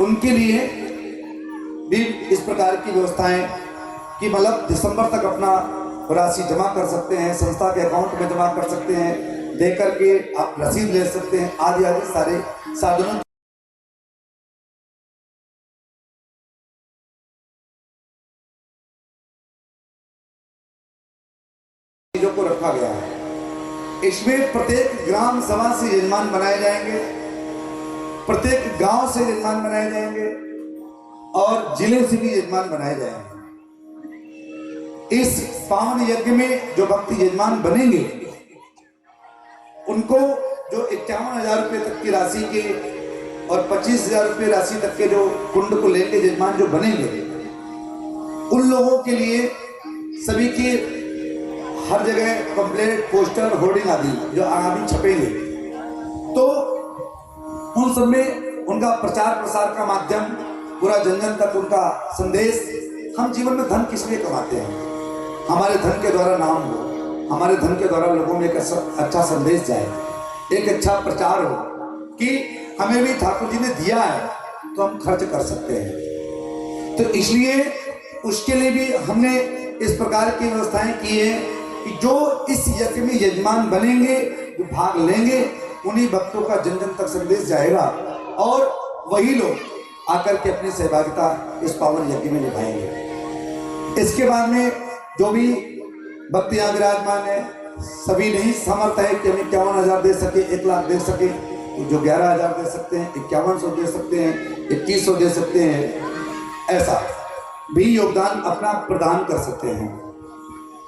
[SPEAKER 7] उनके लिए भी इस प्रकार की व्यवस्थाएं कि मतलब दिसंबर तक अपना राशि जमा कर सकते हैं, संस्था के अकाउंट में जमा कर सकते हैं, दे करके आप रसीद ले सकते हैं, आदि आदि सारे साधनों चीजों को रखा गया है। इसमें प्रत्येक ग्राम सभा से यजमान बनाए जाएंगे, प्रत्येक गांव से यजमान बनाए जाएंगे और जिले से भी यजमान बनाए जाएंगे। इस पावन यज्ञ में जो भक्त यजमान बनेंगे उनको जो 51,000 रुपये तक की राशि के और 25,000 रुपये राशि तक के जो कुंड को लेकर यजमान जो बनेंगे, उन लोगों के लिए सभी के हर जगह कंप्लेंट, पोस्टर, होर्डिंग आदि जो आगामी छपेंगे, तो उन सब में उनका प्रचार प्रसार का माध्यम पूरा जन जन तक उनका संदेश। हम जीवन में धन किस लिए कमाते हैं? हमारे धन के द्वारा नाम हो, हमारे धन के द्वारा लोगों में एक अच्छा संदेश जाए, एक अच्छा प्रचार हो कि हमें भी ठाकुर जी ने दिया है तो हम खर्च कर सकते हैं। तो इसलिए उसके लिए भी हमने इस प्रकार की व्यवस्थाएं की है कि जो इस यज्ञ में यजमान बनेंगे, जो भाग लेंगे, उन्हीं भक्तों का जन जन तक संदेश जाएगा और वही लोग आकर के अपनी सहभागिता इस पावन यज्ञ में निभाएंगे। इसके बाद में जो भी भक्त यहाँ विराजमान है, सभी नहीं समर्थ है कि हम 51,000 दे सके, 1,00,000 दे सके, जो 11,000 दे सकते हैं, 5100 दे सकते हैं, 2100 दे सकते हैं, ऐसा भी योगदान अपना प्रदान कर सकते हैं।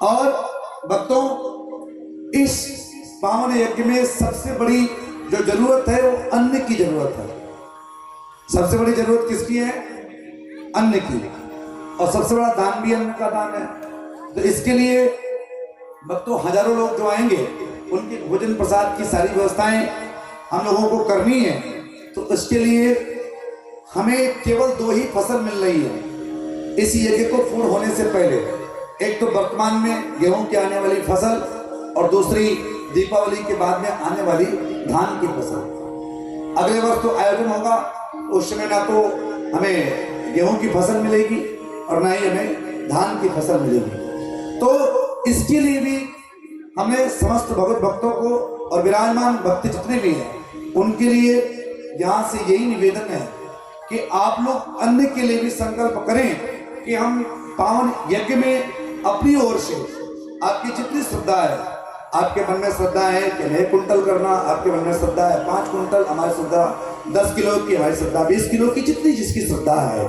[SPEAKER 7] और भक्तों, इस पावन यज्ञ में सबसे बड़ी जो जरूरत है वो अन्न की जरूरत है। सबसे बड़ी जरूरत किसकी है? अन्न की। और सबसे बड़ा दान भी अन्न का दान है। तो इसके लिए भक्तों हजारों लोग जो आएंगे उनके भोजन प्रसाद की सारी व्यवस्थाएं हम लोगों को करनी है। तो इसके लिए हमें केवल 2 ही फसल मिल रही है इस यज्ञ को पूर्ण होने से पहले। एक तो वर्तमान में गेहूं की आने वाली फसल और दूसरी दीपावली के बाद में आने वाली धान की फसल। अगले वर्ष तो आयोजन होगा, उस समय ना तो हमें गेहूं की फसल मिलेगी और ना ही हमें धान की फसल मिलेगी। तो इसके लिए भी हमें समस्त भगवत भक्तों को और विराजमान भक्त जितने भी हैं उनके लिए यहाँ से यही निवेदन है कि आप लोग अन्न के लिए भी संकल्प करें कि हम पावन यज्ञ में अपनी ओर से आपकी जितनी श्रद्धा है, आपके मन में श्रद्धा है कि 1 कुंटल करना, आपके मन में श्रद्धा है 5 कुंटल, हमारी श्रद्धा 10 किलो की, हमारी श्रद्धा 20 किलो की, जितनी जिसकी श्रद्धा है,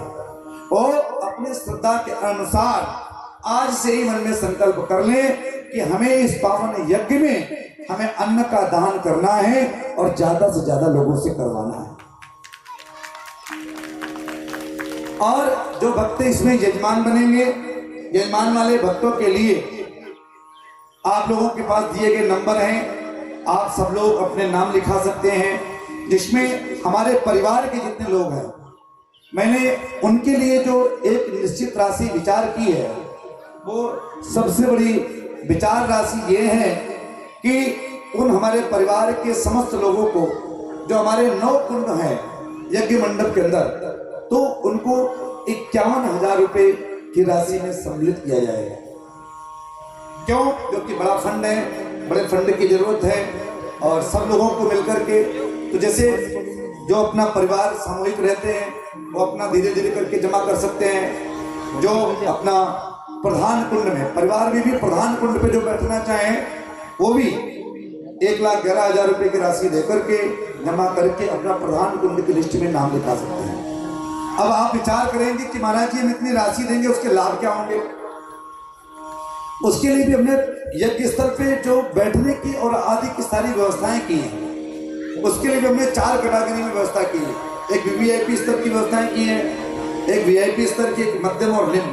[SPEAKER 7] और अपने श्रद्धा के अनुसार आज से ही मन में संकल्प कर लें कि हमें इस पावन यज्ञ में हमें अन्न का दान करना है और ज्यादा से ज्यादा लोगों से करवाना है। और जो भक्त इसमें यजमान बनेंगे, यजमान वाले भक्तों के लिए आप लोगों के पास दिए गए नंबर हैं, आप सब लोग अपने नाम लिखा सकते हैं, जिसमें हमारे परिवार के जितने लोग हैं, मैंने उनके लिए जो एक निश्चित राशि विचार की है, वो सबसे बड़ी विचार राशि ये है कि उन हमारे परिवार के समस्त लोगों को जो हमारे 9 कुंड हैं यज्ञ मंडप के अंदर, तो उनको 51,000 रुपये की राशि में सम्मिलित किया जाएगा। क्यों? क्योंकि बड़ा फंड है, बड़े फंड की जरूरत है और सब लोगों को मिलकर के, तो जैसे जो अपना परिवार सामूहिक रहते हैं वो अपना धीरे धीरे करके जमा कर सकते हैं। जो अपना प्रधान कुंड में, परिवार में भी प्रधान कुंड पे जो बैठना चाहें वो भी 1,11,000 रुपये की राशि देकर के जमा करके अपना प्रधान कुंड की लिस्ट में नाम लिखा सकते हैं। अब आप विचार करेंगे कि महाराज जी हम इतनी राशि देंगे, उसके लाभ क्या होंगे?
[SPEAKER 9] उसके लिए भी हमने यज्ञ स्थल पे जो बैठने की और आदि की सारी व्यवस्थाएं की हैं। उसके लिए भी हमने 4 कैटेगरी में व्यवस्था की है। एक वीवीआईपी स्तर की व्यवस्थाएं की है, एक वीआईपी स्तर की, एक मध्यम और निम्न,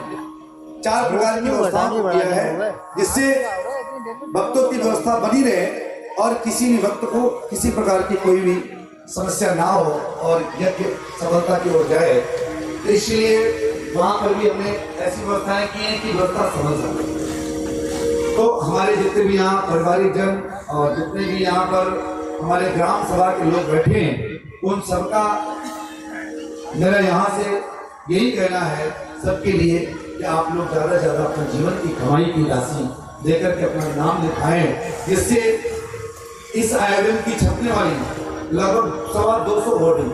[SPEAKER 9] 4 प्रकार की व्यवस्थाओं को किया है, जिससे भक्तों की व्यवस्था बनी रहे और किसी भी भक्त को किसी प्रकार की कोई भी समस्या ना हो और यज्ञ सफलता की ओर जाए। तो इसलिए वहां पर भी हमने ऐसी व्यवस्थाएं की हैं कि व्यवस्था सफल सके। तो हमारे जितने भी यहाँ पारिवारिक जन और जितने भी यहाँ पर हमारे ग्राम सभा के लोग बैठे हैं, उन सबका मेरा यहाँ से यही कहना है सबके लिए कि आप लोग ज़्यादा से ज़्यादा अपने जीवन की कमाई की राशि देकर के अपना नाम लिखाएं, जिससे इस आयोजन की छपने वाली लगभग 250 होर्डिंग,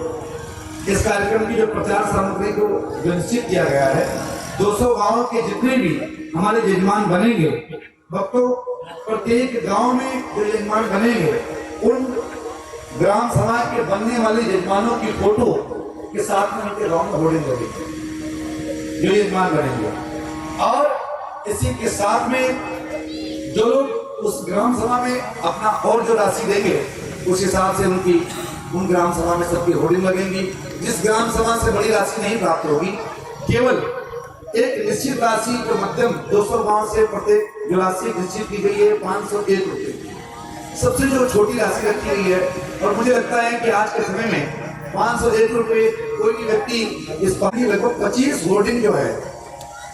[SPEAKER 9] इस कार्यक्रम की जो प्रचार सामग्री को जो निश्चित किया गया है, 200 गाँव के जितने भी हमारे यजमान बनेंगे, भक्तों प्रत्येक गांव में जो यजमान बनेंगे, उन ग्राम सभा के बनने वाले यजमानों की फोटो के साथ में उनके गांव में होर्डिंग लगेगी जो यजमान बनेंगे। और इसी के साथ में जो लोग उस ग्राम सभा में अपना और जो राशि देंगे, उस हिसाब से उनकी उन ग्राम सभा में सबकी होर्डिंग लगेंगी। जिस ग्राम सभा से बड़ी राशि नहीं प्राप्त होगी, केवल एक निश्चित राशि जो मध्यम 200 गांव से प्रत्येक जो राशि निश्चित की गई है 501 रुपये, सबसे जो छोटी राशि रखी गई है। और मुझे लगता है कि आज के समय में 501 रुपये कोई भी व्यक्ति इस पार्टी लगभग 25 होर्डिंग जो है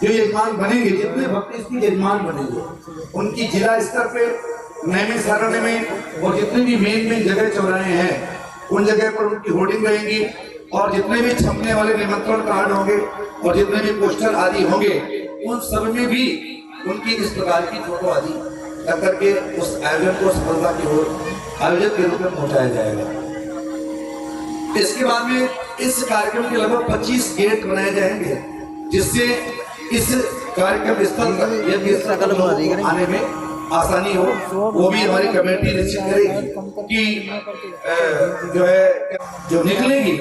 [SPEAKER 9] जो यजमान बनेंगे, जितने भक्त इसकी यजमान बनेंगे, उनकी जिला स्तर पे नैमिष सारण्य में और जितने भी मेन जगह चौराहे हैं, उन जगह पर उनकी होर्डिंग रहेंगी। और जितने भी छपने वाले निमंत्रण कार्ड होंगे और जितने भी पोस्टर आदि होंगे, उन सब में भी उनकी इस प्रकार की फोटो आदि लग करके उस आयोजन को सफलता की ओर आयोजक के रूप में पहुंचाया जाएगा। इसके बाद में इस कार्यक्रम के लगभग 25 गेट बनाए जाएंगे, जिससे इस कार्यक्रम स्थल तक आने में आसानी हो। वो भी हमारी कमेटी निश्चित करेगी कि जो निकलेगी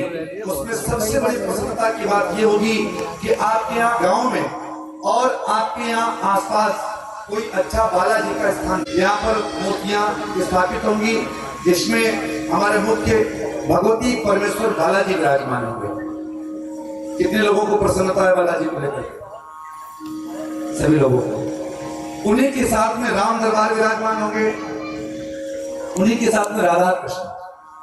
[SPEAKER 9] उसमें सबसे बड़ी प्रसन्नता की बात ये होगी कि आपके यहाँ गांव में और आपके यहाँ आसपास कोई अच्छा बालाजी का स्थान, यहाँ पर मूर्तियां स्थापित होंगी, जिसमें हमारे मुख्य भगवती परमेश्वर बालाजी विराजमान होंगे। कितने लोगों को प्रसन्नता है बालाजी को लेकर? सभी लोगों को। उन्हीं के साथ में राम दरबार विराजमान होंगे, उन्हीं के साथ में राधा कृष्ण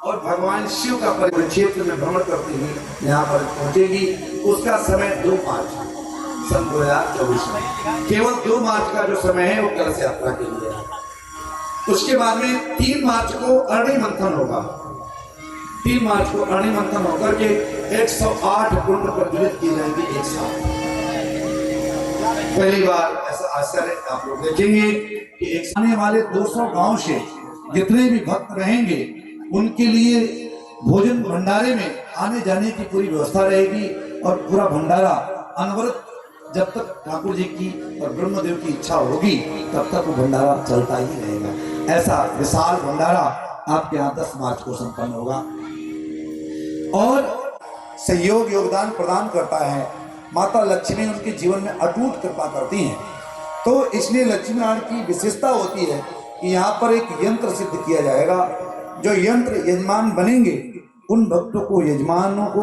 [SPEAKER 9] और भगवान शिव का परिवार क्षेत्र में भ्रमण करती हुई यहाँ पर पहुंचेगी। उसका समय 2 मार्च सन 2024 में, केवल 2 मार्च का जो समय है वो कलश यात्रा के लिए है। उसके बाद में 3 मार्च को अरणी मंथन होगा। 3 मार्च को अरणी मंथन होकर के 108 कुंड प्रज्वलित किए जाएंगे एक साथ। पहली बार ऐसा आश्चर्य आप लोग देखेंगे कि एक आने वाले 200 गांव से जितने भी भक्त रहेंगे, उनके लिए भोजन भंडारे में आने जाने की पूरी व्यवस्था रहेगी। और पूरा भंडारा अनवरत जब तक ठाकुर जी की और ब्रह्मदेव की इच्छा होगी, तब तक वो भंडारा चलता ही रहेगा। ऐसा विशाल भंडारा आपके यहाँ 10 मार्च को संपन्न होगा। और सहयोग योगदान प्रदान करता है माता लक्ष्मी, उनके जीवन में अटूट कृपा करती हैं। तो इसलिए लक्ष्मी नारायण की विशेषता होती है कि यहाँ पर एक यंत्र सिद्ध किया जाएगा। जो यंत्र यजमान बनेंगे, उन भक्तों को, यजमानों को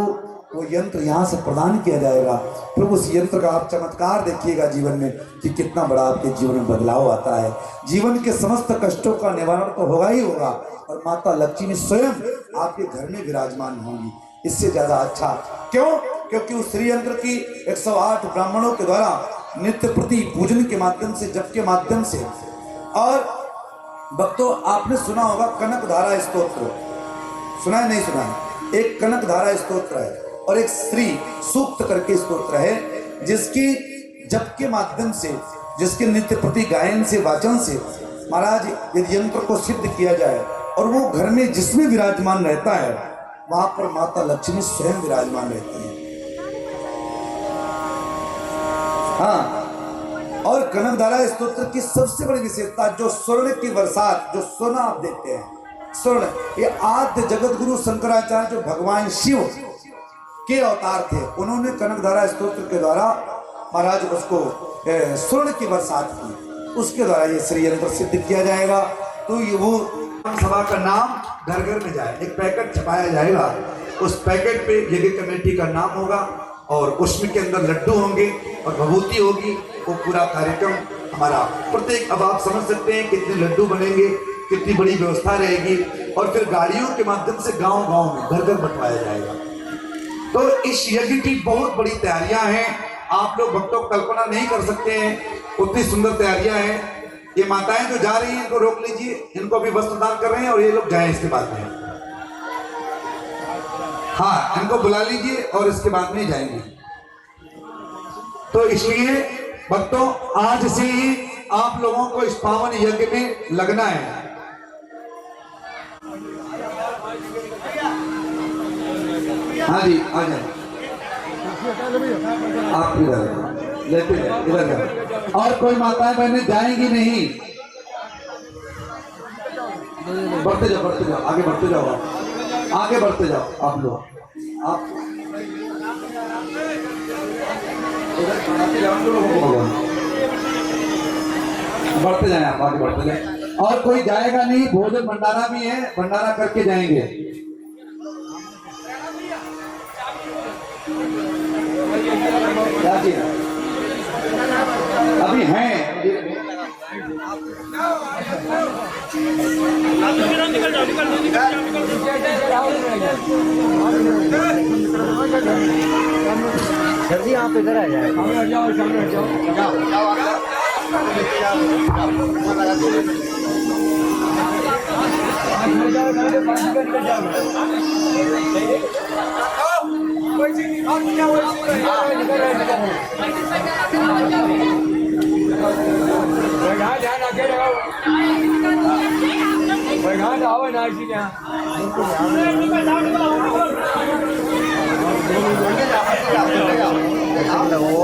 [SPEAKER 9] वो यंत्र यहाँ से प्रदान किया जाएगा। फिर उस यंत्र का आप चमत्कार देखिएगा जीवन में कि कितना बड़ा आपके जीवन में बदलाव आता है। जीवन के समस्त कष्टों का निवारण तो होगा ही होगा, और माता लक्ष्मी स्वयं आपके घर में विराजमान होंगी। इससे ज्यादा अच्छा क्यों? क्योंकि उस श्री यंत्र की 108 ब्राह्मणों के द्वारा नित्य प्रति पूजन के माध्यम से, जप के माध्यम से। और भक्तों, आपने सुना होगा कनक धारा स्तोत्र, सुना है नहीं सुना है? एक कनक धारा स्तोत्र है और एक श्री सूक्त करके स्तोत्र है, जिसकी जप के माध्यम से, जिसके नित्य प्रति गायन से, वाचन से महाराज यदि यंत्र को सिद्ध किया जाए और वो घर में जिसमें विराजमान रहता है, वहां पर माता लक्ष्मी स्वयं विराजमान रहती है। हाँ, और कनकधारा स्तोत्र की सबसे बड़ी विशेषता, जो स्वर्ण की बरसात, जो सोना आप देखते हैं, स्वर्ण, ये आद्य जगत गुरु शंकराचार्य जो भगवान शिव के अवतार थे, उन्होंने कनकधारा स्तोत्र के द्वारा महाराज उसको स्वर्ण की बरसात की। उसके द्वारा ये श्रीयंत्र सिद्ध किया जाएगा। तो ये वो सभा का नाम घर घर में जाए, एक पैकेट छपाया जाएगा, उस पैकेट पे यज्ञ कमेटी का नाम होगा और उसमें के अंदर लड्डू होंगे और भभूति होगी। वो पूरा कार्यक्रम हमारा प्रत्येक, अब आप समझ सकते हैं कितने लड्डू बनेंगे, कितनी बड़ी व्यवस्था रहेगी और फिर गाड़ियों के माध्यम से गांव गांव में घर घर बंटवाया जाएगा। तो इस यज्ञ की बहुत बड़ी तैयारियां हैं, आप लोग भक्तों को कल्पना नहीं कर सकते हैं, उतनी सुंदर तैयारियां हैं। ये माताएं जो जा रही हैं इनको रोक लीजिए, इनको भी वस्त्र दान कर रहे हैं और ये लोग जाएं इसके बाद में। हाँ, इनको बुला लीजिए और इसके बाद में जाएंगे। तो इसलिए भक्तों आज से ही आप लोगों को इस पावन यज्ञ में लगना है। हाँ जी, आ जाए आप इधर लेते इधर, और कोई माताएं बहनें जाएंगी नहीं, बढ़ते जाओ आगे बढ़ते जाओ, आगे बढ़ते जाओ आप लोग, आप बढ़ते जाए, आप आगे बढ़ते जाए। और कोई जाएगा नहीं, भोजन भंडारा भी है, भंडारा करके जाएंगे। क्या जी अभी हैं
[SPEAKER 2] सर जी आप इधर आ जाए, आ जाओ सामने आ जाओ।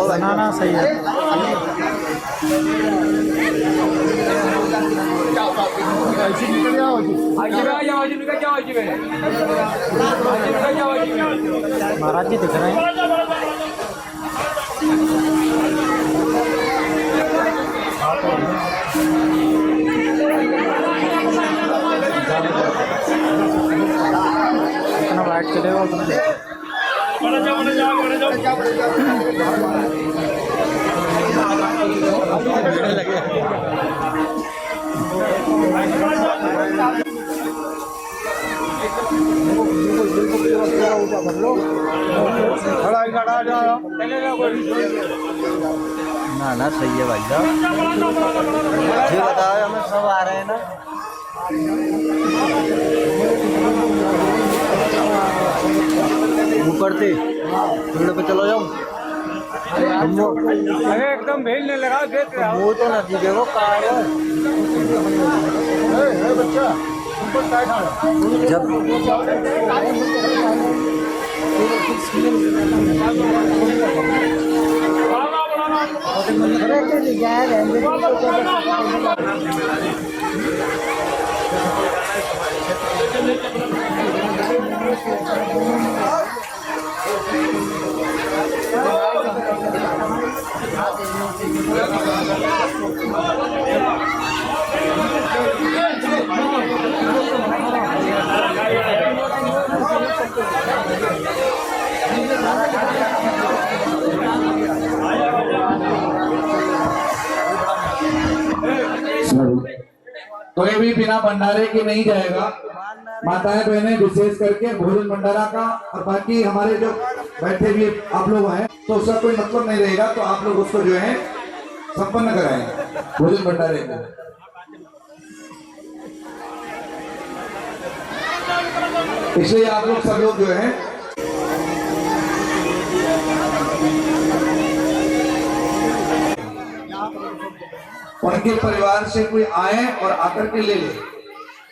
[SPEAKER 2] बनाना सही है। महाराज जी दिख रहे हैं। इतना वाइट चलेगा उतना ना ना सही है भाई साहब, ये बताओ हमें सब आ रहे हैं ना। ऊपर से पेड़ पे चलो जाओ, अरे एकदम भेजने लगा, देख रहा वो तो ना देखो कार बच्चा जब
[SPEAKER 9] कोई भी बिना भंडारे के नहीं जाएगा। माताएं बहनें विशेष करके भोजन भंडारा का, और बाकी हमारे जो बैठे भी आप लोग हैं तो उसका कोई मतलब नहीं रहेगा, तो आप लोग उसको जो है संपन्न कराएं भोजन भंडारे को। इसलिए आप लोग सब लोग जो है उनके परिवार से कोई आए और आकर के ले ले,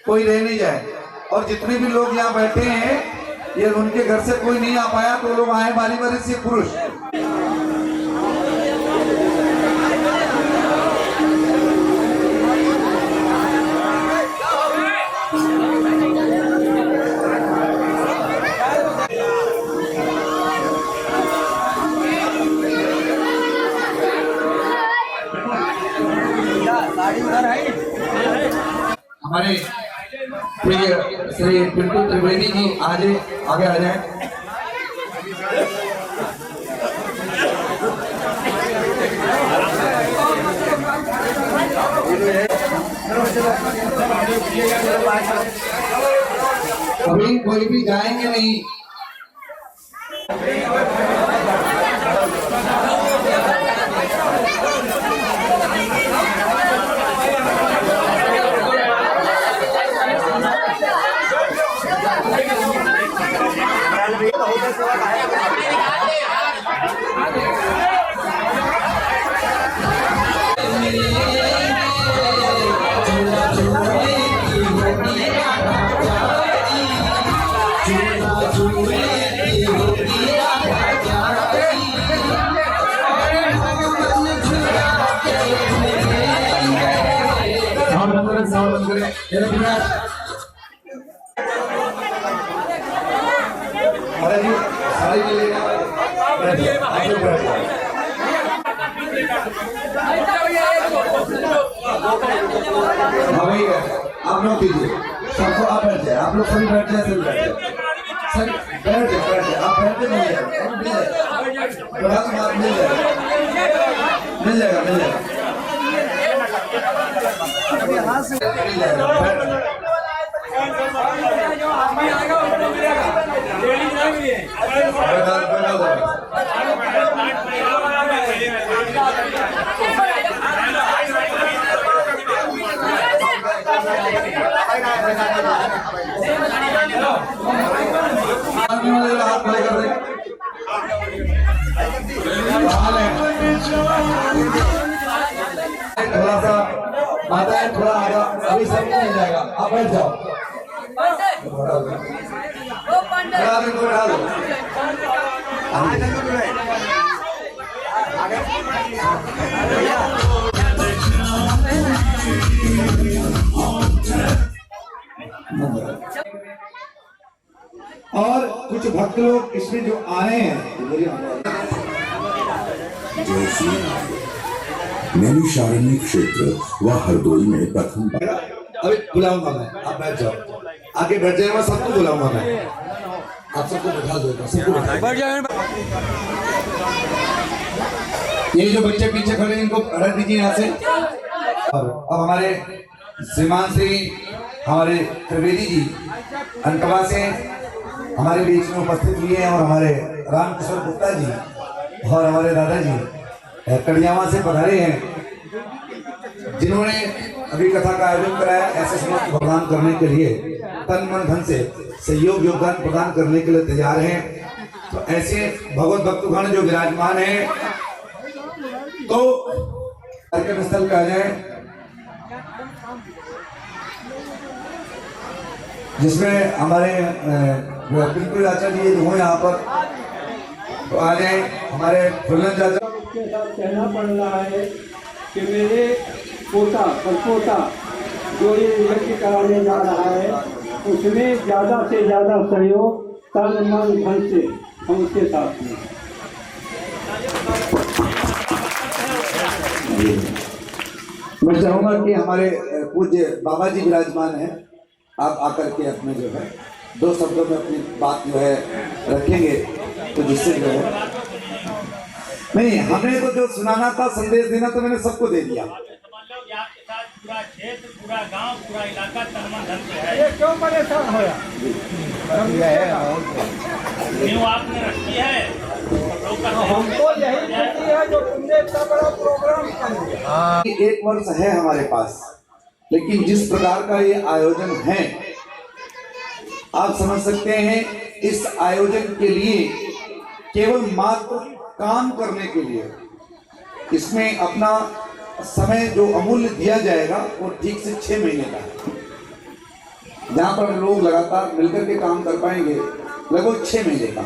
[SPEAKER 9] कोई रह नहीं जाए। और जितने भी लोग यहाँ बैठे हैं, ये उनके घर से कोई नहीं आ पाया तो लोग आए बारी बारी से पुरुष।
[SPEAKER 7] हमारे प्रिय श्री पिंटू त्रिवेदी जी आगे आ जाए। अभी कोई भी जाएंगे नहीं।
[SPEAKER 9] महाराज जी साड़ी के लिए आप लोग कीजिए, सबको आप बैठ जाए, आप लोग सभी बैठ जाए, सभी बैठ जाए, सर बैठ जाए, आप बैठते मिल जाएगा, मिल जाएगा, मिल जाएगा। थोड़ा सा माता है, थोड़ा आगा, अभी सब मिल जाएगा, आप बैठ जाओ। और कुछ भक्त लोग इसमें जो आए हैं,
[SPEAKER 5] नैमिषारण्य क्षेत्र व हरदोई में प्रथम
[SPEAKER 9] अभी बुलाऊंगा मैं, आप बैठ जाओ, आगे बैठ जाएगा, सबको बुलाऊंगा मैं, आप सबको बैठा दूंगा, सबको बैठ जाए। ये जो बच्चे पीछे खड़े हैं इनको हटा दीजिए यहाँ से। और अब हमारे श्रीमान श्री हमारे त्रिवेदी जी अंकवा से हमारे बीच में उपस्थित हुए हैं, और हमारे रामकिशोर गुप्ता जी और हमारे दादाजी कड़ियावा से पधारे हैं, जिन्होंने अभी कथा का आयोजन कराया। ऐसे समय को प्रदान करने के लिए तन मन धन से सहयोग योगदान प्रदान करने के लिए तैयार हैं। तो ऐसे भगवत भक्तगण जो विराजमान हैं, तो कार्यक्रम स्थल पे आ जाए, जिसमें हमारे बिल्कुल चाचा जी हो यहाँ पर, तो आ जाए हमारे फुलन चाचा।
[SPEAKER 10] के साथ कहना पड़ रहा है कि मेरे पोता परपोता जो ये यज्ञ कराने जा रहा है, उसमें ज़्यादा से ज़्यादा सहयोग तन मन धन से हम उसके साथ हैं।
[SPEAKER 9] मैं चाहूँगा कि हमारे पूज्य बाबा जी विराजमान हैं, आप आकर के अपने जो है दो शब्दों में अपनी बात जो है रखेंगे, तो जिससे जो है नहीं, हमने तो जो सुनाना था, संदेश देना तो मैंने सबको दे दिया।
[SPEAKER 1] पूरा क्षेत्र, पूरा गांव, पूरा इलाका तन धन से है।
[SPEAKER 10] ये क्यों परेशान होया?
[SPEAKER 1] क्यों आपने रखी है?
[SPEAKER 10] हमको यही खुशी है जो तुमने इतना बड़ा प्रोग्राम किया।
[SPEAKER 9] 1 वर्ष है हमारे पास, लेकिन जिस प्रकार का ये आयोजन है, आप समझ सकते हैं, इस आयोजन के लिए केवल मात्र काम करने के लिए इसमें अपना समय जो अमूल्य दिया जाएगा वो ठीक से 6 महीने का है, जहाँ पर लोग लगातार मिलकर के काम कर पाएंगे लगभग 6 महीने का।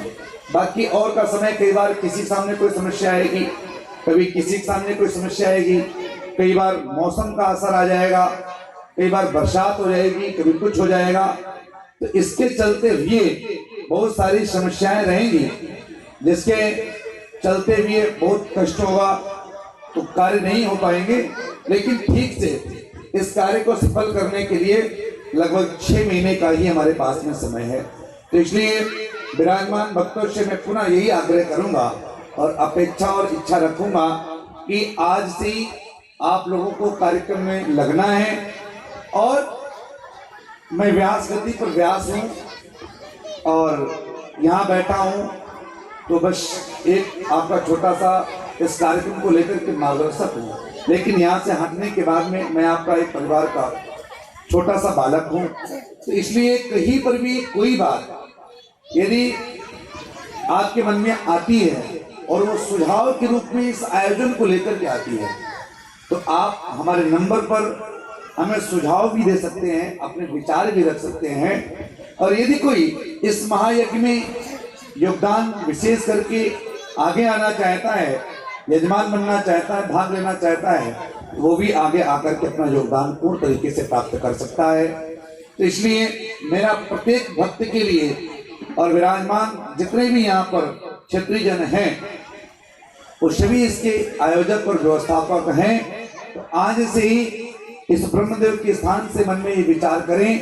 [SPEAKER 9] बाकी और का समय कई बार किसी सामने कोई समस्या आएगी, कभी किसी के सामने कोई समस्या आएगी, कई बार मौसम का असर आ जाएगा, कई बार बरसात हो जाएगी, कभी कुछ हो जाएगा। तो इसके चलते हुए बहुत सारी समस्याएं रहेंगी, जिसके चलते हुए बहुत कष्ट होगा, तो कार्य नहीं हो पाएंगे। लेकिन ठीक से इस कार्य को सफल करने के लिए लगभग 6 महीने का ही हमारे पास में समय है। तो इसलिए विराजमान भक्तों से मैं पुनः यही आग्रह करूंगा और अपेक्षा और इच्छा रखूंगा कि आज से ही आप लोगों को कार्यक्रम में लगना है। और मैं व्यास गति पर व्यास हूँ और यहाँ बैठा हूँ, तो बस एक आपका छोटा सा इस कार्यक्रम को लेकर के मार्गदर्शक हूँ, लेकिन यहाँ से हटने के बाद में मैं आपका एक परिवार का छोटा सा बालक हूँ। तो इसलिए कहीं पर भी कोई बात यदि आपके मन में आती है और वो सुझाव के रूप में इस आयोजन को लेकर के आती है, तो आप हमारे नंबर पर हमें सुझाव भी दे सकते हैं, अपने विचार भी रख सकते हैं। और यदि कोई इस महायज्ञ में योगदान विशेष करके आगे आना चाहता है, यजमान बनना चाहता है, भाग लेना चाहता है, वो भी आगे आकर के अपना योगदान पूर्ण तरीके से प्राप्त कर सकता है। तो इसलिए मेरा प्रत्येक भक्त के लिए और विराजमान जितने भी यहाँ पर क्षत्रिय जन हैं, वो सभी इसके आयोजक और व्यवस्थापक हैं। तो आज से ही इस ब्रह्मदेव के स्थान से मन में ये विचार करें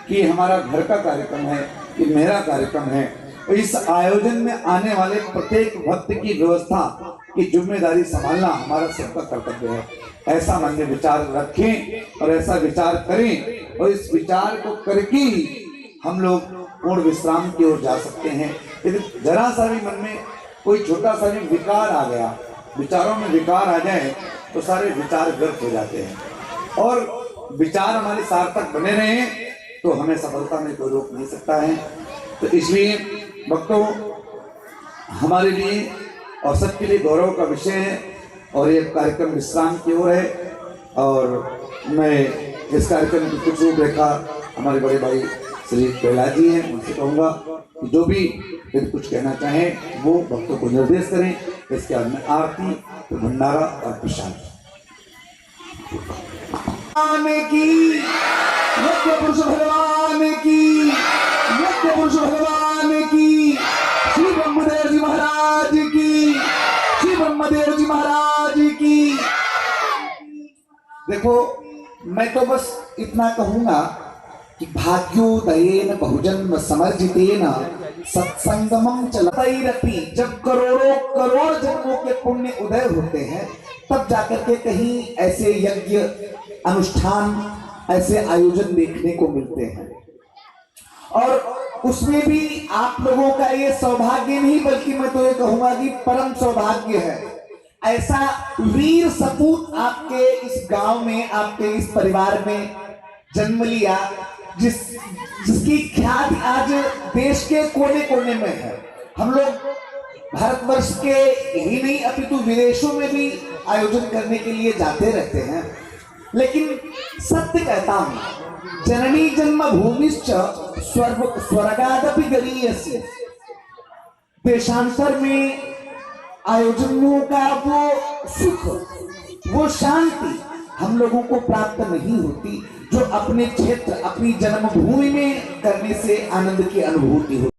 [SPEAKER 9] कि हमारा घर का कार्यक्रम है, कि मेरा कार्यक्रम है। तो इस आयोजन में आने वाले प्रत्येक भक्त की व्यवस्था की जिम्मेदारी संभालना हमारा सबका कर्तव्य है। ऐसा मन में विचार रखें और ऐसा विचार करें, और इस विचार को करके ही हम लोग पूर्ण विश्राम की ओर जा सकते हैं। यदि जरा सा भी मन में कोई छोटा सा भी विकार आ गया, विचारों में विकार आ जाए, तो सारे विचार व्यर्थ हो जाते हैं। और विचार हमारे सार्थक बने रहे तो हमें सफलता में कोई रोक नहीं सकता है। तो इसलिए भक्तों, हमारे लिए और सबके लिए गौरव का विषय है, और ये कार्यक्रम विश्राम की ओर है। और मैं इस कार्यक्रम की कुछ रूपरेखा हमारे बड़े भाई श्री प्रहलाद जी हैं, उनसे कहूँगा कि जो भी यदि कुछ कहना चाहें वो भक्तों को निर्देश करें। इसके बाद में आरती, तो भंडारा और प्रसाद की, यज्ञ पुरुष भगवान की, यज्ञ पुरुष भगवान की, श्री ब्रह्मदेव जी महाराज की, श्री ब्रह्मदेव जी महाराज की। देखो, मैं तो बस इतना कहूंगा कि भाग्योदयेन बहुजन्म समर्जितेन सत्संगमं चलतैरपि। जब करोड़ों करोड़ जन्मों के पुण्य उदय होते हैं, तब जाकर के कहीं ऐसे यज्ञ अनुष्ठान, ऐसे आयोजन देखने को मिलते हैं। और उसमें भी आप लोगों का ये सौभाग्य नहीं, बल्कि मैं तो ये कहूंगा कि परम सौभाग्य है। ऐसा वीर सपूत आपके इस गांव में, आपके इस परिवार में जन्म लिया, जिसकी ख्याति आज देश के कोने कोने में है। हम लोग भारतवर्ष के ही नहीं अपितु विदेशों में भी आयोजन करने के लिए जाते रहते हैं। लेकिन सत्य कहता हूं, जननी जन्म भूमिश्च स्वर्गादपि गरीयसी। देशांतर में आयोजनों का वो सुख, वो शांति हम लोगों को प्राप्त नहीं होती, जो अपने क्षेत्र, अपनी जन्मभूमि में करने से आनंद की अनुभूति होती।